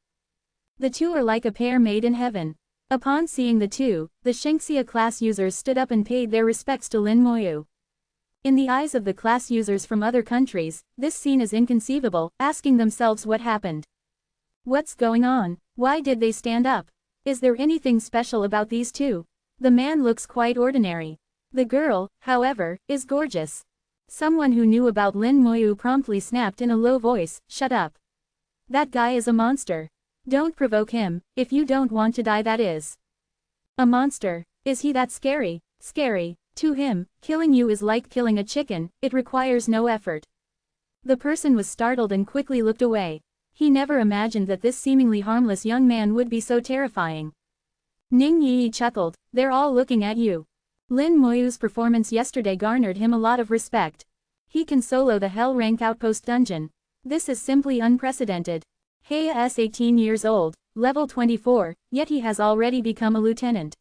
The two are like a pair made in heaven. Upon seeing the two, the Shengxia class users stood up and paid their respects to Lin Moyu. In the eyes of the class users from other countries, this scene is inconceivable, asking themselves what happened. What's going on? Why did they stand up? Is there anything special about these two? The man looks quite ordinary. The girl, however, is gorgeous. Someone who knew about Lin Moyu promptly snapped in a low voice, "Shut up. That guy is a monster. Don't provoke him, if you don't want to die, that is." A monster? Is he that scary? Scary. To him, killing you is like killing a chicken, it requires no effort. The person was startled and quickly looked away. He never imagined that this seemingly harmless young man would be so terrifying. Ning Yi chuckled, "They're all looking at you." Lin Moyu's performance yesterday garnered him a lot of respect. He can solo the Hell Rank Outpost dungeon. This is simply unprecedented. Heya is 18 years old, level 24, yet he has already become a lieutenant.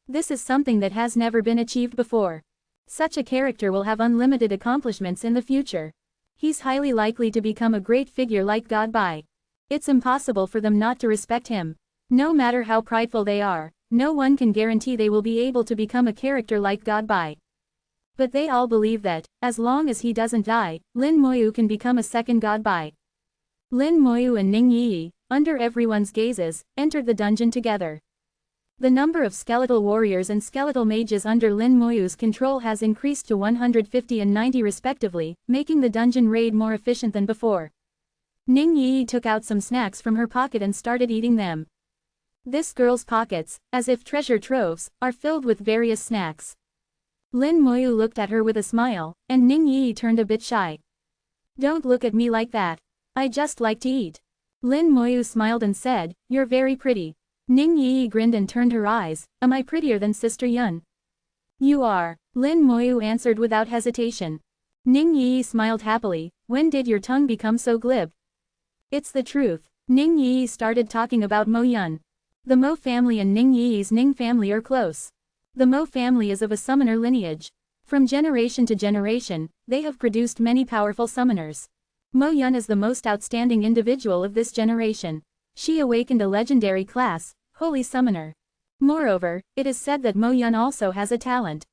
This is something that has never been achieved before. Such a character will have unlimited accomplishments in the future. He's highly likely to become a great figure like God Bai. It's impossible for them not to respect him. No matter how prideful they are, no one can guarantee they will be able to become a character like God Bai. But they all believe that, as long as he doesn't die, Lin Moyu can become a second God Bai. Lin Moyu and Ning Yi, under everyone's gazes, entered the dungeon together. The number of skeletal warriors and skeletal mages under Lin Moyu's control has increased to 150 and 90 respectively, making the dungeon raid more efficient than before. Ning Yi took out some snacks from her pocket and started eating them. This girl's pockets, as if treasure troves, are filled with various snacks. Lin Moyu looked at her with a smile, and Ning Yi turned a bit shy. Don't look at me like that. I just like to eat. Lin Moyu smiled and said, you're very pretty. Ning Yi grinned and turned her eyes, am I prettier than Sister Yun? You are. Lin Moyu answered without hesitation. Ning Yi smiled happily, when did your tongue become so glib? It's the truth. Ning Yi started talking about Mo Yun. The Mo family and Ning Yi's Ning family are close. The Mo family is of a summoner lineage. From generation to generation, they have produced many powerful summoners. Mo Yun is the most outstanding individual of this generation. She awakened a legendary class, Holy Summoner. Moreover, it is said that Mo Yun also has a talent.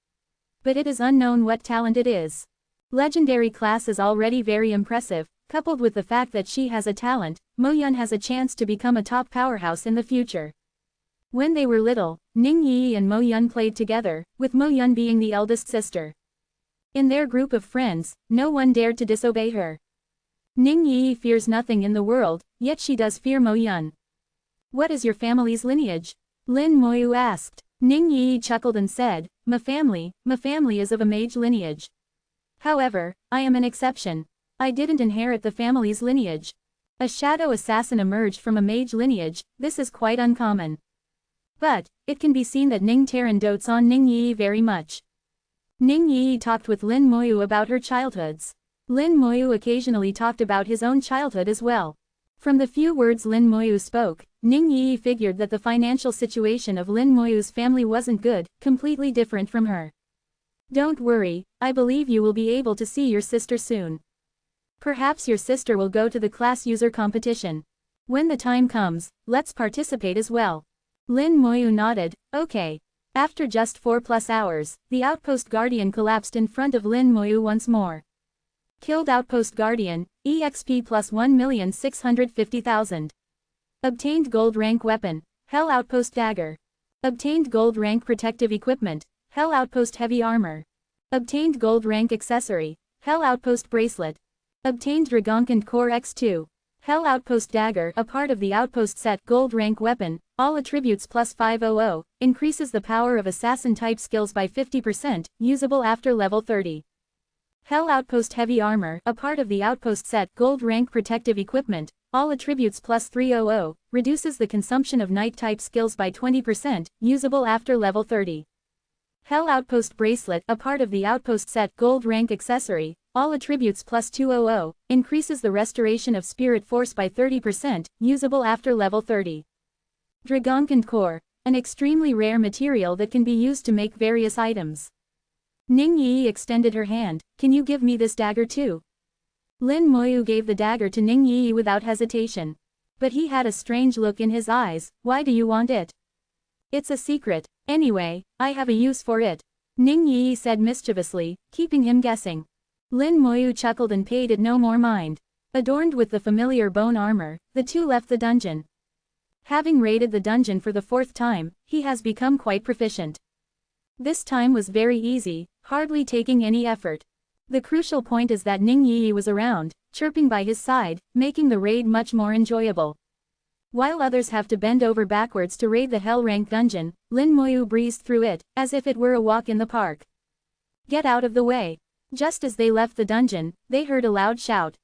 But it is unknown what talent it is. Legendary class is already very impressive, coupled with the fact that she has a talent, Mo Yun has a chance to become a top powerhouse in the future. When they were little, Ning Yi and Mo Yun played together, with Mo Yun being the eldest sister. In their group of friends, no one dared to disobey her. Ning Yi fears nothing in the world, yet she does fear Mo Yun. What is your family's lineage? Lin Moyu asked. Ning Yi chuckled and said, my family is of a mage lineage. However, I am an exception. I didn't inherit the family's lineage. A shadow assassin emerged from a mage lineage, this is quite uncommon. But, it can be seen that Ning Taran dotes on Ning Yi very much. Ning Yi talked with Lin Moyu about her childhoods. Lin Moyu occasionally talked about his own childhood as well. From the few words Lin Moyu spoke, Ning Yi figured that the financial situation of Lin Moyu's family wasn't good, completely different from her. Don't worry, I believe you will be able to see your sister soon. Perhaps your sister will go to the class user competition. When the time comes, let's participate as well. Lin Moyu nodded, okay. After just 4+ hours, the outpost guardian collapsed in front of Lin Moyu once more. Killed outpost guardian, EXP plus 1,650,000. Obtained gold rank weapon, Hell Outpost dagger. Obtained gold rank protective equipment, Hell Outpost heavy armor. Obtained gold rank accessory, Hell Outpost bracelet. Obtained Dragonkin Core X2. Hell Outpost dagger, a part of the outpost set gold rank weapon, all attributes plus 500, increases the power of assassin type skills by 50%, usable after level 30. Hell Outpost heavy armor, a part of the outpost set gold rank protective equipment, all attributes plus 300, reduces the consumption of night type skills by 20%, usable after level 30. Hell Outpost bracelet, a part of the outpost set gold rank accessory, all attributes plus 200, increases the restoration of spirit force by 30%, usable after level 30. Dragonkin core, an extremely rare material that can be used to make various items. Ning Yi extended her hand, can you give me this dagger too? Lin Moyu gave the dagger to Ning Yi without hesitation. But he had a strange look in his eyes, why do you want it? It's a secret, anyway, I have a use for it. Ning Yi said mischievously, keeping him guessing. Lin Moyu chuckled and paid it no more mind. Adorned with the familiar bone armor, the two left the dungeon. Having raided the dungeon for the 4th time, he has become quite proficient. This time was very easy, hardly taking any effort. The crucial point is that Ning Yi was around, chirping by his side, making the raid much more enjoyable. While others have to bend over backwards to raid the Hell Rank dungeon, Lin Moyu breezed through it, as if it were a walk in the park. Get out of the way. Just as they left the dungeon, they heard a loud shout.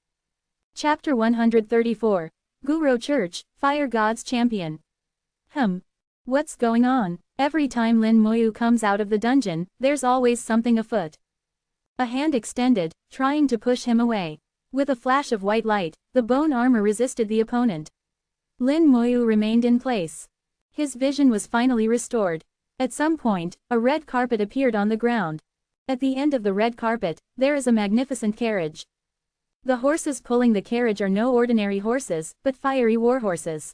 Chapter 134. Guro Church, Fire God's Champion. What's going on? Every time Lin Moyu comes out of the dungeon, there's always something afoot. A hand extended, trying to push him away. With a flash of white light, the bone armor resisted the opponent. Lin Moyu remained in place. His vision was finally restored. At some point, a red carpet appeared on the ground. At the end of the red carpet, there is a magnificent carriage. The horses pulling the carriage are no ordinary horses, but fiery war horses.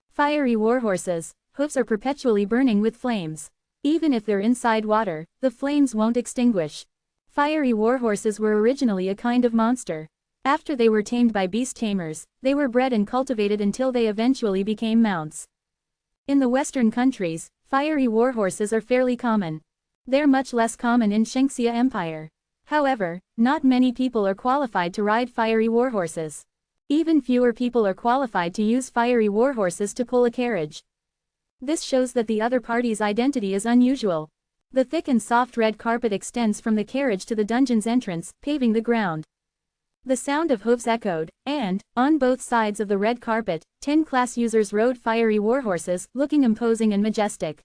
Fiery war horses, hooves are perpetually burning with flames. Even if they're inside water, the flames won't extinguish. Fiery war horses were originally a kind of monster. After they were tamed by beast tamers, they were bred and cultivated until they eventually became mounts. In the Western countries, fiery war horses are fairly common. They're much less common in Shengxia Empire. However, not many people are qualified to ride fiery war horses. Even fewer people are qualified to use fiery war horses to pull a carriage. This shows that the other party's identity is unusual. The thick and soft red carpet extends from the carriage to the dungeon's entrance, paving the ground. The sound of hooves echoed, and, on both sides of the red carpet, 10 class users rode fiery warhorses, looking imposing and majestic.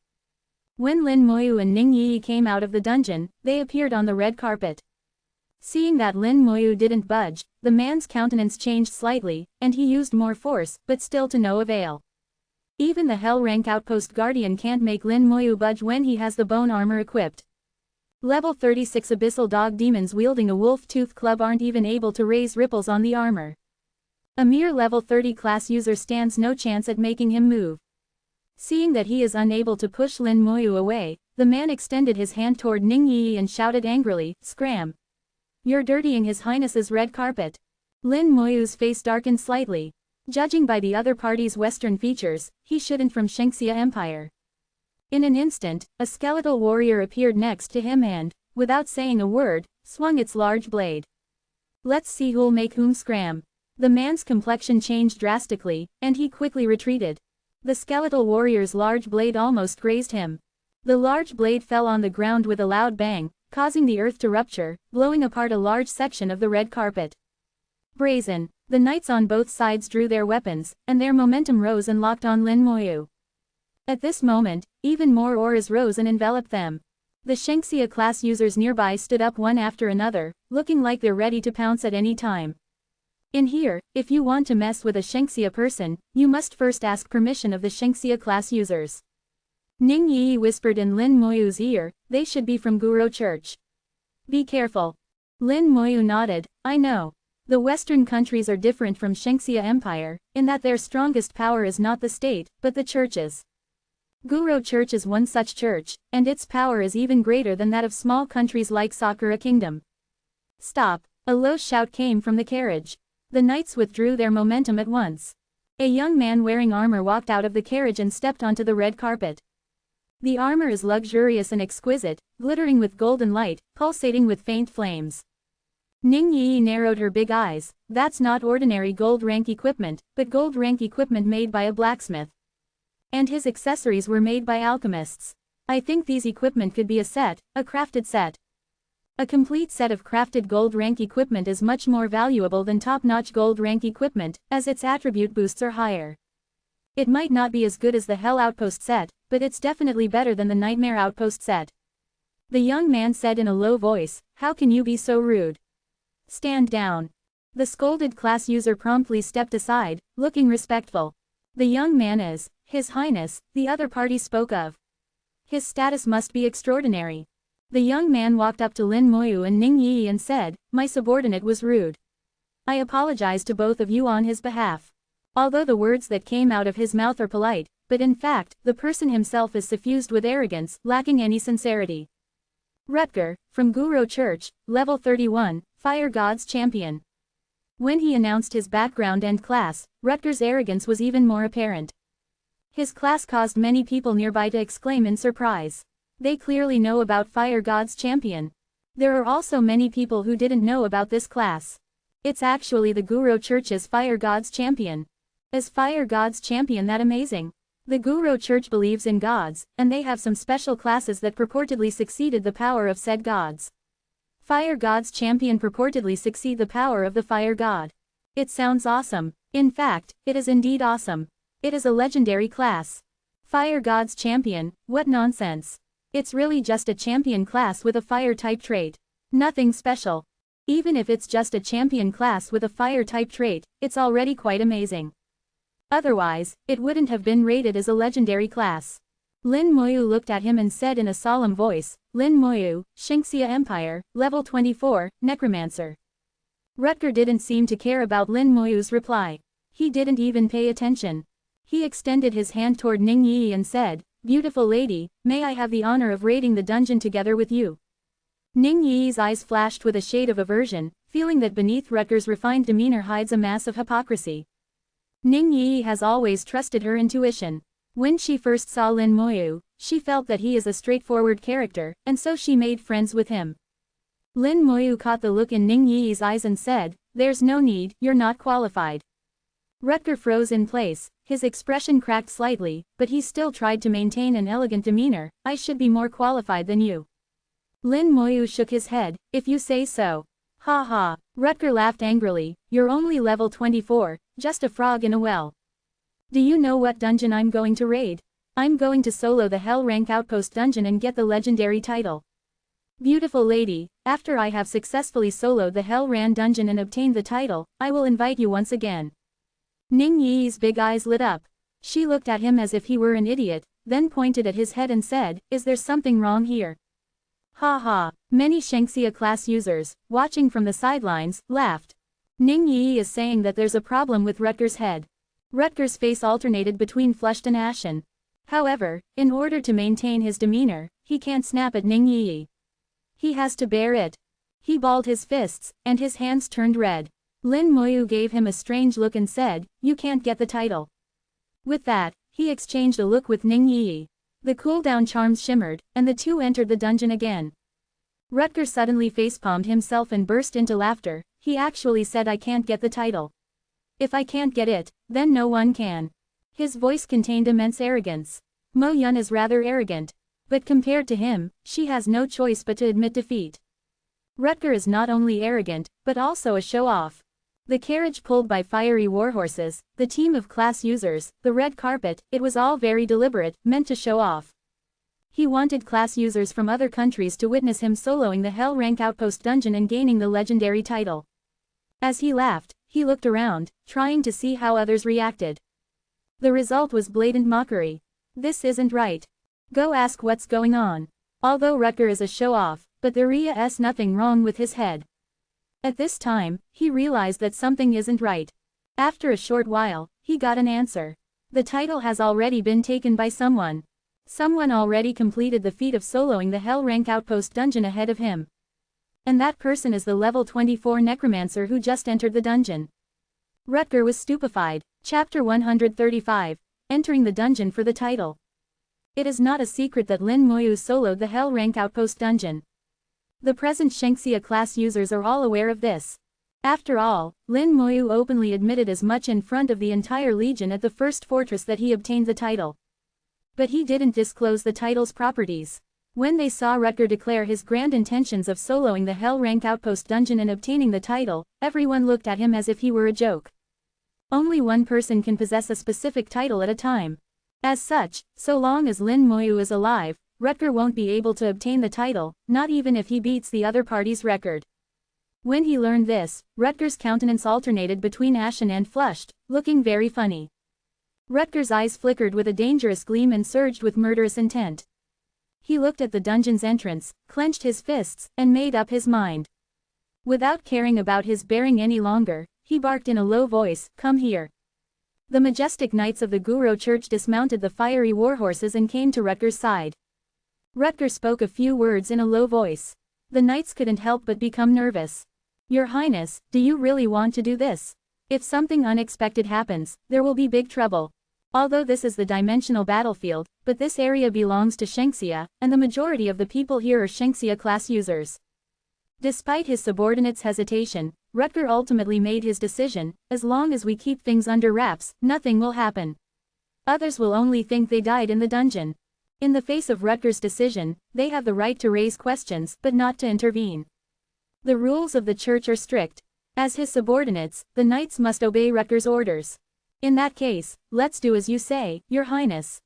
When Lin Moyu and Ning Yi came out of the dungeon, they appeared on the red carpet. Seeing that Lin Moyu didn't budge, the man's countenance changed slightly, and he used more force, but still to no avail. Even the Hell rank outpost guardian can't make Lin Moyu budge when he has the bone armor equipped. Level 36 abyssal dog demons wielding a wolf tooth club aren't even able to raise ripples on the armor. A mere level 30 class user stands no chance at making him move. Seeing that he is unable to push Lin Moyu away, the man extended his hand toward Ning Yi and shouted angrily, "Scram! You're dirtying His Highness's red carpet." Lin Moyu's face darkened slightly. Judging by the other party's Western features, he shouldn't from Shengxia Empire. In an instant, a skeletal warrior appeared next to him and, without saying a word, swung its large blade. "Let's see who'll make whom scram." The man's complexion changed drastically, and he quickly retreated. The skeletal warrior's large blade almost grazed him. The large blade fell on the ground with a loud bang, causing the earth to rupture, blowing apart a large section of the red carpet. Brazen. The knights on both sides drew their weapons, and their momentum rose and locked on Lin Moyu. At this moment, even more auras rose and enveloped them. The Shengxia class users nearby stood up one after another, looking like they're ready to pounce at any time. In here, if you want to mess with a Shengxia person, you must first ask permission of the Shengxia class users. Ning Yi whispered in Lin Moyu's ear, "They should be from Guro Church. Be careful." Lin Moyu nodded, "I know. The Western countries are different from Shengxia Empire, in that their strongest power is not the state, but the churches. Guro Church is one such church, and its power is even greater than that of small countries like Sakura Kingdom." "Stop!" A low shout came from the carriage. The knights withdrew their momentum at once. A young man wearing armor walked out of the carriage and stepped onto the red carpet. The armor is luxurious and exquisite, glittering with golden light, pulsating with faint flames. Ning Yi narrowed her big eyes. "That's not ordinary gold rank equipment, but gold rank equipment made by a blacksmith. And his accessories were made by alchemists. I think these equipment could be a set, a crafted set. A complete set of crafted gold rank equipment is much more valuable than top-notch gold rank equipment, as its attribute boosts are higher. It might not be as good as the Hell Outpost set, but it's definitely better than the Nightmare Outpost set." The young man said in a low voice, "How can you be so rude? Stand down." The scolded class user promptly stepped aside, looking respectful. "The young man is His Highness," the other party spoke of. "His status must be extraordinary." The young man walked up to Lin Moyu and Ning Yi and said, "My subordinate was rude. I apologize to both of you on his behalf." Although the words that came out of his mouth are polite, but in fact, the person himself is suffused with arrogance, lacking any sincerity. Rutger, from Guro Church, level 31, Fire God's champion. When he announced his background and class, Rutger's arrogance was even more apparent. His class caused many people nearby to exclaim in surprise. They clearly know about Fire God's champion. There are also many people who didn't know about this class. It's actually the Guro Church's Fire God's champion. Is Fire God's champion that amazing? The Guro Church believes in gods, and they have some special classes that purportedly succeeded the power of said gods. Fire God's champion purportedly succeed the power of the Fire God. It sounds awesome. In fact, it is indeed awesome. It is a legendary class. Fire God's champion, what nonsense. It's really just a champion class with a fire-type trait. Nothing special. Even if it's just a champion class with a fire-type trait, it's already quite amazing. Otherwise, it wouldn't have been rated as a legendary class. Lin Moyu looked at him and said in a solemn voice, "Lin Moyu, Shengxia Empire, level 24, Necromancer." Rutger didn't seem to care about Lin Moyu's reply. He didn't even pay attention. He extended his hand toward Ning Yi and said, "Beautiful lady, may I have the honor of raiding the dungeon together with you?" Ning Yi's eyes flashed with a shade of aversion, feeling that beneath Rutger's refined demeanor hides a mass of hypocrisy. Ning Yi has always trusted her intuition. When she first saw Lin Moyu, she felt that he is a straightforward character, and so she made friends with him. Lin Moyu caught the look in Ning Yi's eyes and said, "There's no need, you're not qualified." Rutger froze in place, his expression cracked slightly, but he still tried to maintain an elegant demeanor. "I should be more qualified than you." Lin Moyu shook his head, "If you say so." Ha ha, Rutger laughed angrily, you're only level 24, just a frog in a well. Do you know what dungeon I'm going to raid? I'm going to solo the Hell Rank Outpost dungeon and get the legendary title. Beautiful lady, after I have successfully soloed the Hell Ran dungeon and obtained the title, I will invite you once again. Ning Yi's big eyes lit up. She looked at him as if he were an idiot, then pointed at his head and said, is there something wrong here? Ha ha, many Shengxia class users, watching from the sidelines, laughed. Ning Yi is saying that there's a problem with Rutger's head. Rutger's face alternated between flushed and ashen. However, in order to maintain his demeanor, he can't snap at Ning Yi. He has to bear it. He balled his fists, and his hands turned red. Lin Moyu gave him a strange look and said, you can't get the title. With that, he exchanged a look with Ning Yi. The cooldown charms shimmered, and the two entered the dungeon again. Rutger suddenly facepalmed himself and burst into laughter. He actually said I can't get the title. If I can't get it, then no one can. His voice contained immense arrogance. Mo Yun is rather arrogant. But compared to him, she has no choice but to admit defeat. Rutger is not only arrogant, but also a show-off. The carriage pulled by fiery warhorses, the team of class users, the red carpet, it was all very deliberate, meant to show off. He wanted class users from other countries to witness him soloing the Hell Rank Outpost dungeon and gaining the legendary title. As he laughed, he looked around, trying to see how others reacted. The result was blatant mockery. This isn't right. Go ask what's going on. Although Rutger is a show-off, but there is nothing wrong with his head. At this time, he realized that something isn't right. After a short while, he got an answer. The title has already been taken by someone. Someone already completed the feat of soloing the Hell Rank Outpost dungeon ahead of him. And that person is the level 24 Necromancer who just entered the dungeon. Rutger was stupefied. Chapter 135. Entering the dungeon for the title. It is not a secret that Lin Moyu soloed the Hell Rank Outpost dungeon. The present Shengxia class users are all aware of this. After all, Lin Moyu openly admitted as much in front of the entire legion at the first fortress that he obtained the title. But he didn't disclose the title's properties. When they saw Rutger declare his grand intentions of soloing the Hell Rank Outpost dungeon and obtaining the title, everyone looked at him as if he were a joke. Only one person can possess a specific title at a time. As such, so long as Lin Moyu is alive, Rutger won't be able to obtain the title, not even if he beats the other party's record. When he learned this, Rutger's countenance alternated between ashen and flushed, looking very funny. Rutger's eyes flickered with a dangerous gleam and surged with murderous intent. He looked at the dungeon's entrance, clenched his fists, and made up his mind. Without caring about his bearing any longer, he barked in a low voice, "Come here." The majestic knights of the Guro Church dismounted the fiery warhorses and came to Rutger's side. Rutger spoke a few words in a low voice. The knights couldn't help but become nervous. "Your Highness, do you really want to do this? If something unexpected happens, there will be big trouble. Although this is the dimensional battlefield, but this area belongs to Shengxia, and the majority of the people here are Shengxia class users." Despite his subordinates' hesitation, Rutger ultimately made his decision: as long as we keep things under wraps, nothing will happen. Others will only think they died in the dungeon. In the face of Rutger's decision, they have the right to raise questions, but not to intervene. The rules of the church are strict. As his subordinates, the knights must obey Rutger's orders. In that case, let's do as you say, Your Highness.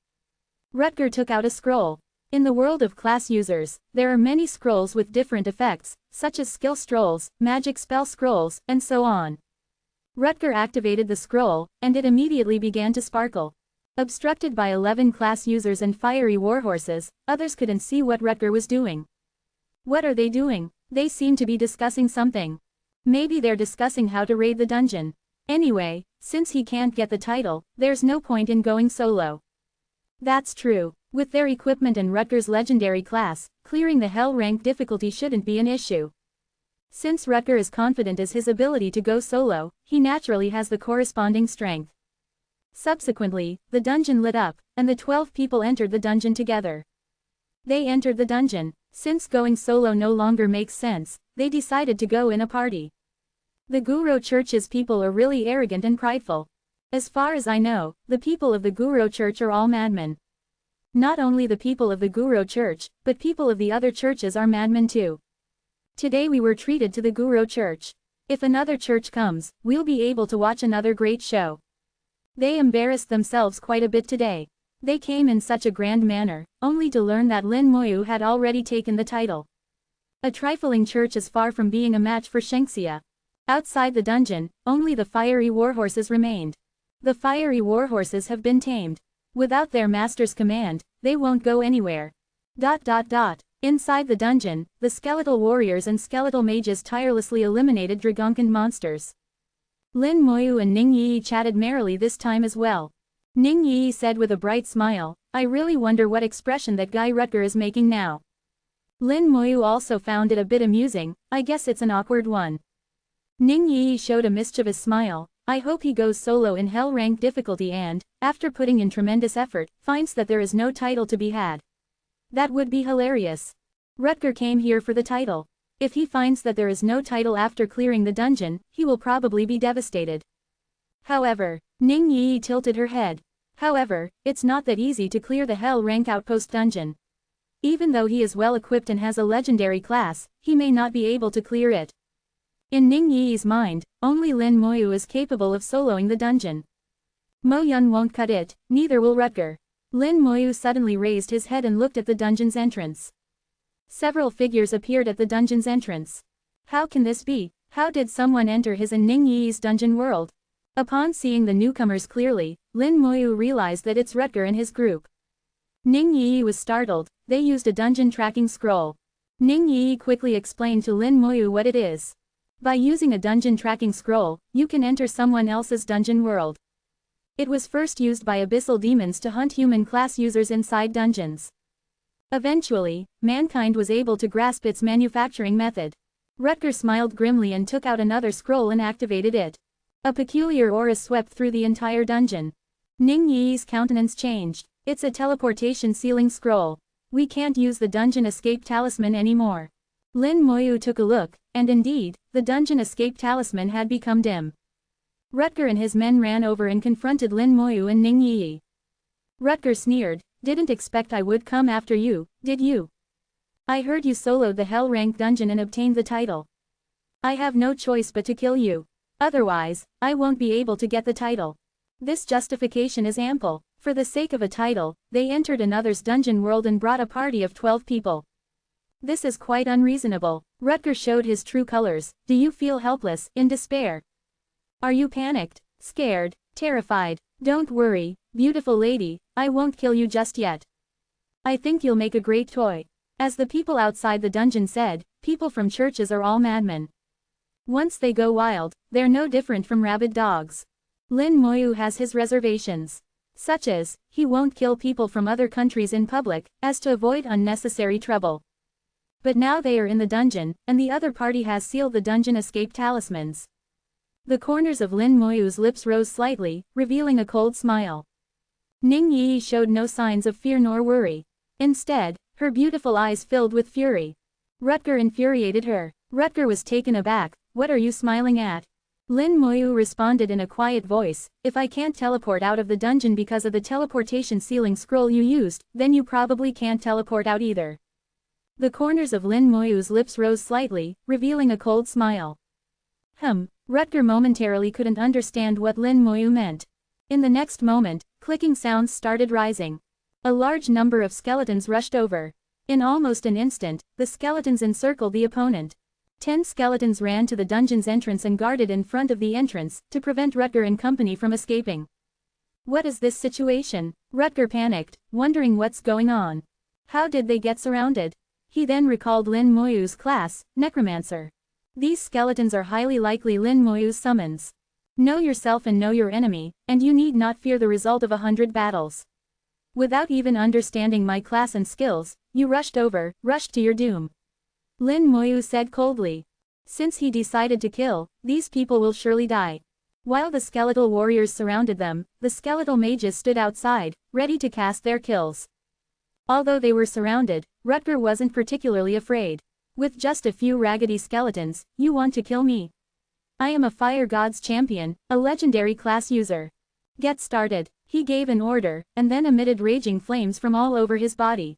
Rutger took out a scroll. In the world of class users, there are many scrolls with different effects, such as skill scrolls, magic spell scrolls, and so on. Rutger activated the scroll, and it immediately began to sparkle. Obstructed by 11 class users and fiery warhorses, others couldn't see what Rutger was doing. What are they doing? They seem to be discussing something. Maybe they're discussing how to raid the dungeon. Anyway, since he can't get the title, there's no point in going solo. That's true. With their equipment and Rutger's legendary class, clearing the Hell rank difficulty shouldn't be an issue. Since Rutger is confident as his ability to go solo, he naturally has the corresponding strength. Subsequently, the dungeon lit up, and the 12 people entered the dungeon together. They entered the dungeon. Since going solo no longer makes sense, they decided to go in a party. The Guro Church's people are really arrogant and prideful. As far as I know, the people of the Guro Church are all madmen. Not only the people of the Guro Church, but people of the other churches are madmen too. Today we were treated to the Guru Church. If another church comes, we'll be able to watch another great show. They embarrassed themselves quite a bit today. They came in such a grand manner, only to learn that Lin Moyu had already taken the title. A trifling church is far from being a match for Shengxia. Outside the dungeon, only the fiery warhorses remained. The fiery warhorses have been tamed. Without their master's command, they won't go anywhere. Inside the dungeon, the skeletal warriors and skeletal mages tirelessly eliminated Dragonkin monsters. Lin Moyu and Ning Yi chatted merrily this time as well. Ning Yi said with a bright smile, "I really wonder what expression that guy Rutger is making now." Lin Moyu also found it a bit amusing, "I guess it's an awkward one." Ning Yi showed a mischievous smile, "I hope he goes solo in hell rank difficulty and, after putting in tremendous effort, finds that there is no title to be had. That would be hilarious. Rutger came here for the title. If he finds that there is no title after clearing the dungeon, he will probably be devastated." However, Ning Yi tilted her head. "However, it's not that easy to clear the hell rank outpost dungeon. Even though he is well equipped and has a legendary class, he may not be able to clear it." In Ning Yi's mind, only Lin Moyu is capable of soloing the dungeon. Mo Yun won't cut it, neither will Rutger. Lin Moyu suddenly raised his head and looked at the dungeon's entrance. Several figures appeared at the dungeon's entrance. How can this be? How did someone enter his and Ning Yi's dungeon world? Upon seeing the newcomers clearly, Lin Moyu realized that it's Rutger and his group. Ning Yi was startled. They used a dungeon tracking scroll. Ning Yi quickly explained to Lin Moyu what it is. By using a dungeon tracking scroll, you can enter someone else's dungeon world. It was first used by abyssal demons to hunt human class users inside dungeons. Eventually, mankind was able to grasp its manufacturing method. Rutger smiled grimly and took out another scroll and activated it. A peculiar aura swept through the entire dungeon. Ning Yi's countenance changed. "It's a teleportation sealing scroll. We can't use the dungeon escape talisman anymore." Lin Moyu took a look, and indeed, the dungeon escape talisman had become dim. Rutger and his men ran over and confronted Lin Moyu and Ning Yi. Rutger sneered, "Didn't expect I would come after you, did you? I heard you soloed the hell rank dungeon and obtained the title. I have no choice but to kill you. Otherwise, I won't be able to get the title." This justification is ample. For the sake of a title, they entered another's dungeon world and brought a party of 12 people. This is quite unreasonable. Rutger showed his true colors. "Do you feel helpless, in despair? Are you panicked, scared, terrified? Don't worry, beautiful lady, I won't kill you just yet. I think you'll make a great toy." As the people outside the dungeon said, people from churches are all madmen. Once they go wild, they're no different from rabid dogs. Lin Moyu has his reservations. Such as, he won't kill people from other countries in public, as to avoid unnecessary trouble. But now they are in the dungeon, and the other party has sealed the dungeon escape talismans. The corners of Lin Moyu's lips rose slightly, revealing a cold smile. Ning Yi showed no signs of fear nor worry. Instead, her beautiful eyes filled with fury. Rutger infuriated her. Rutger was taken aback. "What are you smiling at?" Lin Moyu responded in a quiet voice, "If I can't teleport out of the dungeon because of the teleportation sealing scroll you used, then you probably can't teleport out either." The corners of Lin Moyu's lips rose slightly, revealing a cold smile. Rutger momentarily couldn't understand what Lin Moyu meant. In the next moment, clicking sounds started rising. A large number of skeletons rushed over. In almost an instant, the skeletons encircled the opponent. 10 skeletons ran to the dungeon's entrance and guarded in front of the entrance, to prevent Rutger and company from escaping. What is this situation? Rutger panicked, wondering what's going on. How did they get surrounded? He then recalled Lin Moyu's class, Necromancer. These skeletons are highly likely Lin Moyu's summons. Know yourself and know your enemy, and you need not fear the result of 100 battles. Without even understanding my class and skills, you rushed to your doom. Lin Moyu said coldly. Since he decided to kill, these people will surely die. While the skeletal warriors surrounded them, the skeletal mages stood outside, ready to cast their kills. Although they were surrounded, Rutger wasn't particularly afraid. With just a few raggedy skeletons, you want to kill me? I am a fire god's champion, a legendary class user. Get started. He gave an order, and then emitted raging flames from all over his body.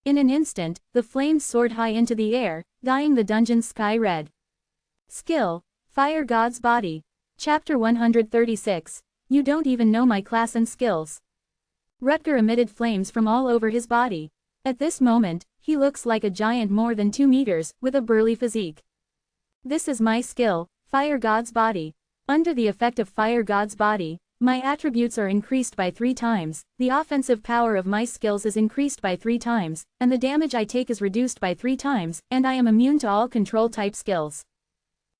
In an instant, the flames soared high into the air, dyeing the dungeon's sky red. Skill: Fire God's Body. Chapter 136. You don't even know my class and skills. Rutger emitted flames from all over his body. At this moment, he looks like a giant more than 2 meters, with a burly physique. This is my skill, Fire God's Body. Under the effect of Fire God's Body, my attributes are increased by 3 times, the offensive power of my skills is increased by 3 times, and the damage I take is reduced by 3 times, and I am immune to all control-type skills.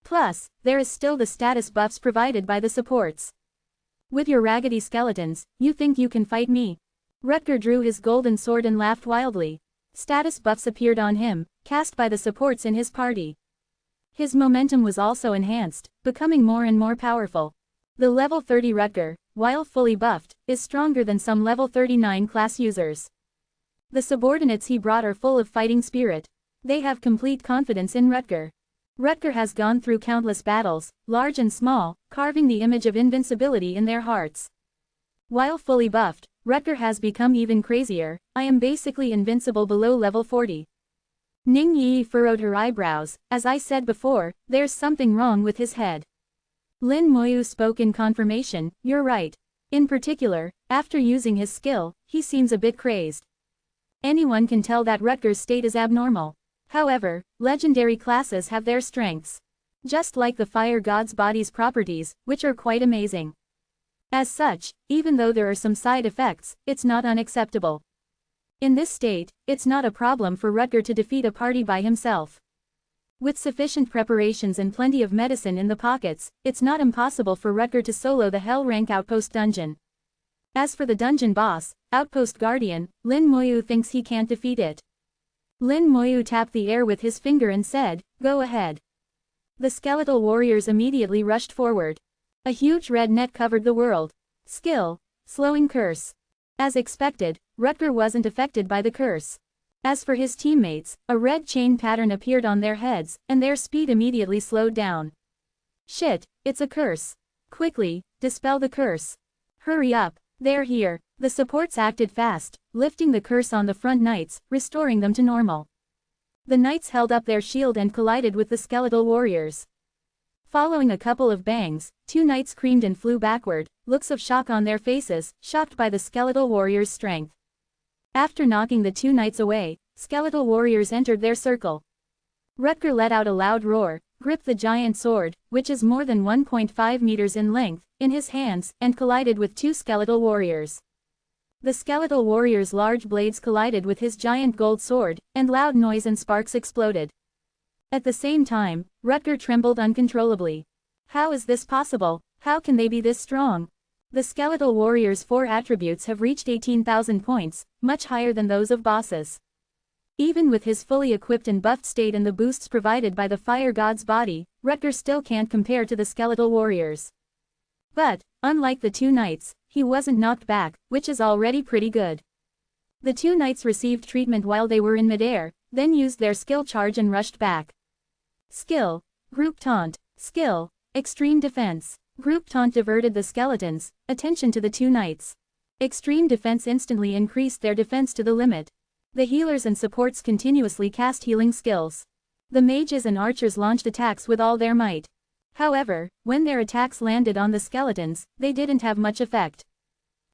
Plus, there is still the status buffs provided by the supports. With your raggedy skeletons, you think you can fight me? Rutger drew his golden sword and laughed wildly. Status buffs appeared on him, cast by the supports in his party. His momentum was also enhanced, becoming more and more powerful. The level 30 Rutger, while fully buffed, is stronger than some level 39 class users. The subordinates he brought are full of fighting spirit. They have complete confidence in Rutger. Rutger has gone through countless battles, large and small, carving the image of invincibility in their hearts. While fully buffed, Rutger has become even crazier. I am basically invincible below level 40. Ning Yi furrowed her eyebrows. As I said before, there's something wrong with his head. Lin Moyu spoke in confirmation. You're right. In particular, after using his skill, he seems a bit crazed. Anyone can tell that Rutger's state is abnormal. However, legendary classes have their strengths. Just like the Fire God's Body's properties, which are quite amazing. As such, even though there are some side effects, it's not unacceptable. In this state, it's not a problem for Rutger to defeat a party by himself. With sufficient preparations and plenty of medicine in the pockets, it's not impossible for Rutger to solo the Hell Rank Outpost dungeon. As for the dungeon boss, Outpost Guardian, Lin Moyu thinks he can't defeat it. Lin Moyu tapped the air with his finger and said, "Go ahead." The skeletal warriors immediately rushed forward. A huge red net covered the world. Skill: Slowing Curse. As expected, Rutger wasn't affected by the curse. As for his teammates, a red chain pattern appeared on their heads, and their speed immediately slowed down. Shit, it's a curse. Quickly, dispel the curse. Hurry up, they're here. The supports acted fast, lifting the curse on the front knights, restoring them to normal. The knights held up their shield and collided with the skeletal warriors. Following a couple of bangs, 2 knights screamed and flew backward, looks of shock on their faces, shocked by the skeletal warriors' strength. After knocking the 2 knights away, skeletal warriors entered their circle. Rutger let out a loud roar, gripped the giant sword, which is more than 1.5 meters in length, in his hands, and collided with 2 skeletal warriors. The skeletal warriors' large blades collided with his giant gold sword, and loud noise and sparks exploded. At the same time, Rutger trembled uncontrollably. How is this possible? How can they be this strong? The skeletal warriors' 4 attributes have reached 18,000 points, much higher than those of bosses. Even with his fully equipped and buffed state and the boosts provided by the Fire God's Body, Rutger still can't compare to the skeletal warriors. But, unlike the 2 knights, he wasn't knocked back, which is already pretty good. The 2 knights received treatment while they were in midair, then used their skill charge and rushed back. Skill: Group Taunt. Skill: Extreme Defense. Group Taunt diverted the skeletons' attention to the 2 knights. Extreme Defense instantly increased their defense to the limit. The healers and supports continuously cast healing skills. The mages and archers launched attacks with all their might. However, when their attacks landed on the skeletons, they didn't have much effect.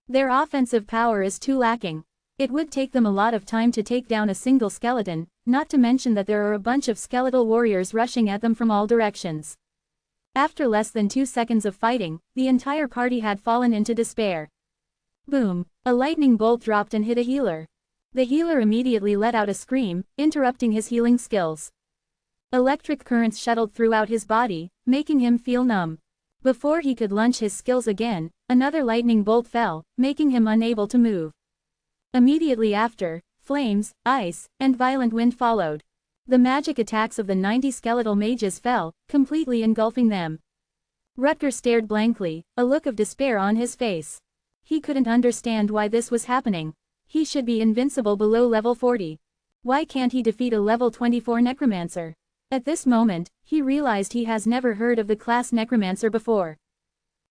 Their offensive power is too lacking. It would take them a lot of time to take down a single skeleton, not to mention that there are a bunch of skeletal warriors rushing at them from all directions. After less than 2 seconds of fighting, the entire party had fallen into despair. Boom! A lightning bolt dropped and hit a healer. The healer immediately let out a scream, interrupting his healing skills. Electric currents shuttled throughout his body, making him feel numb. Before he could launch his skills again, another lightning bolt fell, making him unable to move. Immediately after, flames, ice, and violent wind followed. The magic attacks of the 90 skeletal mages fell, completely engulfing them. Rutger stared blankly, a look of despair on his face. He couldn't understand why this was happening. He should be invincible below level 40. Why can't he defeat a level 24 Necromancer? At this moment, he realized he has never heard of the class Necromancer before.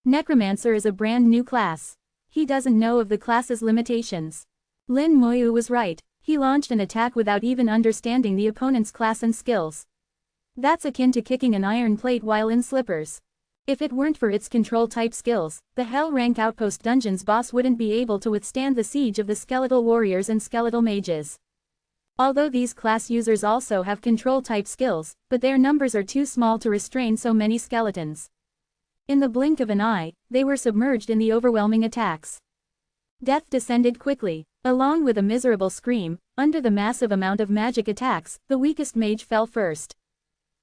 Necromancer is a brand new class. He doesn't know of the class's limitations. Lin Moyu was right. He launched an attack without even understanding the opponent's class and skills. That's akin to kicking an iron plate while in slippers. If it weren't for its control-type skills, the Hell-rank Outpost Dungeon's boss wouldn't be able to withstand the siege of the skeletal warriors and skeletal mages. Although these class users also have control-type skills, but their numbers are too small to restrain so many skeletons. In the blink of an eye, they were submerged in the overwhelming attacks. Death descended quickly. Along with a miserable scream, under the massive amount of magic attacks, the weakest mage fell first.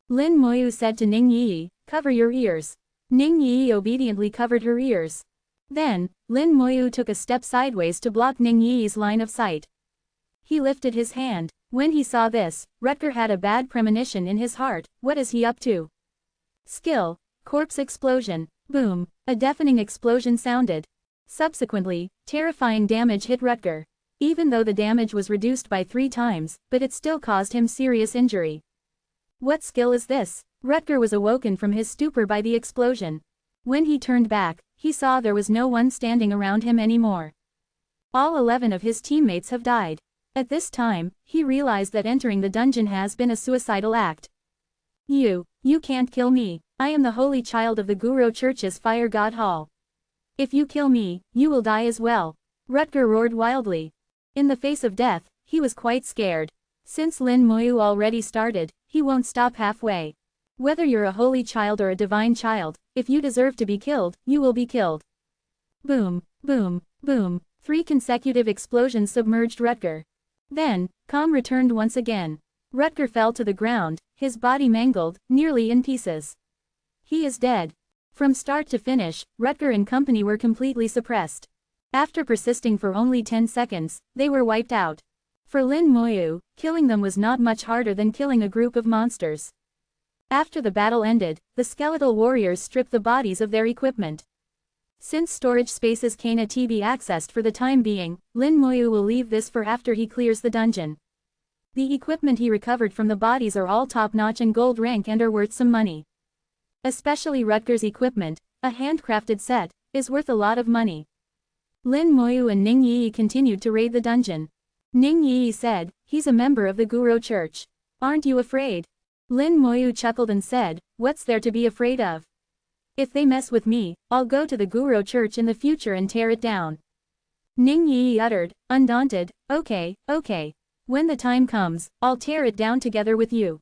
Lin Moyu said to Ning Yi, "Cover your ears." Ning Yi obediently covered her ears. Then, Lin Moyu took a step sideways to block Ning Yi's line of sight. He lifted his hand. When he saw this, Rutger had a bad premonition in his heart. What is he up to? Skill. Corpse explosion. Boom. A deafening explosion sounded. Subsequently, terrifying damage hit Rutger. Even though the damage was reduced by 3 times, but it still caused him serious injury. What skill is this? Rutger was awoken from his stupor by the explosion. When he turned back, he saw there was no one standing around him anymore. All 11 of his teammates have died. At this time, he realized that entering the dungeon has been a suicidal act. You can't kill me. I am the holy child of the Guro Church's Fire God Hall. If you kill me, you will die as well. Rutger roared wildly. In the face of death, he was quite scared. Since Lin Moyu already started, he won't stop halfway. Whether you're a holy child or a divine child, if you deserve to be killed, you will be killed. Boom, boom, boom. 3 consecutive explosions submerged Rutger. Then, calm returned once again. Rutger fell to the ground, his body mangled, nearly in pieces. He is dead. From start to finish, Rutger and company were completely suppressed. After persisting for only 10 seconds, they were wiped out. For Lin Moyu, killing them was not much harder than killing a group of monsters. After the battle ended, the skeletal warriors stripped the bodies of their equipment. Since storage spaces cannot be accessed for the time being, Lin Moyu will leave this for after he clears the dungeon. The equipment he recovered from the bodies are all top-notch and gold rank and are worth some money. Especially Rutger's equipment, a handcrafted set, is worth a lot of money. Lin Moyu and Ning Yi continued to raid the dungeon. Ning Yi said, "He's a member of the Guro Church. Aren't you afraid?" Lin Moyu chuckled and said, "What's there to be afraid of? If they mess with me, I'll go to the Guro Church in the future and tear it down." Ning Yi uttered, undaunted, Okay. When the time comes, I'll tear it down together with you.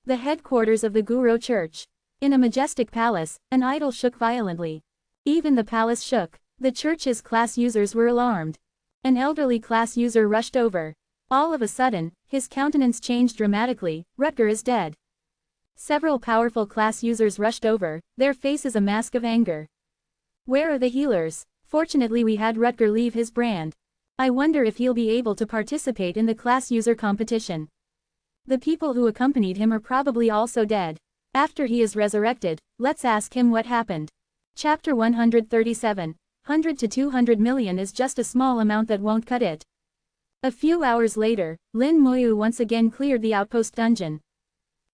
The headquarters of the Guro Church. In a majestic palace, an idol shook violently. Even the palace shook. The church's class users were alarmed. An elderly class user rushed over. All of a sudden, his countenance changed dramatically. Rutger is dead. Several powerful class users rushed over, their faces a mask of anger. Where are the healers? Fortunately we had Rutger leave his brand. I wonder if he'll be able to participate in the class user competition. The people who accompanied him are probably also dead. After he is resurrected, let's ask him what happened. Chapter 137. 100 to 200 million is just a small amount that won't cut it. A few hours later, Lin Moyu once again cleared the outpost dungeon.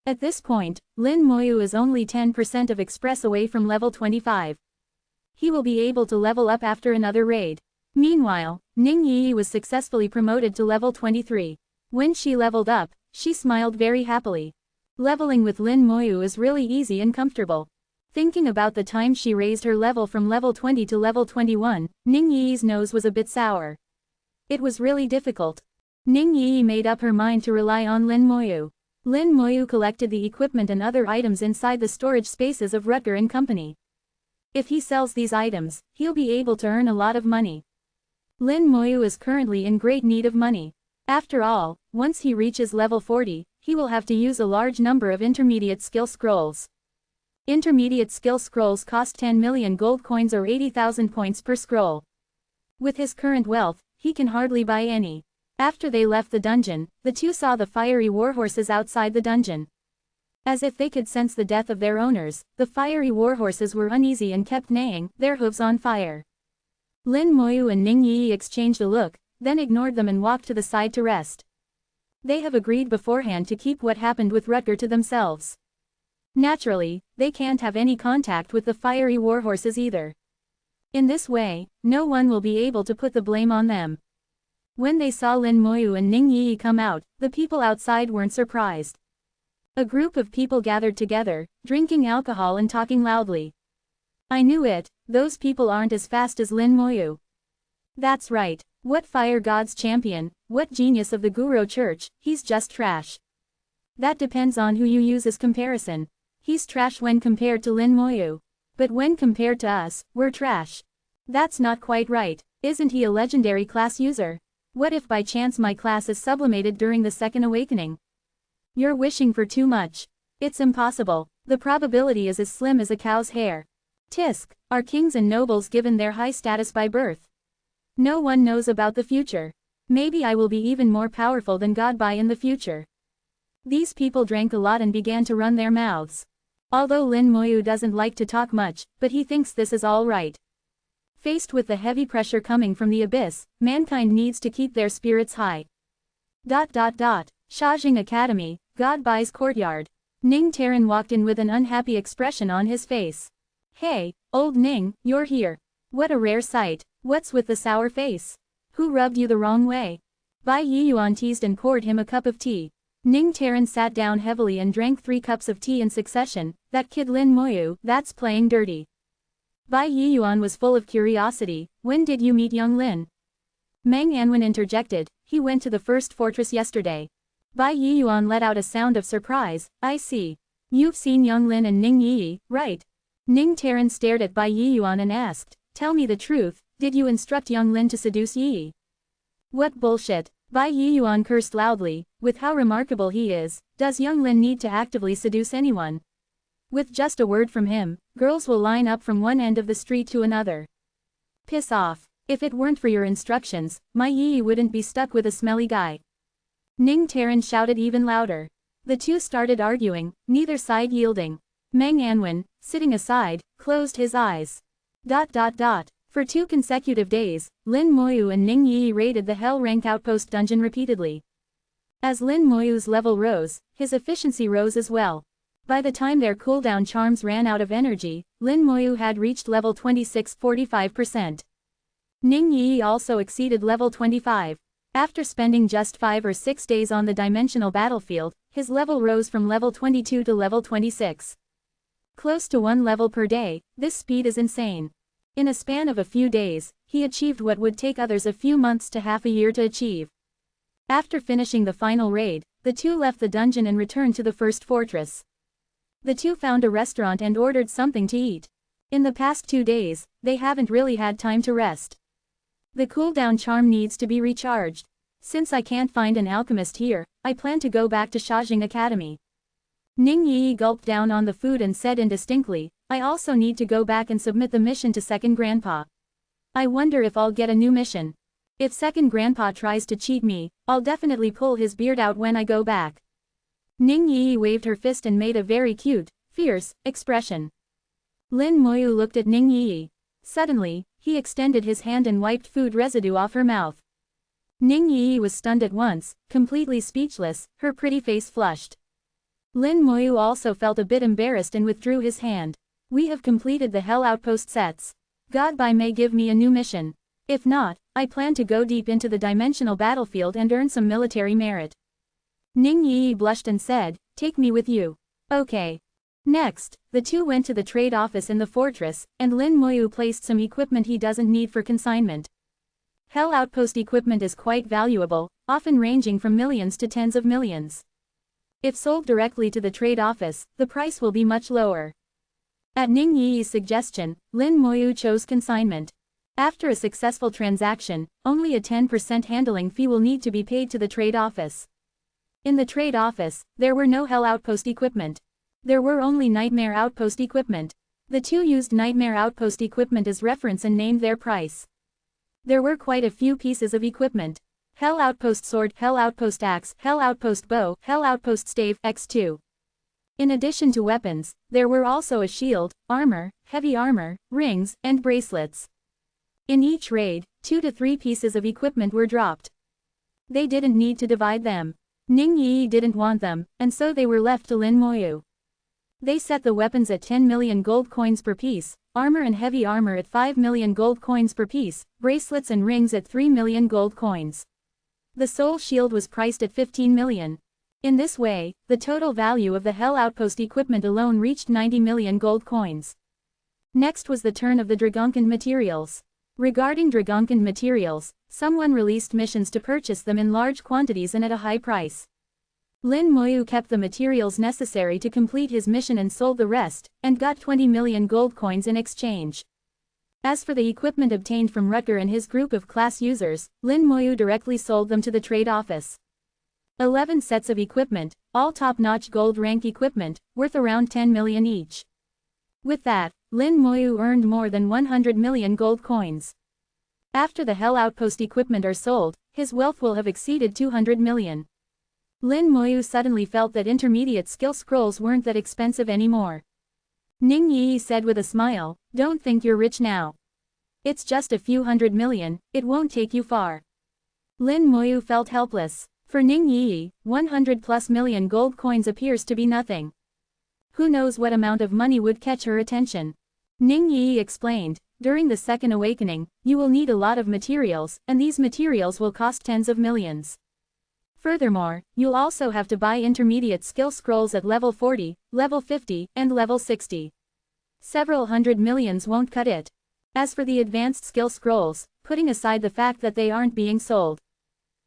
At this point, Lin Moyu is only 10% of Express away from level 25. He will be able to level up after another raid. Meanwhile, Ning Yi was successfully promoted to level 23. When she leveled up, she smiled very happily. Leveling with Lin Moyu is really easy and comfortable. Thinking about the time she raised her level from level 20 to level 21, Ning Yi's nose was a bit sour. It was really difficult. Ning Yi made up her mind to rely on Lin Moyu. Lin Moyu collected the equipment and other items inside the storage spaces of Rutger and company. If he sells these items, he'll be able to earn a lot of money. Lin Moyu is currently in great need of money. After all, once he reaches level 40, he will have to use a large number of intermediate skill scrolls. Intermediate skill scrolls cost 10 million gold coins or 80,000 points per scroll. With his current wealth, he can hardly buy any. After they left the dungeon, the two saw the fiery warhorses outside the dungeon. As if they could sense the death of their owners, the fiery warhorses were uneasy and kept neighing, their hooves on fire. Lin Moyu and Ning Yi exchanged a look, then ignored them and walked to the side to rest. They have agreed beforehand to keep what happened with Rutger to themselves. Naturally, they can't have any contact with the fiery warhorses either. In this way, no one will be able to put the blame on them. When they saw Lin Moyu and Ning Yi come out, the people outside weren't surprised. A group of people gathered together, drinking alcohol and talking loudly. I knew it, those people aren't as fast as Lin Moyu. That's right, what fire god's champion, what genius of the Guru Church, he's just trash. That depends on who you use as comparison. He's trash when compared to Lin Moyu. But when compared to us, we're trash. That's not quite right. Isn't he a legendary class user? What if by chance my class is sublimated during the second awakening? You're wishing for too much. It's impossible. The probability is as slim as a cow's hair. Tisk, are kings and nobles given their high status by birth? No one knows about the future. Maybe I will be even more powerful than God by in the future. These people drank a lot and began to run their mouths. Although Lin Moyu doesn't like to talk much, but he thinks this is all right. Faced with the heavy pressure coming from the abyss, mankind needs to keep their spirits high. Shajing Academy, Godbai's courtyard. Ning Taran walked in with an unhappy expression on his face. Hey, old Ning, you're here. What a rare sight. What's with the sour face? Who rubbed you the wrong way? Bai Yiyuan teased and poured him a cup of tea. Ning Taran sat down heavily and drank 3 cups of tea in succession. That kid Lin Moyu, that's playing dirty. Bai Yiyuan was full of curiosity. When did you meet young Lin? Meng Anwen interjected. He went to the first fortress yesterday. Bai Yiyuan let out a sound of surprise. I see. You've seen young Lin and Ning Yi, right? Ning Taran stared at Bai Yiyuan and asked, tell me the truth, did you instruct young Lin to seduce Yi? What bullshit. Bai Yiyuan cursed loudly. With how remarkable he is, does young Lin need to actively seduce anyone? With just a word from him, girls will line up from one end of the street to another. Piss off. If it weren't for your instructions, my Yi wouldn't be stuck with a smelly guy. Ning Taran shouted even louder. The two started arguing, neither side yielding. Meng Anwen, sitting aside, closed his eyes. For 2 consecutive days, Lin Moyu and Ning Yi raided the Hell Rank Outpost dungeon repeatedly. As Lin Moyu's level rose, his efficiency rose as well. By the time their cooldown charms ran out of energy, Lin Moyu had reached level 26 45%. Ning Yi also exceeded level 25. After spending just 5 or 6 days on the dimensional battlefield, his level rose from level 22 to level 26. Close to 1 level per day, this speed is insane. In a span of a few days, he achieved what would take others a few months to half a year to achieve. After finishing the final raid, the two left the dungeon and returned to the first fortress. The two found a restaurant and ordered something to eat. In the past 2 days, they haven't really had time to rest. The cooldown charm needs to be recharged. Since I can't find an alchemist here, I plan to go back to Shajing Academy. Ning Yi gulped down on the food and said indistinctly, I also need to go back and submit the mission to Second Grandpa. I wonder if I'll get a new mission. If Second Grandpa tries to cheat me, I'll definitely pull his beard out when I go back. Ning Yi waved her fist and made a very cute, fierce, expression. Lin Moyu looked at Ning Yi. Suddenly, he extended his hand and wiped food residue off her mouth. Ning Yi was stunned at once, completely speechless, her pretty face flushed. Lin Moyu also felt a bit embarrassed and withdrew his hand. We have completed the Hell Outpost sets. Godbai may give me a new mission. If not, I plan to go deep into the dimensional battlefield and earn some military merit. Ning Yi blushed and said, take me with you. Okay. Next, the two went to the trade office in the fortress, and Lin Moyu placed some equipment he doesn't need for consignment. Hell Outpost equipment is quite valuable, often ranging from millions to tens of millions. If sold directly to the trade office, the price will be much lower. At Ning Yi's suggestion, Lin Moyu chose consignment. After a successful transaction, only a 10% handling fee will need to be paid to the trade office. In the trade office, there were no Hell Outpost equipment. There were only Nightmare Outpost equipment. The two used Nightmare Outpost equipment as reference and named their price. There were quite a few pieces of equipment. Hell Outpost Sword, Hell Outpost Axe, Hell Outpost Bow, Hell Outpost Stave, X2. In addition to weapons, there were also a shield, armor, heavy armor, rings, and bracelets. In each raid, 2 to 3 pieces of equipment were dropped. They didn't need to divide them. Ning Yi didn't want them, and so they were left to Lin Moyu. They set the weapons at 10 million gold coins per piece, armor and heavy armor at 5 million gold coins per piece, bracelets and rings at 3 million gold coins. The soul shield was priced at 15 million. In this way, the total value of the Hell Outpost equipment alone reached 90 million gold coins. Next was the turn of the Dragonkin materials. Regarding Dragonkin materials, someone released missions to purchase them in large quantities and at a high price. Lin Moyu kept the materials necessary to complete his mission and sold the rest, and got 20 million gold coins in exchange. As for the equipment obtained from Rutger and his group of class users, Lin Moyu directly sold them to the trade office. 11 sets of equipment, all top-notch gold rank equipment, worth around 10 million each. With that, Lin Moyu earned more than 100 million gold coins. After the Hell Outpost equipment are sold, his wealth will have exceeded 200 million. Lin Moyu suddenly felt that intermediate skill scrolls weren't that expensive anymore. Ning Yi said with a smile, "Don't think you're rich now. It's just a few 100 million, it won't take you far." Lin Moyu felt helpless. For Ning Yi, 100+ million gold coins appears to be nothing. Who knows what amount of money would catch her attention? Ning Yi explained, "During the second awakening, you will need a lot of materials, and these materials will cost tens of millions. Furthermore, you'll also have to buy intermediate skill scrolls at level 40, level 50, and level 60. Several 100 millions won't cut it. As for the advanced skill scrolls, putting aside the fact that they aren't being sold.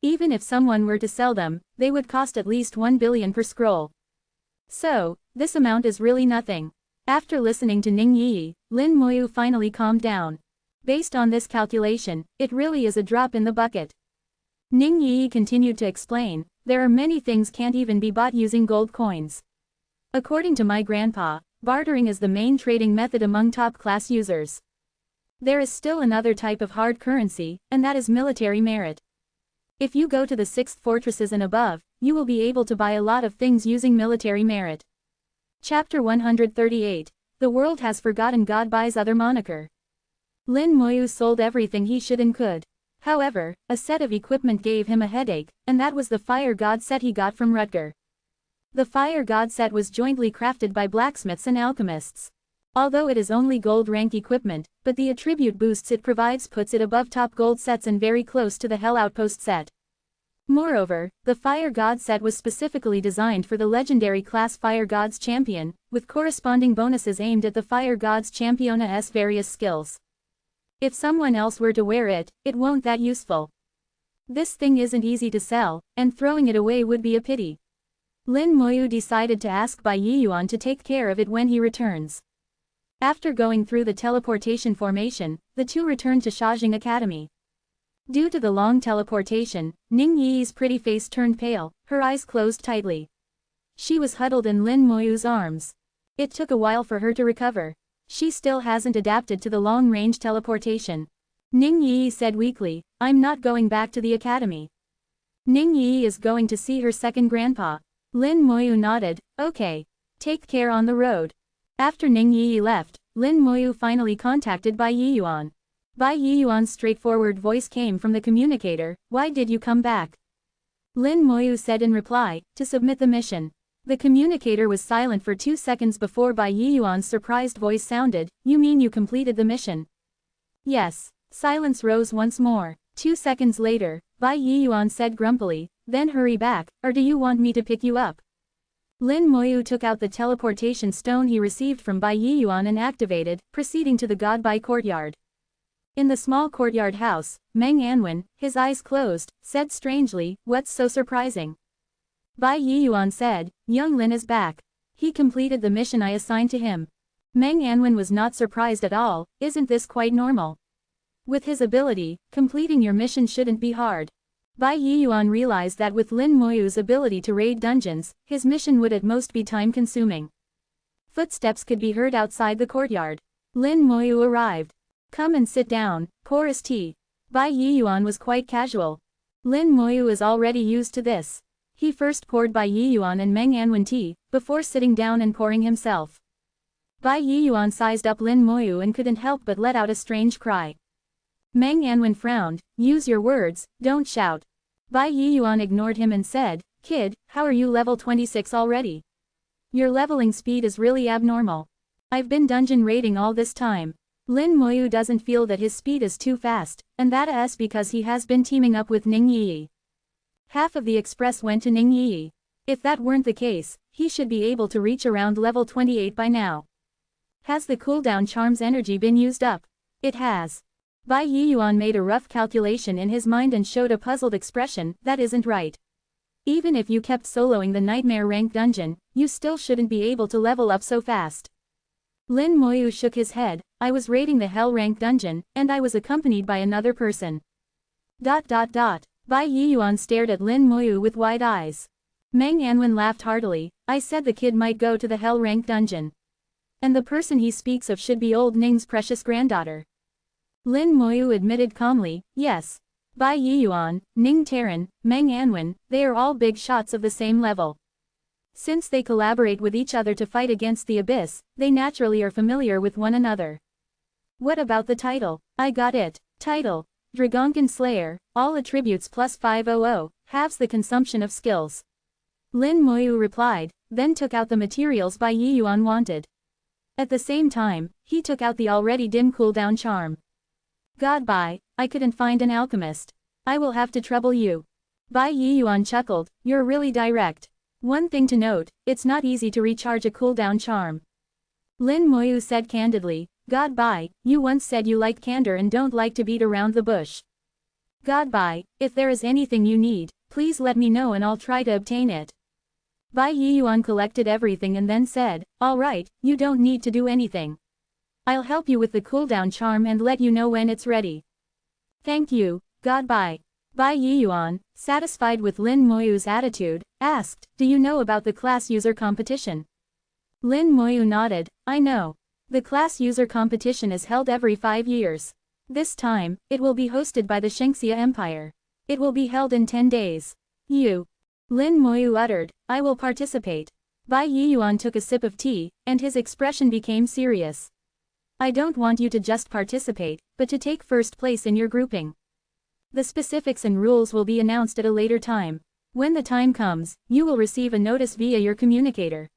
Even if someone were to sell them, they would cost at least 1 billion per scroll. So, this amount is really nothing." After listening to Ning Yi, Lin Moyu finally calmed down. Based on this calculation, it really is a drop in the bucket. Ning Yi continued to explain, "There are many things can't even be bought using gold coins. According to my grandpa, bartering is the main trading method among top-class users. There is still another type of hard currency, and that is military merit. If you go to the 6th fortresses and above, you will be able to buy a lot of things using military merit." Chapter 138. The World Has Forgotten God Buys Other Moniker. Lin Moyu sold everything he should and could. However, a set of equipment gave him a headache, and that was the Fire God set he got from Rutger. The Fire God set was jointly crafted by blacksmiths and alchemists. Although it is only gold rank equipment, but the attribute boosts it provides puts it above top gold sets and very close to the Hell Outpost set. Moreover, the Fire God set was specifically designed for the legendary class Fire God's Champion, with corresponding bonuses aimed at the Fire God's Championa's various skills. If someone else were to wear it, it won't that useful. This thing isn't easy to sell, and throwing it away would be a pity. Lin Moyu decided to ask Bai Yiyuan to take care of it when he returns. After going through the teleportation formation, the two returned to Shajing Academy. Due to the long teleportation, Ning Yi's pretty face turned pale, her eyes closed tightly. She was huddled in Lin Moyu's arms. It took a while for her to recover. She still hasn't adapted to the long-range teleportation. Ning Yi said weakly, "I'm not going back to the academy." Ning Yi is going to see her second grandpa. Lin Moyu nodded, "Okay. Take care on the road." After Ning Yi left, Lin Moyu finally contacted Bai Yiyuan. Bai Yiyuan's straightforward voice came from the communicator, "Why did you come back?" Lin Moyu said in reply, "To submit the mission." The communicator was silent for 2 seconds before Bai Yiyuan's surprised voice sounded, "You mean you completed the mission?" "Yes." Silence rose once more. 2 seconds later, Bai Yiyuan said grumpily, "Then hurry back, or do you want me to pick you up?" Lin Moyu took out the teleportation stone he received from Bai Yiyuan and activated, proceeding to the God Bai courtyard. In the small courtyard house, Meng Anwen, his eyes closed, said strangely, "What's so surprising?" Bai Yiyuan said, "Young Lin is back. He completed the mission I assigned to him." Meng Anwen was not surprised at all, "Isn't this quite normal? With his ability, completing your mission shouldn't be hard." Bai Yiyuan realized that with Lin Moyu's ability to raid dungeons, his mission would at most be time-consuming. Footsteps could be heard outside the courtyard. Lin Moyu arrived. "Come and sit down, pour us tea." Bai Yiyuan was quite casual. Lin Moyu is already used to this. He first poured Bai Yiyuan and Meng Anwen tea, before sitting down and pouring himself. Bai Yiyuan sized up Lin Moyu and couldn't help but let out a strange cry. Meng Anwen frowned, "Use your words, don't shout." Bai Yiyuan ignored him and said, "Kid, how are you level 26 already? Your leveling speed is really abnormal. I've been dungeon raiding all this time." Lin Moyu doesn't feel that his speed is too fast, and that is because he has been teaming up with Ning Yi. Half of the express went to Ning Yi. If that weren't the case, he should be able to reach around level 28 by now. Has the cooldown charm's energy been used up? It has. Bai Yiyuan made a rough calculation in his mind and showed a puzzled expression. That isn't right. Even if you kept soloing the nightmare rank dungeon, you still shouldn't be able to level up so fast. Lin Moyu shook his head. I was raiding the hell rank dungeon, and I was accompanied by another person. Bai Yiyuan stared at Lin Moyu with wide eyes. Meng Anwen laughed heartily. I said the kid might go to the hell rank dungeon. And the person he speaks of should be old Ning's precious granddaughter. Lin Moyu admitted calmly, yes. Bai Yiyuan, Ning Taran, Meng Anwen, they are all big shots of the same level. Since they collaborate with each other to fight against the abyss, they naturally are familiar with one another. What about the title? I got it. Title: Dragonkin Slayer, all attributes plus 500, halves the consumption of skills. Lin Moyu replied, then took out the materials Bai Yiyuan wanted. At the same time, he took out the already dim cooldown charm. God Bai, I couldn't find an alchemist. I will have to trouble you. Bai Yiyuan chuckled, you're really direct. One thing to note, it's not easy to recharge a cooldown charm. Lin Moyu said candidly, God Bai, you once said you like candor and don't like to beat around the bush. God Bai, if there is anything you need, please let me know and I'll try to obtain it. Bai Yiyuan collected everything and then said, all right, you don't need to do anything. I'll help you with the cooldown charm and let you know when it's ready. Thank you, God Bai. Bai Yiyuan, satisfied with Lin Moyu's attitude, asked, do you know about the class user competition? Lin Moyu nodded, I know. The class user competition is held every 5 years. This time, it will be hosted by the Shengxia Empire. It will be held in 10 days. You. Lin Moyu uttered, I will participate. Bai Yiyuan took a sip of tea, and his expression became serious. I don't want you to just participate, but to take first place in your grouping. The specifics and rules will be announced at a later time. When the time comes, you will receive a notice via your communicator.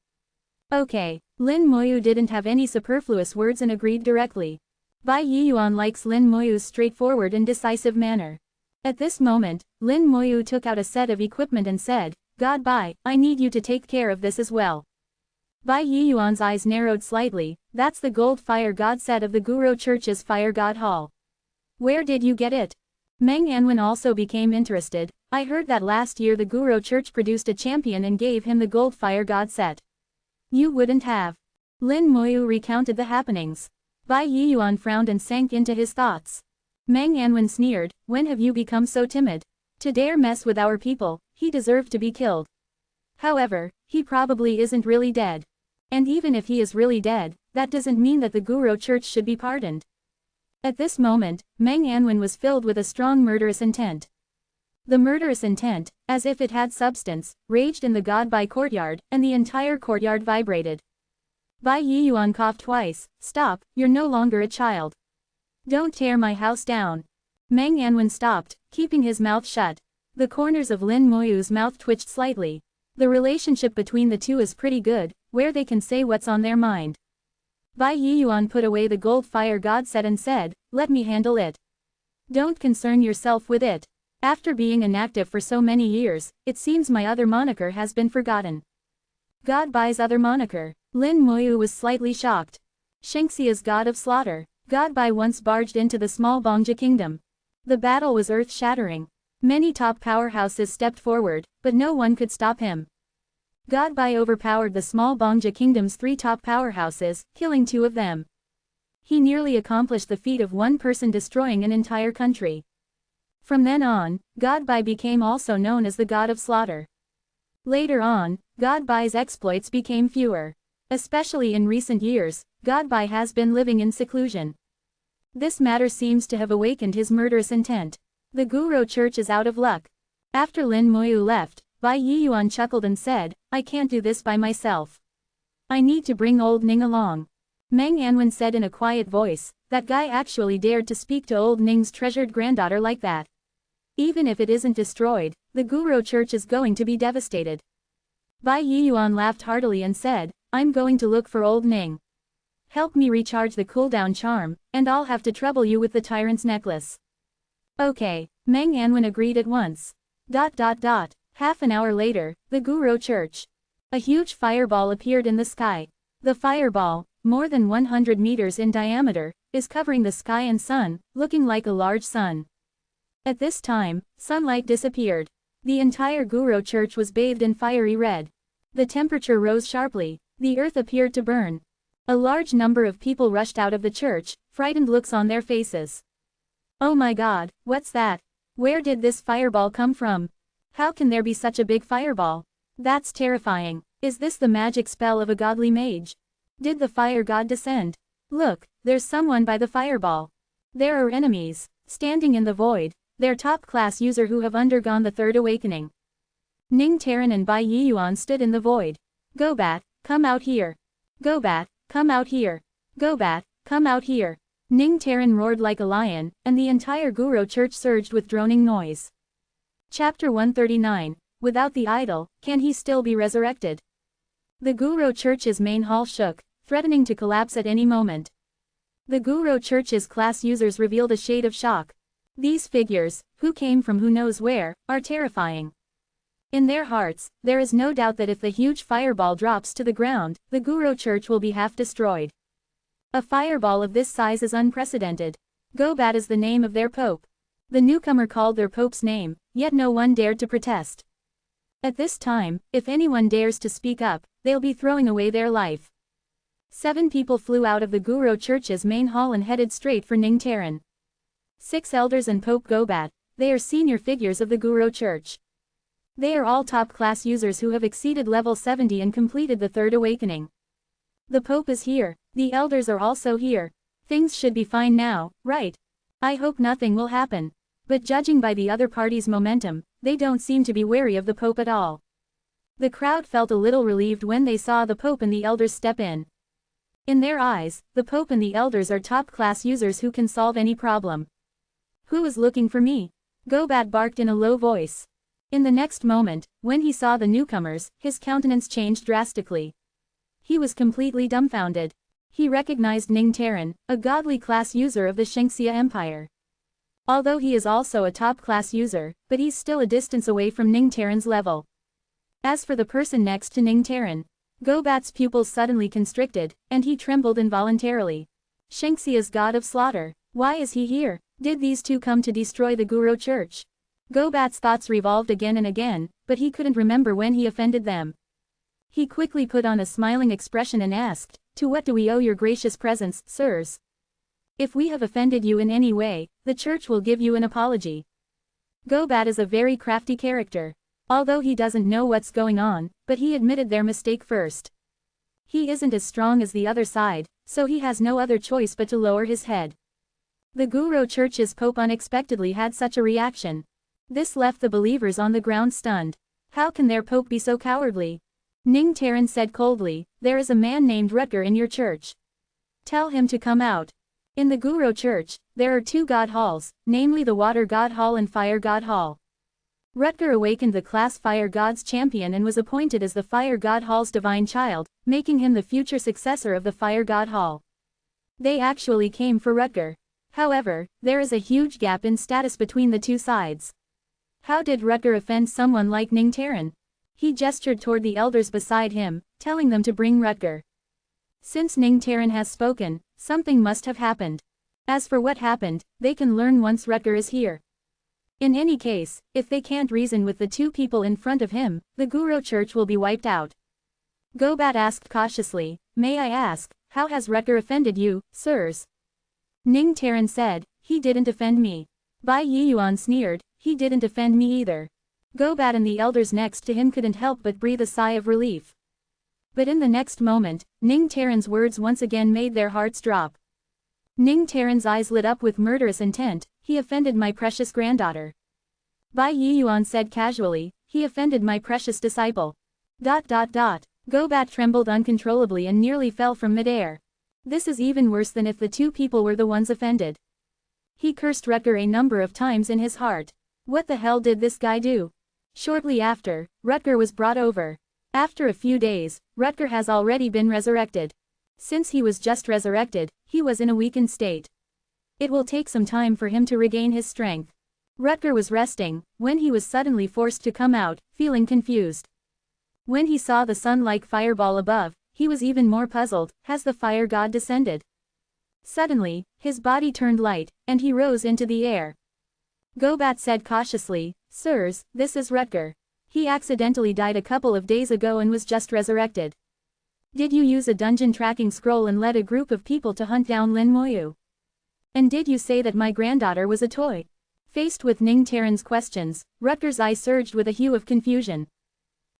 Okay. Lin Moyu didn't have any superfluous words and agreed directly. Bai Yiyuan likes Lin Moyu's straightforward and decisive manner. At this moment, Lin Moyu took out a set of equipment and said, God Bai, I need you to take care of this as well. Bai Yiyuan's eyes narrowed slightly. That's the gold fire god set of the Guro Church's Fire God Hall. Where did you get it? Meng Anwen also became interested. I heard that last year the Guro Church produced a champion and gave him the gold fire god set. You wouldn't have. Lin Moyu recounted the happenings. Bai Yiyuan frowned and sank into his thoughts. Meng Anwen sneered, when have you become so timid? To dare mess with our people, he deserved to be killed. However, he probably isn't really dead. And even if he is really dead, that doesn't mean that the Guro Church should be pardoned. At this moment, Meng Anwen was filled with a strong murderous intent. The murderous intent, as if it had substance, raged in the God Bai courtyard, and the entire courtyard vibrated. Bai Yiyuan coughed twice. Stop, you're no longer a child. Don't tear my house down. Meng Anwen stopped, keeping his mouth shut. The corners of Lin Moyu's mouth twitched slightly. The relationship between the two is pretty good, where they can say what's on their mind. Bai Yiyuan put away the gold fire god set and said, let me handle it. Don't concern yourself with it. After being inactive for so many years, it seems my other moniker has been forgotten. God Bai's other moniker. Lin Moyu was slightly shocked. Shengxia's god of slaughter. God Bai once barged into the small Bongja kingdom. The battle was earth-shattering. Many top powerhouses stepped forward, but no one could stop him. God Bai overpowered the small Bongja kingdom's 3 top powerhouses, killing 2 of them. He nearly accomplished the feat of one person destroying an entire country. From then on, God Bai became also known as the God of Slaughter. Later on, God Bai's exploits became fewer. Especially in recent years, God Bai has been living in seclusion. This matter seems to have awakened his murderous intent. The Guro Church is out of luck. After Lin Moyu left, Bai Yiyuan chuckled and said, I can't do this by myself. I need to bring old Ning along. Meng Anwen said in a quiet voice, that guy actually dared to speak to old Ning's treasured granddaughter like that. Even if it isn't destroyed, the Guro Church is going to be devastated. Bai Yiyuan laughed heartily and said, I'm going to look for old Ning. Help me recharge the cooldown charm, and I'll have to trouble you with the tyrant's necklace. Okay, Meng Anwen agreed at once. Half an hour later, the Guru Church. A huge fireball appeared in the sky. The fireball, more than 100 meters in diameter, is covering the sky and sun, looking like a large sun. At this time, sunlight disappeared. The entire Guru Church was bathed in fiery red. The temperature rose sharply. The earth appeared to burn. A large number of people rushed out of the church, frightened looks on their faces. Oh my God, what's that? Where did this fireball come from? How can there be such a big fireball? That's terrifying. Is this the magic spell of a godly mage? Did the fire god descend? Look, there's someone by the fireball. There are enemies, standing in the void. They're top-class user who have undergone the third awakening. Ning Taran and Bai Yiyuan stood in the void. Gobat, come out here. Gobat, come out here. Gobat, come out here. Ning Taran roared like a lion, and the entire Guru Church surged with droning noise. Chapter 139, Without the idol, can he still be resurrected? The Guru Church's main hall shook, threatening to collapse at any moment. The Guru Church's class users revealed a shade of shock. These figures, who came from who knows where, are terrifying. In their hearts, there is no doubt that if the huge fireball drops to the ground, the Guru Church will be half destroyed. A fireball of this size is unprecedented. Gobat is the name of their pope. The newcomer called their pope's name, yet no one dared to protest. At this time, if anyone dares to speak up, they'll be throwing away their life. 7 people flew out of the Guru Church's main hall and headed straight for Ning Taran. 6 elders and Pope Gobat, they are senior figures of the Guru Church. They are all top-class users who have exceeded level 70 and completed the third awakening. The Pope is here, the elders are also here. Things should be fine now, right? I hope nothing will happen. But judging by the other party's momentum, they don't seem to be wary of the Pope at all. The crowd felt a little relieved when they saw the Pope and the elders step in. In their eyes, the Pope and the elders are top-class users who can solve any problem. Who is looking for me? Gobat barked in a low voice. In the next moment, when he saw the newcomers, his countenance changed drastically. He was completely dumbfounded. He recognized Ning Taran, a godly class user of the Shengxia Empire. Although he is also a top-class user, but he's still a distance away from Ning Taran's level. As for the person next to Ning Taran, Gobat's pupils suddenly constricted, and he trembled involuntarily. Shengxia's god of slaughter. Why is he here? Did these two come to destroy the Guru Church? Gobat's thoughts revolved again and again, but he couldn't remember when he offended them. He quickly put on a smiling expression and asked, "To what do we owe your gracious presence, sirs? If we have offended you in any way, the church will give you an apology." Gobat is a very crafty character. Although he doesn't know what's going on, but he admitted their mistake first. He isn't as strong as the other side, so he has no other choice but to lower his head. The Guru Church's Pope unexpectedly had such a reaction. This left the believers on the ground stunned. How can their Pope be so cowardly? Ning Taran said coldly, "There is a man named Rutger in your church. Tell him to come out." In the Guru Church, there are 2 god halls, namely the Water God Hall and Fire God Hall. Rutger awakened the class Fire God's champion and was appointed as the Fire God Hall's divine child, making him the future successor of the Fire God Hall. They actually came for Rutger. However, there is a huge gap in status between the two sides. How did Rutger offend someone like Ning Taran? He gestured toward the elders beside him, telling them to bring Rutger. Since Ning Taran has spoken, something must have happened. As for what happened, they can learn once Rutger is here. In any case, if they can't reason with the 2 people in front of him, the Guru Church will be wiped out. Gobat asked cautiously, "May I ask, how has Rutger offended you, sirs?" Ning Taran said, "He didn't offend me." Bai Yiyuan sneered, "He didn't offend me either." Gobat and the elders next to him couldn't help but breathe a sigh of relief. But in the next moment, Ning Taran's words once again made their hearts drop. Ning Taran's eyes lit up with murderous intent. "He offended my precious granddaughter." Bai Yiyuan said casually, "He offended my precious disciple." Gobat trembled uncontrollably and nearly fell from midair. This is even worse than if the 2 people were the ones offended. He cursed Rutger a number of times in his heart. What the hell did this guy do? Shortly after, Rutger was brought over. After a few days, Rutger has already been resurrected. Since he was just resurrected, he was in a weakened state. It will take some time for him to regain his strength. Rutger was resting, when he was suddenly forced to come out, feeling confused. When he saw the sun-like fireball above, he was even more puzzled. Has the fire god descended? Suddenly, his body turned light, and he rose into the air. Gobat said cautiously, "Sirs, this is Rutger. He accidentally died a couple of days ago and was just resurrected. Did you use a dungeon tracking scroll and led a group of people to hunt down Lin Moyu? And did you say that my granddaughter was a toy?" Faced with Ning Taran's questions, Rutger's eye surged with a hue of confusion.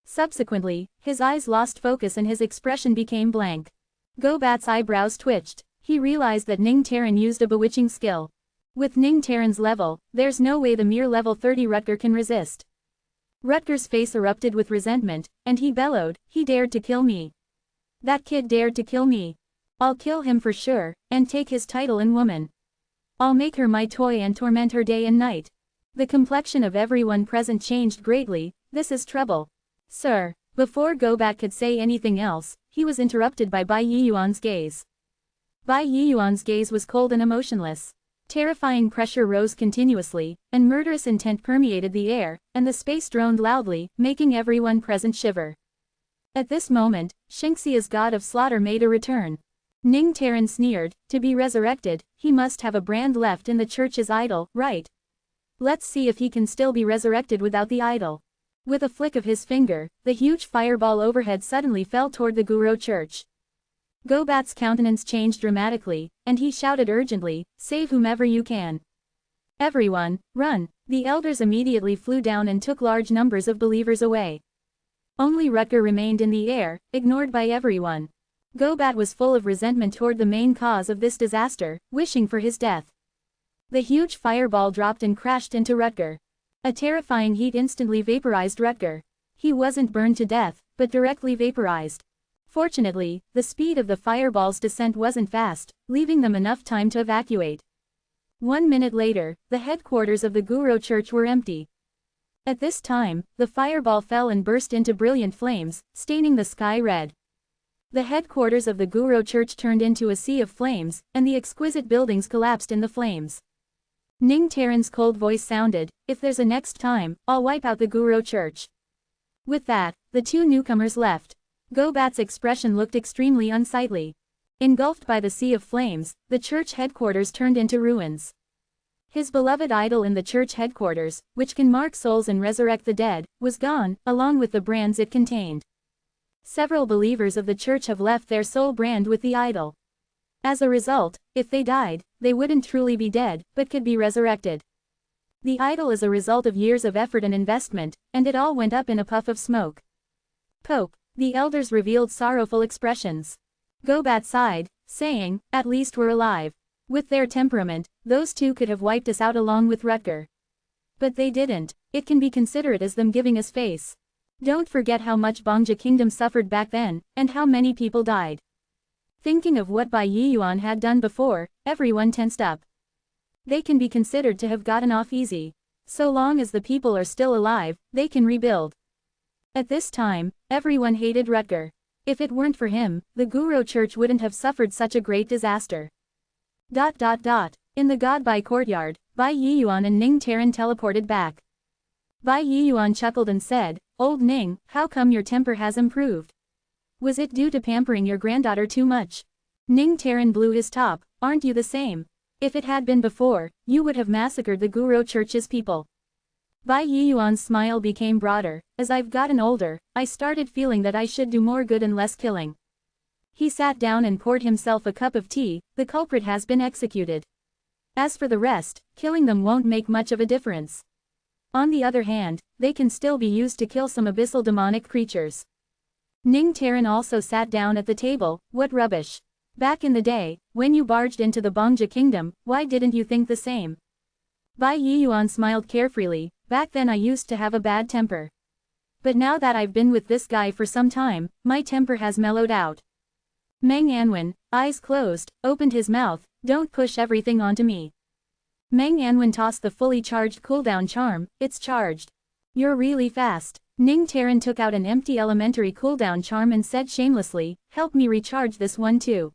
Subsequently, his eyes lost focus and his expression became blank. Gobat's eyebrows twitched. He realized that Ning Taran used a bewitching skill. With Ning Taran's level, there's no way the mere level 30 Rutger can resist. Rutger's face erupted with resentment, and he bellowed, "He dared to kill me. That kid dared to kill me. I'll kill him for sure, and take his title and woman. I'll make her my toy and torment her day and night." The complexion of everyone present changed greatly. "This is trouble. Sir." Before Gobat could say anything else, he was interrupted by Bai Yiyuan's gaze. Bai Yiyuan's gaze was cold and emotionless. Terrifying pressure rose continuously, and murderous intent permeated the air, and the space droned loudly, making everyone present shiver. At this moment, Xingxia's god of slaughter made a return. Ning Taran sneered, "To be resurrected, he must have a brand left in the church's idol, right? Let's see if he can still be resurrected without the idol." With a flick of his finger, the huge fireball overhead suddenly fell toward the Guro church. Gobat's countenance changed dramatically, and he shouted urgently, "Save whomever you can. Everyone, run!" The elders immediately flew down and took large numbers of believers away. Only Rutger remained in the air, ignored by everyone. Gobat was full of resentment toward the main cause of this disaster, wishing for his death. The huge fireball dropped and crashed into Rutger. A terrifying heat instantly vaporized Rutger. He wasn't burned to death, but directly vaporized. Fortunately, the speed of the fireball's descent wasn't fast, leaving them enough time to evacuate. 1 minute later, the headquarters of the Guro church were empty. At this time, the fireball fell and burst into brilliant flames, staining the sky red. The headquarters of the Guro church turned into a sea of flames, and the exquisite buildings collapsed in the flames. Ning Taran's cold voice sounded, "If there's a next time, I'll wipe out the Guro church." With that, the two newcomers left. Gobat's expression looked extremely unsightly. Engulfed by the sea of flames, the church headquarters turned into ruins. His beloved idol in the church headquarters, which can mark souls and resurrect the dead, was gone, along with the brands it contained. Several believers of the church have left their soul brand with the idol. As a result, if they died, they wouldn't truly be dead, but could be resurrected. The idol is a result of years of effort and investment, and it all went up in a puff of smoke. Poke. The elders revealed sorrowful expressions. Gobat sighed, saying, "At least we're alive. With their temperament, those two could have wiped us out along with Rutger. But they didn't. It can be considered as them giving us face. Don't forget how much Bangja Kingdom suffered back then, and how many people died." Thinking of what Bai Yiyuan had done before, everyone tensed up. They can be considered to have gotten off easy. So long as the people are still alive, they can rebuild. At this time, everyone hated Rutger. If it weren't for him, the Guro church wouldn't have suffered such a great disaster. In the Godbai courtyard, Bai Yiyuan and Ning Taran teleported back. Bai Yiyuan chuckled and said, "Old Ning, how come your temper has improved? Was it due to pampering your granddaughter too much?" Ning Taran blew his top, "Aren't you the same? If it had been before, you would have massacred the Guro church's people." Bai Yiyuan's smile became broader. "As I've gotten older, I started feeling that I should do more good and less killing." He sat down and poured himself a cup of tea. "The culprit has been executed. As for the rest, killing them won't make much of a difference. On the other hand, they can still be used to kill some abyssal demonic creatures." Ning Taran also sat down at the table. "What rubbish. Back in the day, when you barged into the Bangja Kingdom, why didn't you think the same?" Bai Yiyuan smiled carefreely. "Back then I used to have a bad temper. But now that I've been with this guy for some time, my temper has mellowed out." Meng Anwen, eyes closed, opened his mouth. "Don't push everything onto me." Meng Anwen tossed the fully charged cooldown charm. "It's charged. You're really fast." Ning Taran took out an empty elementary cooldown charm and said shamelessly, "Help me recharge this one too."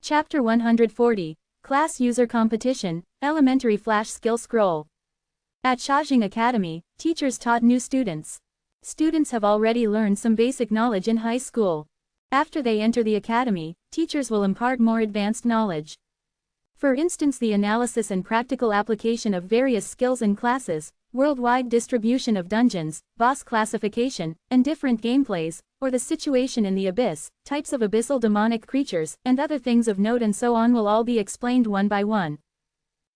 Chapter 140. Class User Competition, Elementary Flash Skill Scroll. At Shajing Academy, teachers taught new students. Students have already learned some basic knowledge in high school. After they enter the academy, teachers will impart more advanced knowledge. For instance, the analysis and practical application of various skills and classes, worldwide distribution of dungeons, boss classification, and different gameplays, or the situation in the abyss, types of abyssal demonic creatures, and other things of note and so on will all be explained one by one.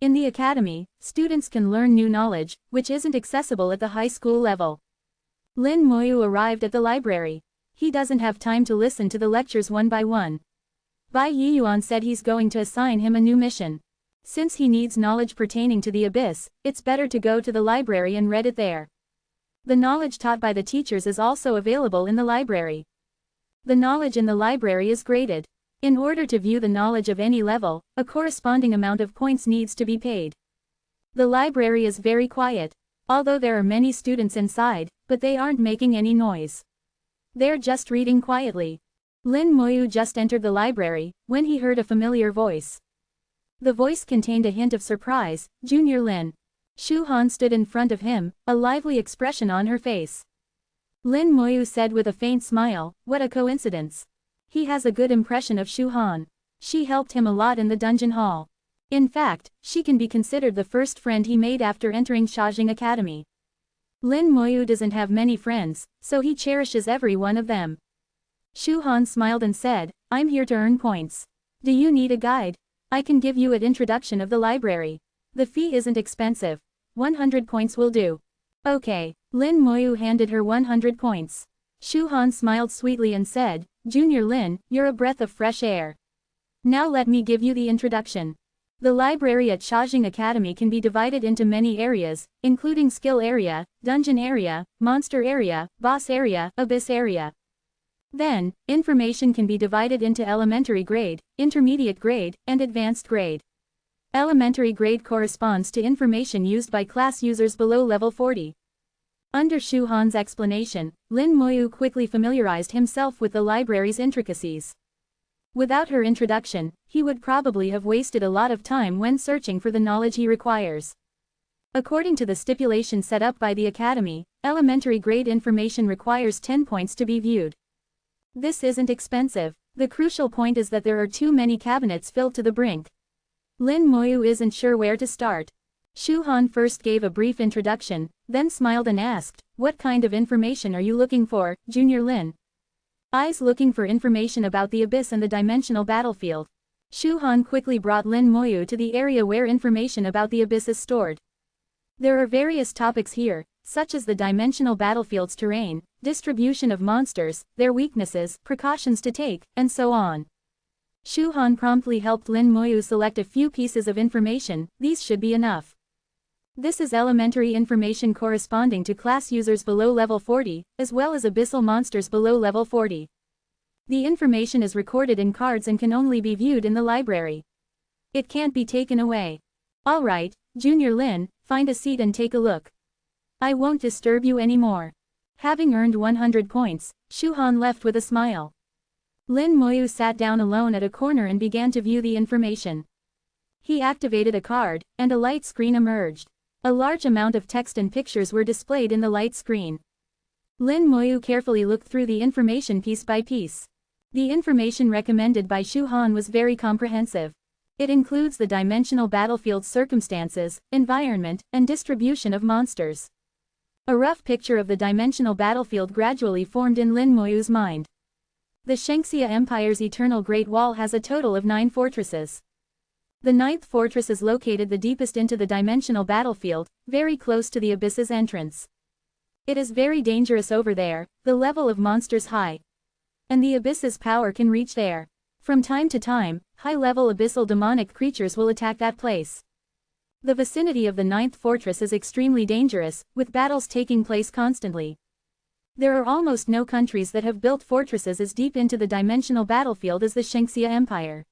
In the academy, students can learn new knowledge, which isn't accessible at the high school level. Lin Moyu arrived at the library. He doesn't have time to listen to the lectures one by one. Bai Yiyuan said he's going to assign him a new mission. Since he needs knowledge pertaining to the abyss, it's better to go to the library and read it there. The knowledge taught by the teachers is also available in the library. The knowledge in the library is graded. In order to view the knowledge of any level, a corresponding amount of points needs to be paid. The library is very quiet, although there are many students inside, but they aren't making any noise. They're just reading quietly. Lin Moyu just entered the library, when he heard a familiar voice. The voice contained a hint of surprise. Junior Lin. Shu Han stood in front of him, a lively expression on her face. Lin Moyu said with a faint smile, "What a coincidence. He has a good impression of Shu Han. She helped him a lot in the dungeon hall. In fact, she can be considered the first friend he made after entering Shajing Academy. Lin Moyu doesn't have many friends, so he cherishes every one of them." Shu Han smiled and said, "I'm here to earn points. Do you need a guide? I can give you an introduction of the library. The fee isn't expensive. 100 points will do." "Okay." Lin Moyu handed her 100 points. Shu Han smiled sweetly and said, "Junior Lin, you're a breath of fresh air. Now let me give you the introduction. The library at Shajing Academy can be divided into many areas, including skill area, dungeon area, monster area, boss area, abyss area. Then, information can be divided into elementary grade, intermediate grade, and advanced grade. Elementary grade corresponds to information used by class users below level 40. Under Shu Han's explanation, Lin Moyu quickly familiarized himself with the library's intricacies. Without her introduction, he would probably have wasted a lot of time when searching for the knowledge he requires. According to the stipulation set up by the academy, elementary grade information requires 10 points to be viewed. This isn't expensive. The crucial point is that there are too many cabinets filled to the brink. Lin Moyu isn't sure where to start. Shu Han first gave a brief introduction, then smiled and asked, "What kind of information are you looking for, Junior Lin?" "Eyes looking for information about the abyss and the dimensional battlefield." Shu Han quickly brought Lin Moyu to the area where information about the abyss is stored. There are various topics here, such as the dimensional battlefield's terrain, distribution of monsters, their weaknesses, precautions to take, and so on. Shu Han promptly helped Lin Moyu select a few pieces of information. These should be enough. This is elementary information corresponding to class users below level 40, as well as abyssal monsters below level 40. The information is recorded in cards and can only be viewed in the library. It can't be taken away. "Alright, Junior Lin, find a seat and take a look. I won't disturb you anymore." Having earned 100 points, Shu Han left with a smile. Lin Moyu sat down alone at a corner and began to view the information. He activated a card, and a light screen emerged. A large amount of text and pictures were displayed in the light screen. Lin Moyu carefully looked through the information piece by piece. The information recommended by Shu Han was very comprehensive. It includes the dimensional battlefield circumstances, environment, and distribution of monsters. A rough picture of the dimensional battlefield gradually formed in Lin Moyu's mind. The Shengxia Empire's Eternal Great Wall has a total of 9 fortresses. The 9th fortress is located the deepest into the dimensional battlefield, very close to the abyss's entrance. It is very dangerous over there, the level of monsters high. And the abyss's power can reach there. From time to time, high-level abyssal demonic creatures will attack that place. The vicinity of the 9th fortress is extremely dangerous, with battles taking place constantly. There are almost no countries that have built fortresses as deep into the dimensional battlefield as the Shengxia Empire.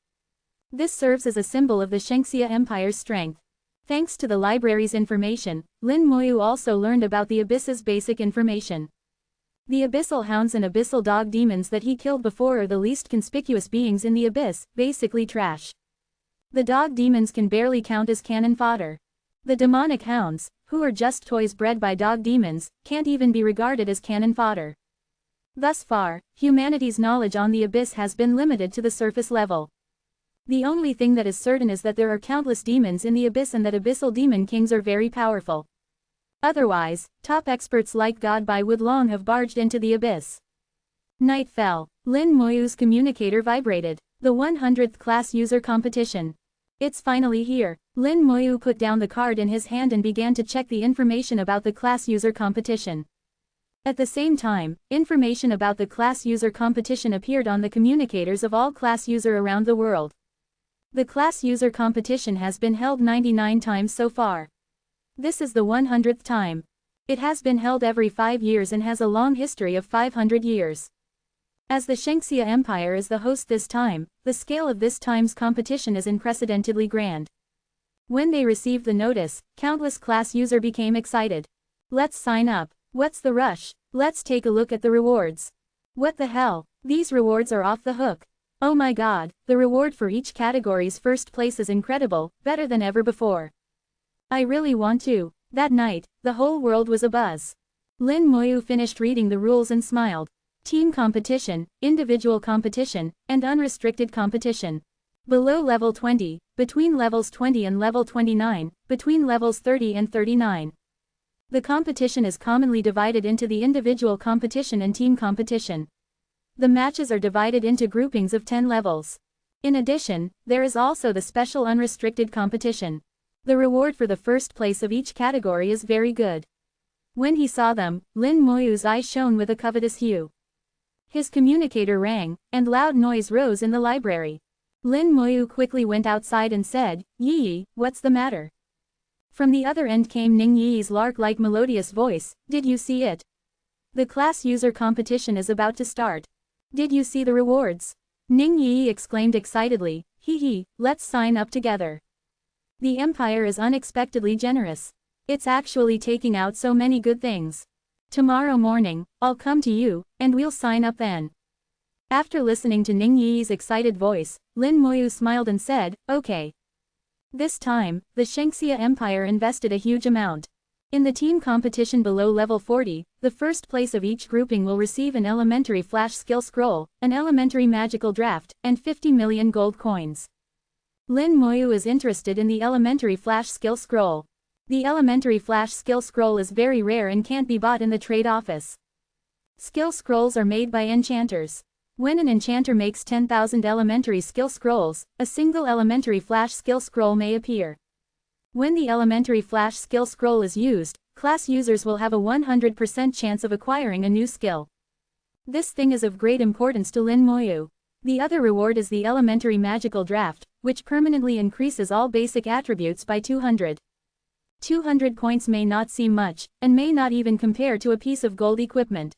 This serves as a symbol of the Shengxia Empire's strength. Thanks to the library's information, Lin Moyu also learned about the abyss's basic information. The abyssal hounds and abyssal dog demons that he killed before are the least conspicuous beings in the abyss, basically trash. The dog demons can barely count as cannon fodder. The demonic hounds, who are just toys bred by dog demons, can't even be regarded as cannon fodder. Thus far, humanity's knowledge on the abyss has been limited to the surface level. The only thing that is certain is that there are countless demons in the abyss and that abyssal demon kings are very powerful. Otherwise, top experts like Godbai would long have barged into the abyss. Night fell. Lin Moyu's communicator vibrated. The 100th class user competition. It's finally here. Lin Moyu put down the card in his hand and began to check the information about the class user competition. At the same time, information about the class user competition appeared on the communicators of all class users around the world. The class user competition has been held 99 times so far. This is the 100th time. It has been held every 5 years and has a long history of 500 years. As the Shengxia Empire is the host this time, the scale of this time's competition is unprecedentedly grand. When they received the notice, countless class users became excited. Let's sign up. What's the rush? Let's take a look at the rewards. What the hell? These rewards are off the hook. Oh my god, the reward for each category's first place is incredible, better than ever before. I really want to. That night, the whole world was abuzz. Lin Moyu finished reading the rules and smiled. Team competition, individual competition, and unrestricted competition. Below level 20, between levels 20 and level 29, between levels 30 and 39. The competition is commonly divided into the individual competition and team competition. The matches are divided into groupings of 10 levels. In addition, there is also the special unrestricted competition. The reward for the first place of each category is very good. When he saw them, Lin Moyu's eyes shone with a covetous hue. His communicator rang, and loud noise rose in the library. Lin Moyu quickly went outside and said, "Yi, what's the matter?" From the other end came Ning Yi's lark-like melodious voice, "Did you see it? The class user competition is about to start. Did you see the rewards?" Ning Yi exclaimed excitedly, "Hee, let's sign up together. The Empire is unexpectedly generous. It's actually taking out so many good things. Tomorrow morning, I'll come to you, and we'll sign up then." After listening to Ning Yi's excited voice, Lin Moyu smiled and said, "Okay." This time, the Shengxia Empire invested a huge amount. In the team competition below level 40, the first place of each grouping will receive an elementary flash skill scroll, an elementary magical draft, and 50 million gold coins. Lin Moyu is interested in the elementary flash skill scroll. The elementary flash skill scroll is very rare and can't be bought in the trade office. Skill scrolls are made by enchanters. When an enchanter makes 10,000 elementary skill scrolls, a single elementary flash skill scroll may appear. When the elementary flash skill scroll is used, class users will have a 100% chance of acquiring a new skill. This thing is of great importance to Lin Moyu. The other reward is the elementary magical draft, which permanently increases all basic attributes by 200. 200 points may not seem much, and may not even compare to a piece of gold equipment.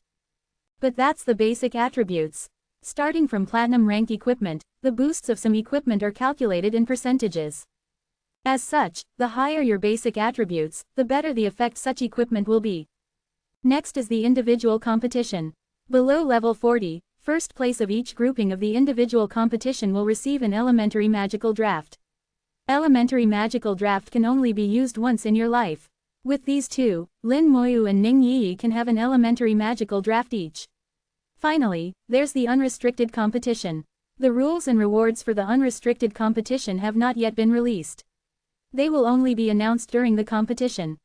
But that's the basic attributes. Starting from platinum rank equipment, the boosts of some equipment are calculated in percentages. As such, the higher your basic attributes, the better the effect such equipment will be. Next is the individual competition. Below level 40, first place of each grouping of the individual competition will receive an elementary magical draft. Elementary magical draft can only be used once in your life. With these two, Lin Moyu and Ning Yi can have an elementary magical draft each. Finally, there's the unrestricted competition. The rules and rewards for the unrestricted competition have not yet been released. They will only be announced during the competition.